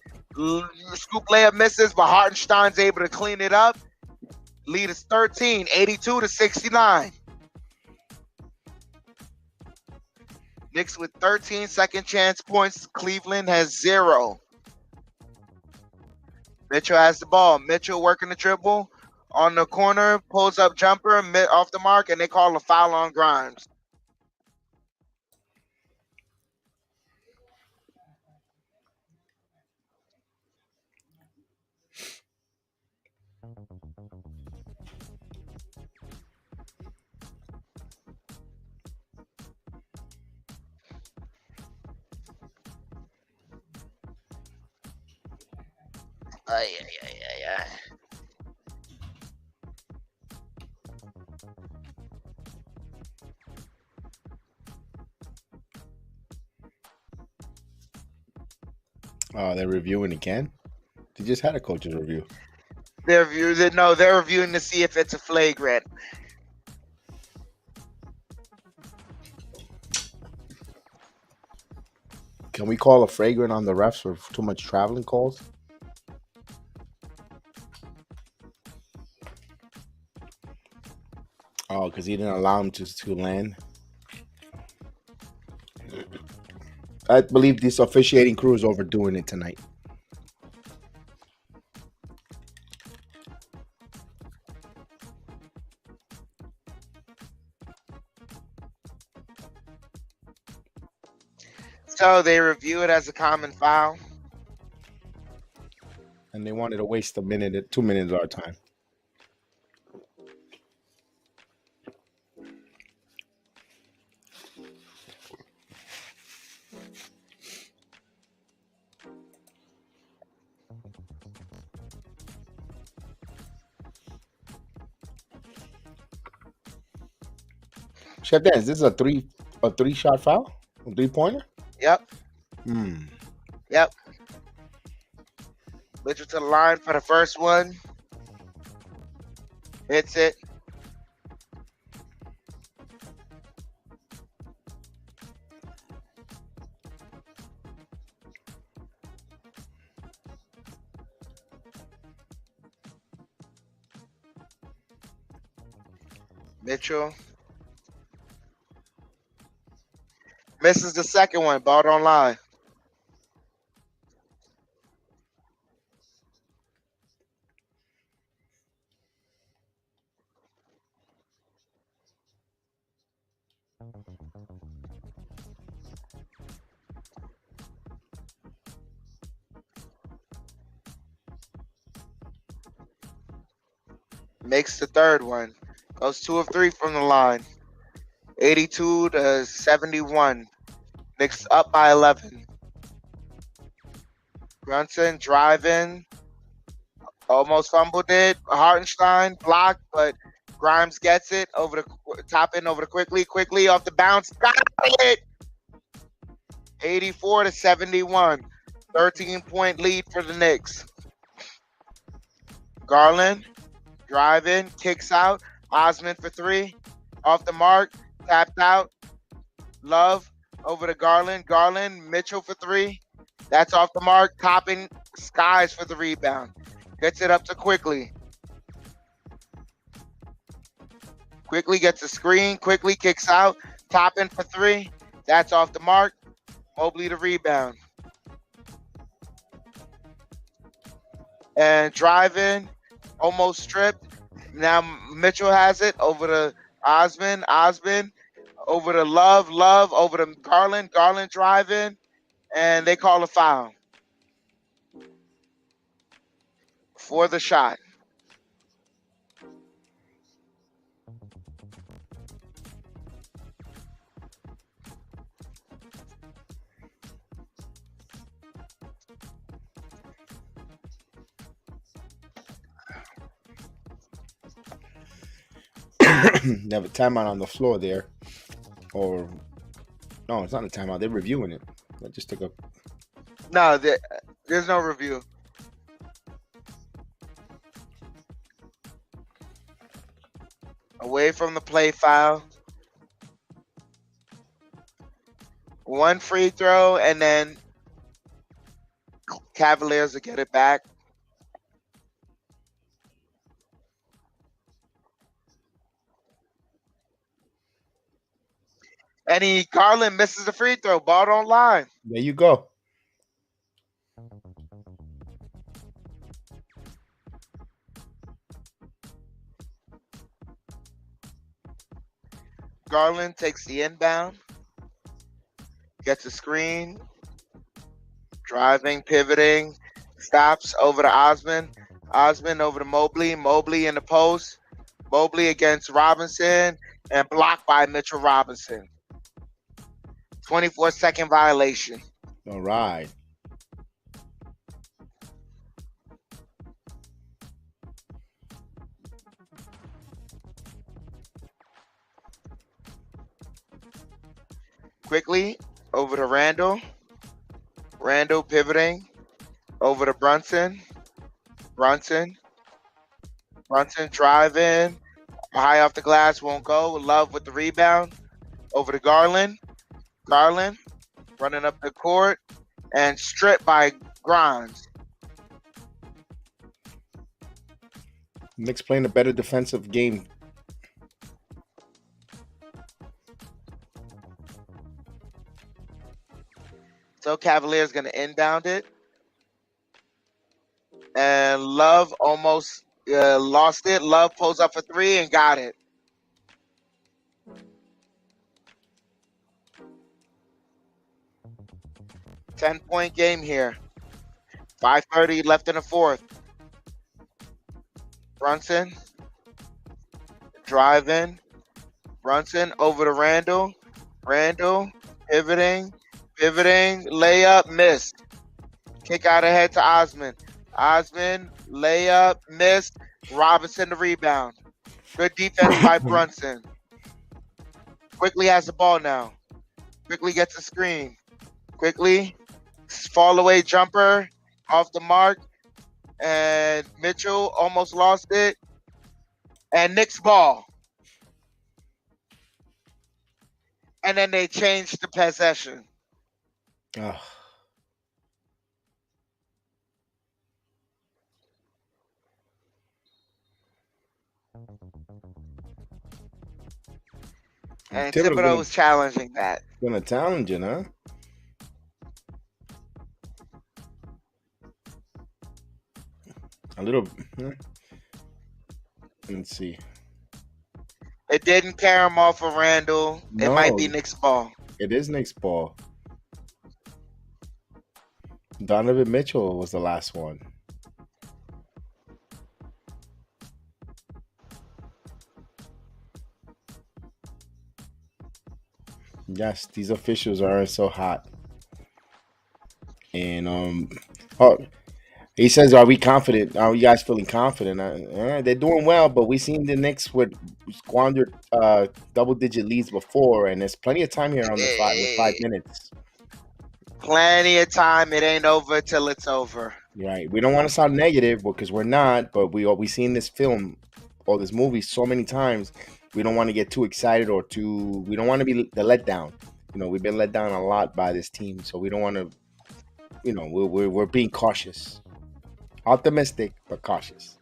Scoop layup misses, but Hartenstein's able to clean it up. Lead is 13, 82 to 69. Knicks with 13 second chance points. Cleveland has 0. Mitchell has the ball. Mitchell working the dribble on the corner, pulls up jumper off the mark, and they call a foul on Grimes. Ay. They're reviewing again. They just had a coach's review. They're reviewing to see if it's a flagrant. Can we call a flagrant on the refs for too much traveling calls? Oh, because he didn't allow him to land. I believe this officiating crew is overdoing it tonight. So they review it as a common foul. And they wanted to waste 2 minutes of our time. Chef Dan, is this a three shot foul? A 3-pointer? Yep. Hmm. Yep. Mitchell to the line for the first one. Hits it. Mitchell misses the second one. Ball don't lie. Makes the third one. Goes 2 of 3 from the line. 82-71. Knicks up by 11. Brunson driving. Almost fumbled it. Hartenstein blocked, but Grimes gets it over the top end over the quickly off the bounce. Got it. 84-71. 13-point lead for the Knicks. Garland driving, kicks out. Osman for 3. Off the mark, tapped out. Love over to Garland. Garland, Mitchell for 3. That's off the mark. Topping Skies for the rebound. Gets it up to Quickly. Quickly gets a screen. Quickly kicks out. Topping for 3. That's off the mark. Mobley the rebound. And driving, almost stripped. Now Mitchell has it over to Osman. Osman over to Love. Love over to Garland. Garland driving. And they call a foul for the shot. They have a timeout on the floor there. Or, no, it's not a timeout. They're reviewing it. I just took a. No, there's no review. Away from the play foul. One free throw, and then Cavaliers will get it back. And Garland misses the free throw. Ball don't line. There you go. Garland takes the inbound. Gets a screen. Driving, pivoting. Stops over to Osman. Osman over to Mobley. Mobley in the post. Mobley against Robinson. And blocked by Mitchell Robinson. 24-second violation. All right. Quickly over to Randall. Randall pivoting over to Brunson. Brunson driving. High off the glass, won't go. Love with the rebound. Over to Garland. Garland running up the court and stripped by Grimes. Knicks playing a better defensive game. So Cavaliers going to inbound it. And Love almost lost it. Love pulls up for 3 and got it. $10-point game here. 5:30 left in the fourth. Brunson driving. Brunson over to Randall. Randall pivoting. Layup missed. Kick out ahead to Osman. Osman layup missed. Robinson the rebound. Good defense by Brunson. Quickly has the ball now. Quickly gets a screen. Quickly fall away jumper off the mark. And Mitchell almost lost it. And Knicks ball. And then they changed the possession. Oh. And Thibodeau was challenging that. Gonna challenge it, huh? A little. Let's see. It didn't carry him off of Randall. No. It might be Knicks ball. It is Knicks ball. Donovan Mitchell was the last one. Yes, these officials are so hot. And oh, he says, "Are we confident? Are you guys feeling confident?" They're doing well, but we seen the Knicks with squandered double-digit leads before, and there's plenty of time here on the five with 5 minutes. Plenty of time. It ain't over till it's over. Right? We don't want to sound negative because we're not, but we seen this film or this movie so many times. We don't want to get too excited or too. We don't want to be the letdown. We've been let down a lot by this team, so we don't want to. We're being cautious, optimistic but cautious.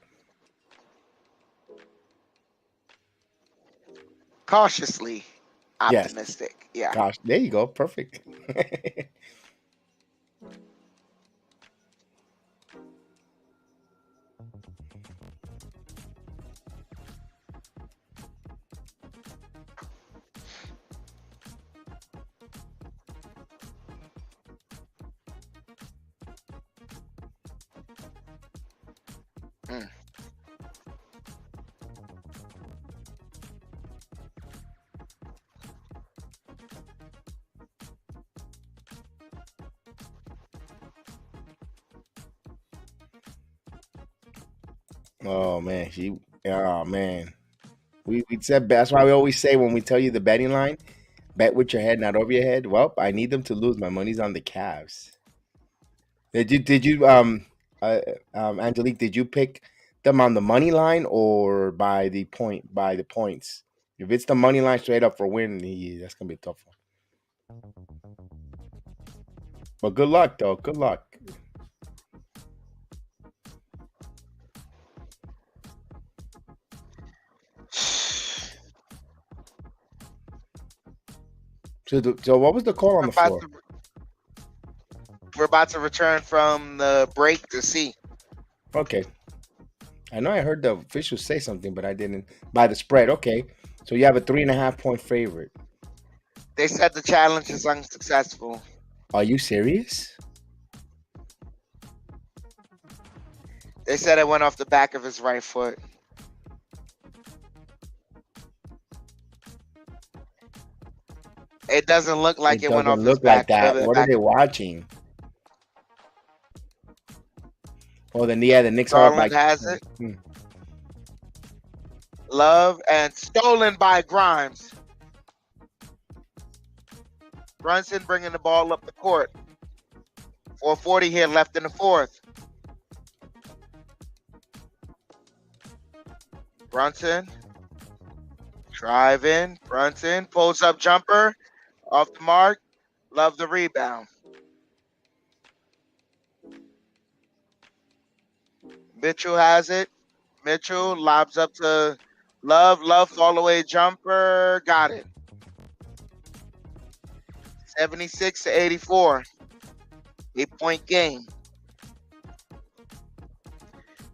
Cautiously Yes, optimistic. Yeah. gosh, there you go, perfect. Mm. Oh man, oh man, we said that's why we always say when we tell you the betting line, bet with your head, not over your head. Well, I need them to lose. My money's on the Cavs. Did you Angelique? Did you pick them on the money line or by the points? If it's the money line straight up for win, that's gonna be a tough one. But good luck though. Good luck. So what was the call on We're the about floor? to we're about to return from the break to see. Okay. I know I heard the officials say something, but I didn't. By the spread, okay. So you have a 3.5 point favorite. They said the challenge is unsuccessful. Are you serious? They said it went off the back of his right foot. It doesn't look like It it went off doesn't his look like back. that. What are they watching? Oh, then yeah, the Knicks are up Garland like. has it. Hmm. Love and stolen by Grimes. Brunson bringing the ball up the court. 4:40 here left in the fourth. Brunson driving. Brunson pulls up jumper off the mark. Love the rebound. Mitchell has it. Mitchell lobs up to Love. Love fall away jumper. Got it. 76-84. 8-point game.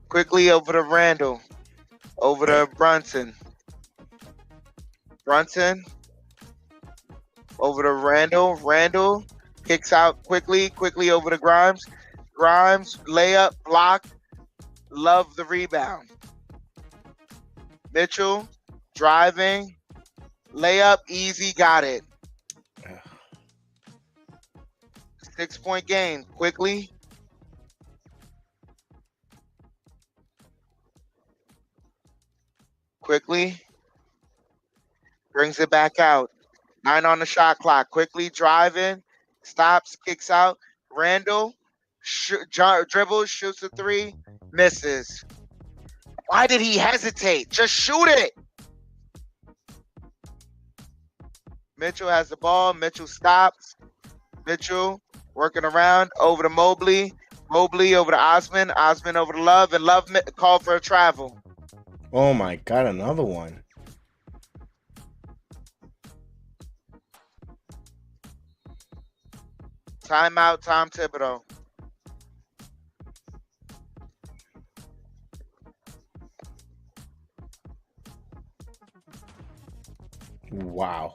Quickly over to Randall. Over to Brunson. Brunson. Over to Randall. Randall kicks out quickly. Quickly over to Grimes. Grimes layup block. Love the rebound. Mitchell driving. Layup easy. Got it. 6-point game. Quickly. Quickly. Brings it back out. 9 on the shot clock. Quickly driving. Stops. Kicks out. Randall dribbles. Shoots a 3. Misses. Why did he hesitate? Just shoot it. Mitchell has the ball. Mitchell stops. Mitchell working around over to Mobley. Mobley over to Osman. Osman over to Love. And Love called for a travel. Oh my God, another one. Timeout, Tom Thibodeau. Wow.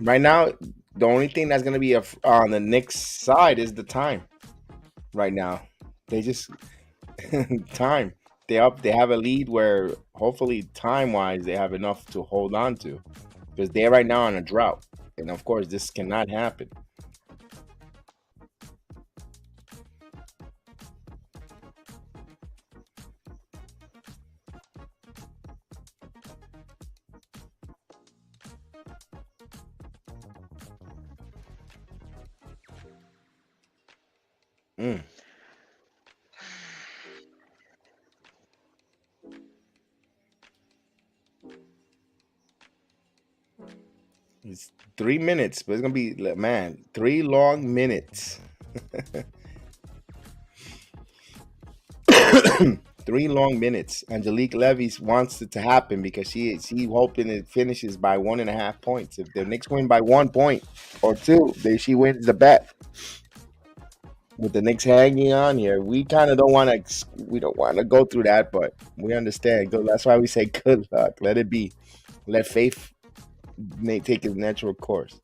Right now, the only thing that's gonna be on the Knicks side is the time. Right now, they just time. They have a lead where hopefully time wise they have enough to hold on to. because they're right now on a drought, and of course this cannot happen. Mm. It's 3 minutes, but it's gonna be, man, 3 long minutes. 3 long minutes. Angelique Levy wants it to happen because she hoping it finishes by 1.5 points. If the Knicks win by 1 point or two, then she wins the bet. With the Knicks hanging on here, we kind of don't want to. We don't want to go through that, but we understand. That's why we say good luck. Let it be. Let faith take its natural course.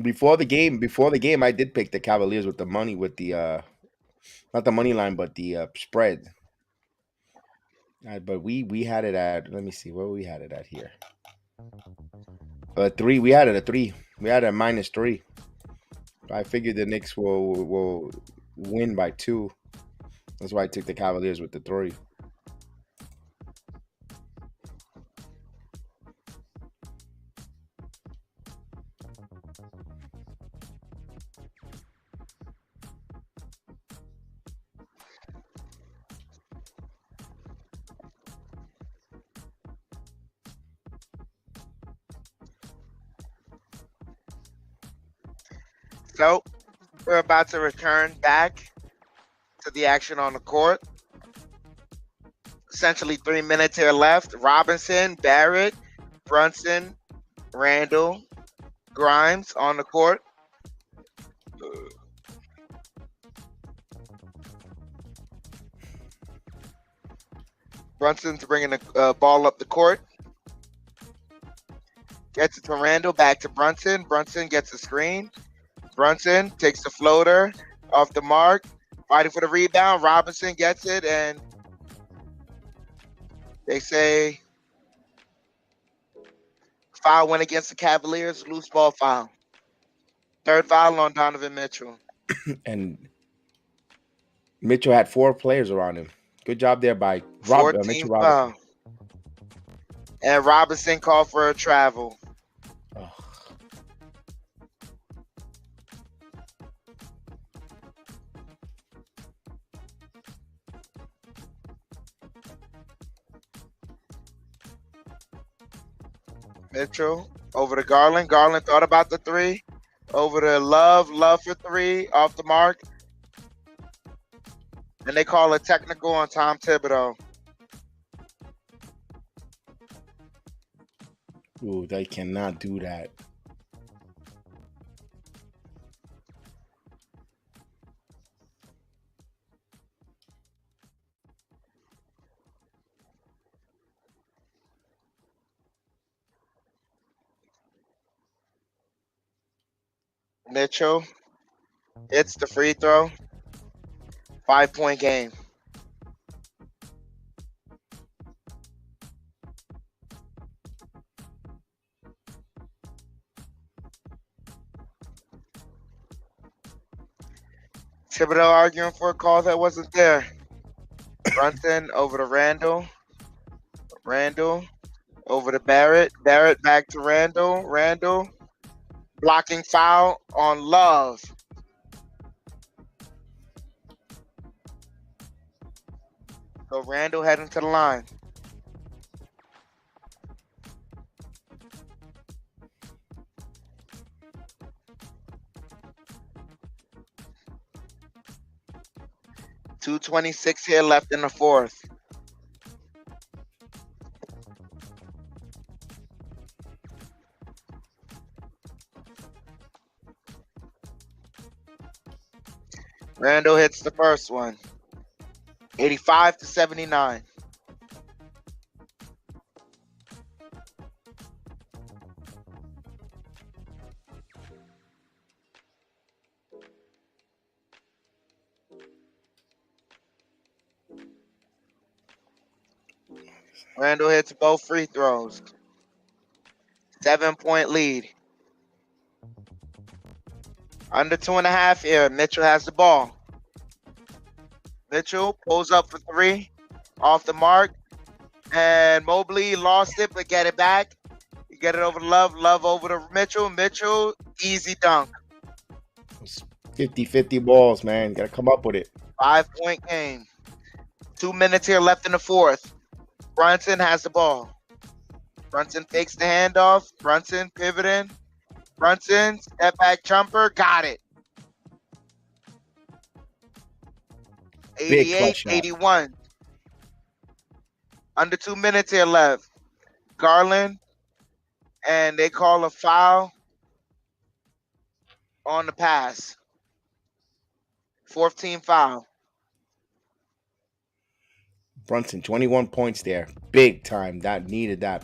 Before the game, I did pick the Cavaliers with the money, with the not the money line, but the spread. But we had it at, let me see where we had it at here. 3. We had it at 3. We had it at -3. I figured the Knicks will win by 2. That's why I took the Cavaliers with the 3. So we're about to return back to the action on the court. Essentially 3 minutes here left. Robinson, Barrett, Brunson, Randall, Grimes on the court. Brunson's bringing the ball up the court. Gets it to Randall, back to Brunson. Brunson gets the screen. Brunson takes the floater off the mark, fighting for the rebound. Robinson gets it, and they say foul went against the Cavaliers, loose ball foul. Third foul on Donovan Mitchell. And Mitchell had 4 players around him. Good job there by Mitchell 14 Robinson. foul. And Robinson called for a travel. Ugh. Mitchell over to Garland. Garland thought about the 3. Over to Love. Love for 3. Off the mark. And they call a technical on Tom Thibodeau. Ooh, they cannot do that. Mitchell hits the free throw. 5-point game. Thibodeau arguing for a call that wasn't there. Brunson over to Randall. Randall over to Barrett. Barrett back to Randall. Randall blocking foul on Love. So Randall heading to the line. .226 here left in the fourth. Randall hits the first one. 85-79. Randall hits both free throws. 7-point lead. Under 2.5 here. Mitchell has the ball. Mitchell pulls up for three. Off the mark. And Mobley lost it, but get it back. You get it over to Love. Love over to Mitchell. Mitchell, easy dunk. 50-50 balls, man. Got to come up with it. 5-point game. 2 minutes here left in the fourth. Brunson has the ball. Brunson takes the handoff. Brunson pivoting. Brunson, step back jumper. Got it. Big 88, clutch shot. 81. Under 2 minutes here left. Garland, and they call a foul on the pass. 4th team foul. Brunson, 21 points there. Big time. That needed that.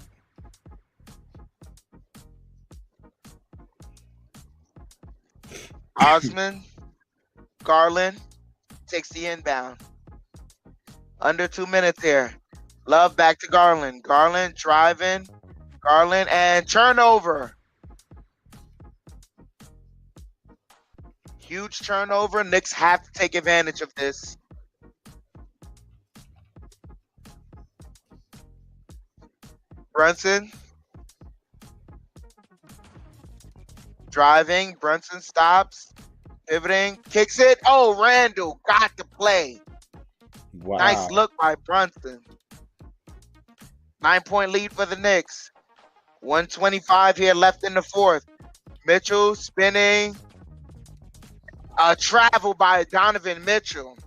Osman, Garland takes the inbound. Under 2 minutes here. Love back to Garland. Garland driving. Garland and turnover. Huge turnover. Knicks have to take advantage of this. Brunson. Driving. Brunson stops. Pivoting. Kicks it. Oh, Randall got the play. Wow. Nice look by Brunson. 9-point lead for the Knicks. 1:25 here left in the fourth. Mitchell spinning. A travel by Donovan Mitchell.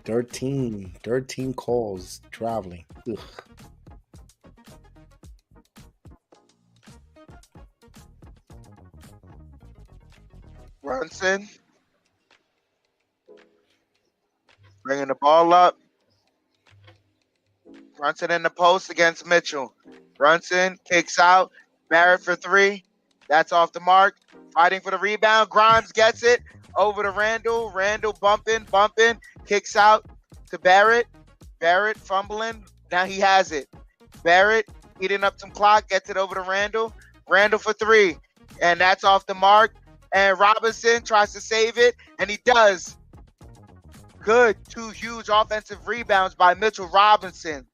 13 calls traveling. Ugh. Brunson. Bringing the ball up. Brunson in the post against Mitchell. Brunson kicks out. Barrett for three. That's off the mark. Fighting for the rebound. Grimes gets it. Over to Randall. Randall bumping. Kicks out to Barrett. Barrett fumbling. Now he has it. Barrett eating up some clock. Gets it over to Randall. Randall for three. And that's off the mark. And Robinson tries to save it. And he does. Good. 2 huge offensive rebounds by Mitchell Robinson.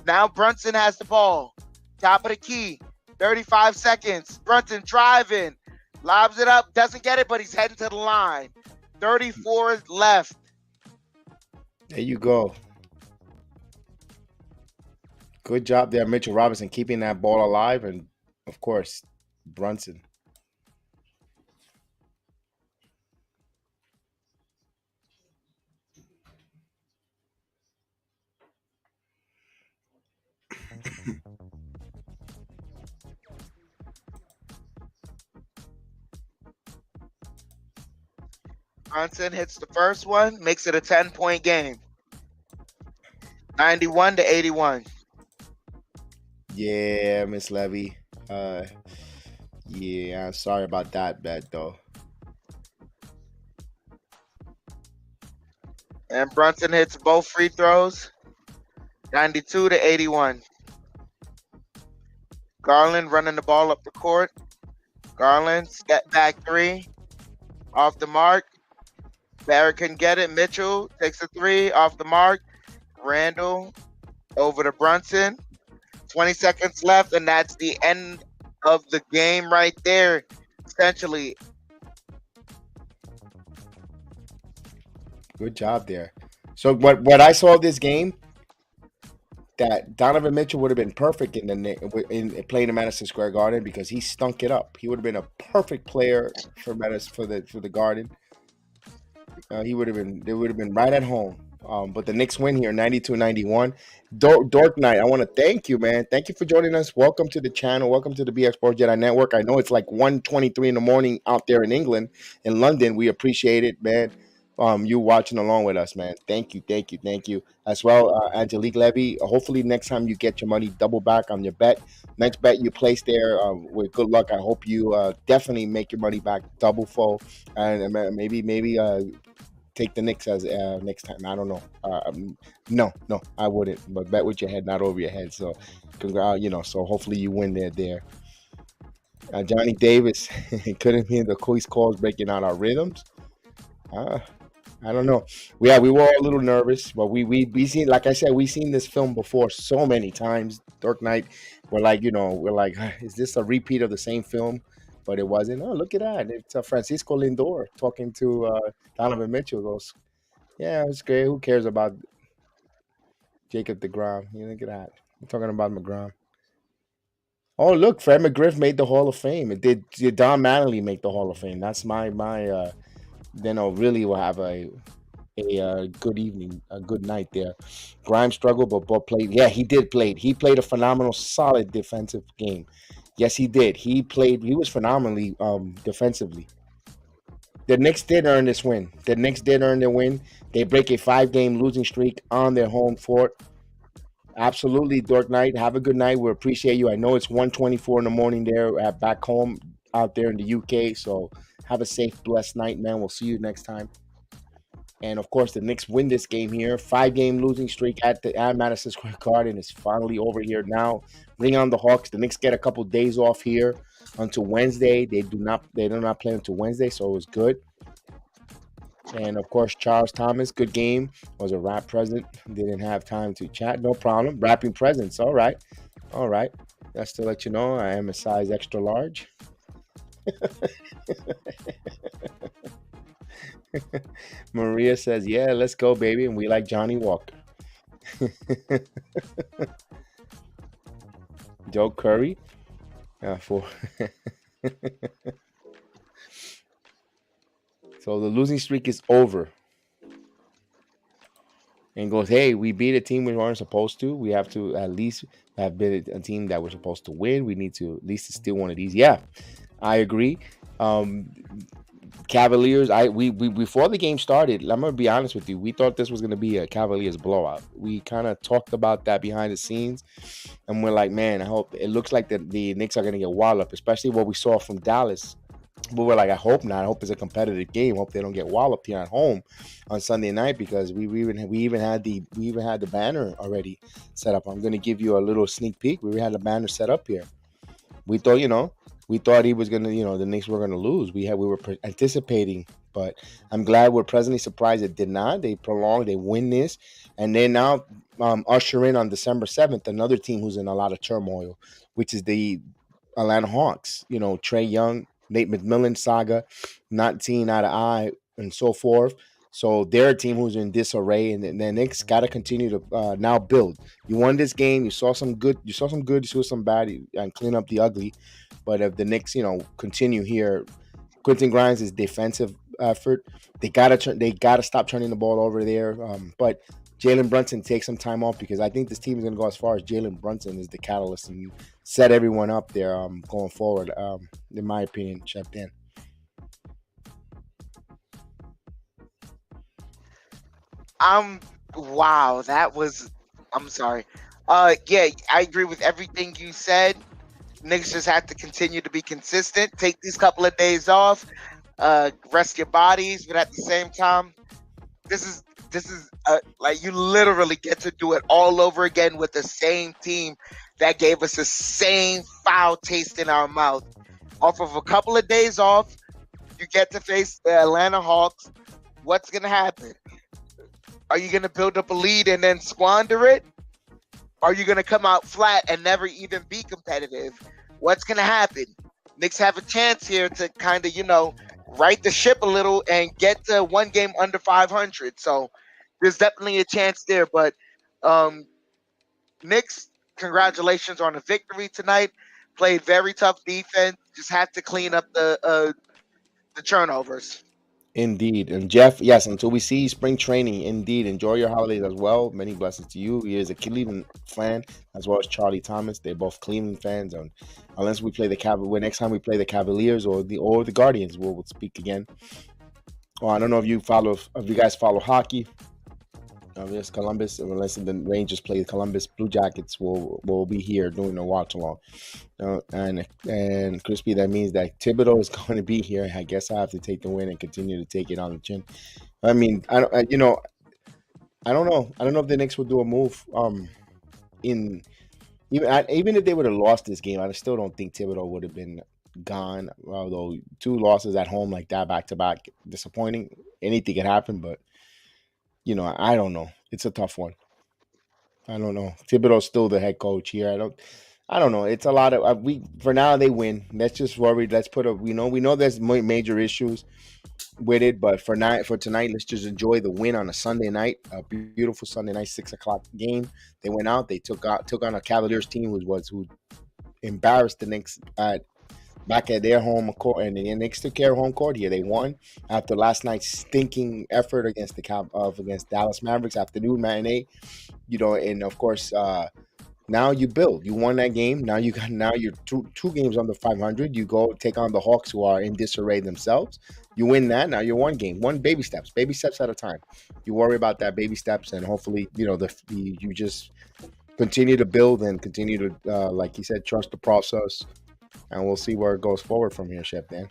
Now Brunson has the ball. Top of the key. 35 seconds. Brunson driving. Lobs it up. Doesn't get it, but he's heading to the line. 34 left. There you go. Good job there, Mitchell Robinson, keeping that ball alive. And, of course, Brunson. Brunson hits the first one, makes it a 10-point game. 91-81. Yeah, Miss Levy. Yeah, sorry about that bet, though. And Brunson hits both free throws. 92-81. Garland running the ball up the court. Garland, step back three. Off the mark. Barrett couldn't get it. Mitchell takes a three off the mark. Randall over to Brunson. 20 seconds left, and that's the end of the game right there, essentially. Good job there. So what I saw of this game, that Donovan Mitchell would have been perfect in playing in Madison Square Garden because he stunk it up. He would have been a perfect player for the Garden. They would have been right at home. But the Knicks win here, 92-91. Dork Knight, I want to thank you, man. Thank you for joining us. Welcome to the channel. Welcome to the BX Sports JEDI Network. I know it's like 1:23 in the morning out there in England, in London. We appreciate it, man. You watching along with us, man. Thank you. As well, Angelique Levy. Hopefully next time you get your money, double back on your bet. Next bet you place there, with good luck. I hope you definitely make your money back double full, and maybe take the Knicks as next time. I don't know. No, I wouldn't. But bet with your head, not over your head. So, so hopefully you win there. Johnny Davis couldn't hear the quiz calls breaking out our rhythms. Uh, I don't know. We were all a little nervous, but we seen, like I said, we seen this film before so many times. Dark Knight. We're like, is this a repeat of the same film? But it wasn't. Oh, look at that! It's Francisco Lindor talking to Donovan Mitchell. Goes, yeah, it's great. Who cares about Jacob DeGrom? Look at that. We're talking about McGrom. Oh, look, Fred McGriff made the Hall of Fame. Did Don Mattingly make the Hall of Fame? That's my. Then I'll really will have a good evening, a good night there. Grimes struggled, but played. Yeah, he did play. He played a phenomenal, solid defensive game. Yes, he did. He played. He was phenomenally defensively. The Knicks did earn this win. The Knicks did earn their win. They break a 5-game losing streak on their home court. Absolutely, Dark Knight. Have a good night. We appreciate you. I know it's 1:24 in the morning there at back home out there in the UK. So have a safe, blessed night, man. We'll see you next time. And of course, the Knicks win this game here. 5-game losing streak at Madison Square Garden is finally over here now. Bring on the Hawks. The Knicks get a couple days off here until Wednesday. They do not play until Wednesday, so it was good. And of course, Charles Thomas, good game. Was a wrap present. Didn't have time to chat. No problem. Wrapping presents. All right. Just to let you know, I am a size extra large. Maria says, yeah, let's go, baby. And we like Johnny Walker. Joe Curry. So the losing streak is over. And goes, hey, we beat a team we weren't supposed to. We have to at least have been a team that we're supposed to win. We need to at least steal one of these. Yeah, I agree. Cavaliers, we before the game started, I'm gonna be honest with you, we thought this was gonna be a Cavaliers blowout. We kind of talked about that behind the scenes, and we're like, man, I hope it looks like the Knicks are gonna get walloped, especially what we saw from Dallas. But we're like, I hope not. I hope it's a competitive game. Hope they don't get walloped here at home on Sunday night, because we even had the banner already set up. I'm gonna give you a little sneak peek. We had the banner set up here. We thought he was gonna, the Knicks were gonna lose. We were anticipating, but I'm glad we're pleasantly surprised it did not. They prolonged, they win this, and they now usher in on December 7th another team who's in a lot of turmoil, which is the Atlanta Hawks. Trae Young, Nate McMillan saga, not seeing eye to eye, and so forth. So they're a team who's in disarray, and the Knicks got to continue to now build. You won this game. You saw some good. You saw some bad, and clean up the ugly. But if the Knicks, continue here, Quentin Grimes' defensive effort, they gotta stop turning the ball over there. But Jalen Brunson takes some time off, because I think this team is going to go as far as Jalen Brunson is the catalyst and set everyone up there going forward. In my opinion, Chef Dan. Wow, that was. I'm sorry. Yeah, I agree with everything you said. Knicks just have to continue to be consistent. Take these couple of days off, rest your bodies, but at the same time, this is like you literally get to do it all over again with the same team that gave us the same foul taste in our mouth. Off of a couple of days off, you get to face the Atlanta Hawks. What's gonna happen? Are you gonna build up a lead and then squander it? Are you going to come out flat and never even be competitive? What's going to happen? Knicks have a chance here to kind of, right the ship a little and get to one game under 500. So there's definitely a chance there. But Knicks, congratulations on the victory tonight. Played very tough defense. Just had to clean up the turnovers. Indeed. And Jeff, yes, until we see spring training, indeed, enjoy your holidays as well. Many blessings to you. He is a Cleveland fan, as well as Charlie Thomas. They're both Cleveland fans. And unless we play next time we play the Cavaliers or the Guardians, we'll speak again. Well, I don't know if you guys follow hockey. Yes, Columbus, unless the Rangers play Columbus, Blue Jackets will be here doing a watch along. And Crispy, that means that Thibodeau is going to be here. I guess I have to take the win and continue to take it on the chin. I mean, I don't know. I don't know if the Knicks will do a move. In even if they would have lost this game, I still don't think Thibodeau would have been gone. Although two losses at home like that, back to back, disappointing. Anything could happen, but I don't know. It's a tough one. I don't know. Thibodeau's still the head coach here. I don't know. It's a lot of we for now they win. Let's just worry. Let's put a we know there's major issues with it, but for tonight, let's just enjoy the win on a Sunday night, a beautiful Sunday night 6 o'clock game. They went out. They took on a Cavaliers team who embarrassed the Knicks back at their home court, and the Knicks took care of home court here. They won after last night's stinking effort against against Dallas Mavericks afternoon matinee. And of course, now you build. You won that game. Now you're two games under 500. You go take on the Hawks, who are in disarray themselves. You win that. Now you're one game, baby steps at a time. You worry about that baby steps, and hopefully, you just continue to build and continue to, like you said, trust the process, and we'll see where it goes forward from here, Chef Dan.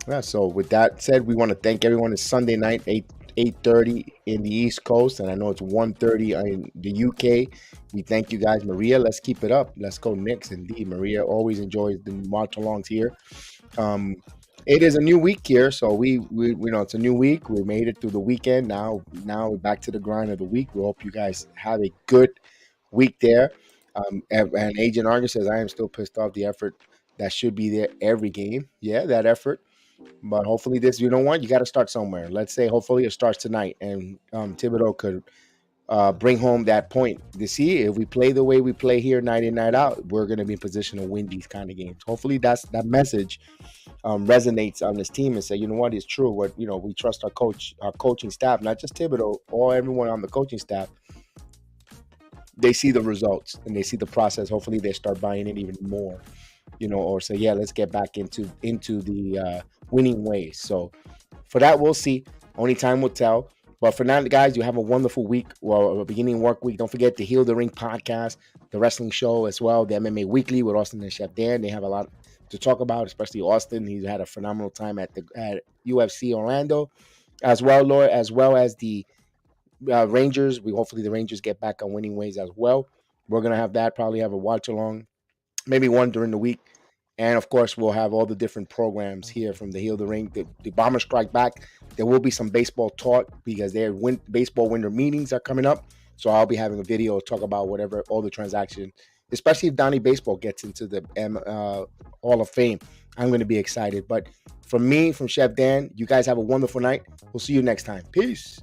Yeah. So with that said, we want to thank everyone. It's Sunday night, 8:30 in the East Coast, and I know it's 1:30 in the UK. We thank you guys. Maria, let's keep it up. Let's go Knicks. Indeed, Maria always enjoys the march alongs here. It is a new week here, so we it's a new week. We made it through the weekend. Now we're back to the grind of the week. We hope you guys have a good week there. And Agent Argus says, I am still pissed off the effort that should be there every game. Yeah, that effort. But hopefully you got to start somewhere. Let's say hopefully it starts tonight, and Thibodeau could bring home that point to see if we play the way we play here night in, night out, we're going to be in position to win these kind of games. Hopefully that message resonates on this team and say, you know what, it's true. We trust our coaching staff, not just Thibodeau, or everyone on the coaching staff. They see the results and they see the process. Hopefully they start buying it even more, or say, yeah, let's get back into the winning ways. So for that, we'll see. Only time will tell. But for now, guys, you have a wonderful week, or a beginning work week. Don't forget the Heal the Ring podcast, the wrestling show as well, the MMA Weekly with Austin and Chef Dan. They have a lot to talk about, especially Austin. He's had a phenomenal time at UFC Orlando, as well as the Rangers. Hopefully the Rangers get back on winning ways as well. We're gonna have that. Probably have a watch along, maybe one during the week. And of course, we'll have all the different programs here from the Heal the Ring, the Bombers Strike Back. There will be some baseball talk because their baseball winter meetings are coming up. So I'll be having a video talk about all the transactions, especially if Donnie Baseball gets into the Hall of Fame. I'm going to be excited. But from Chef Dan, you guys have a wonderful night. We'll see you next time. Peace.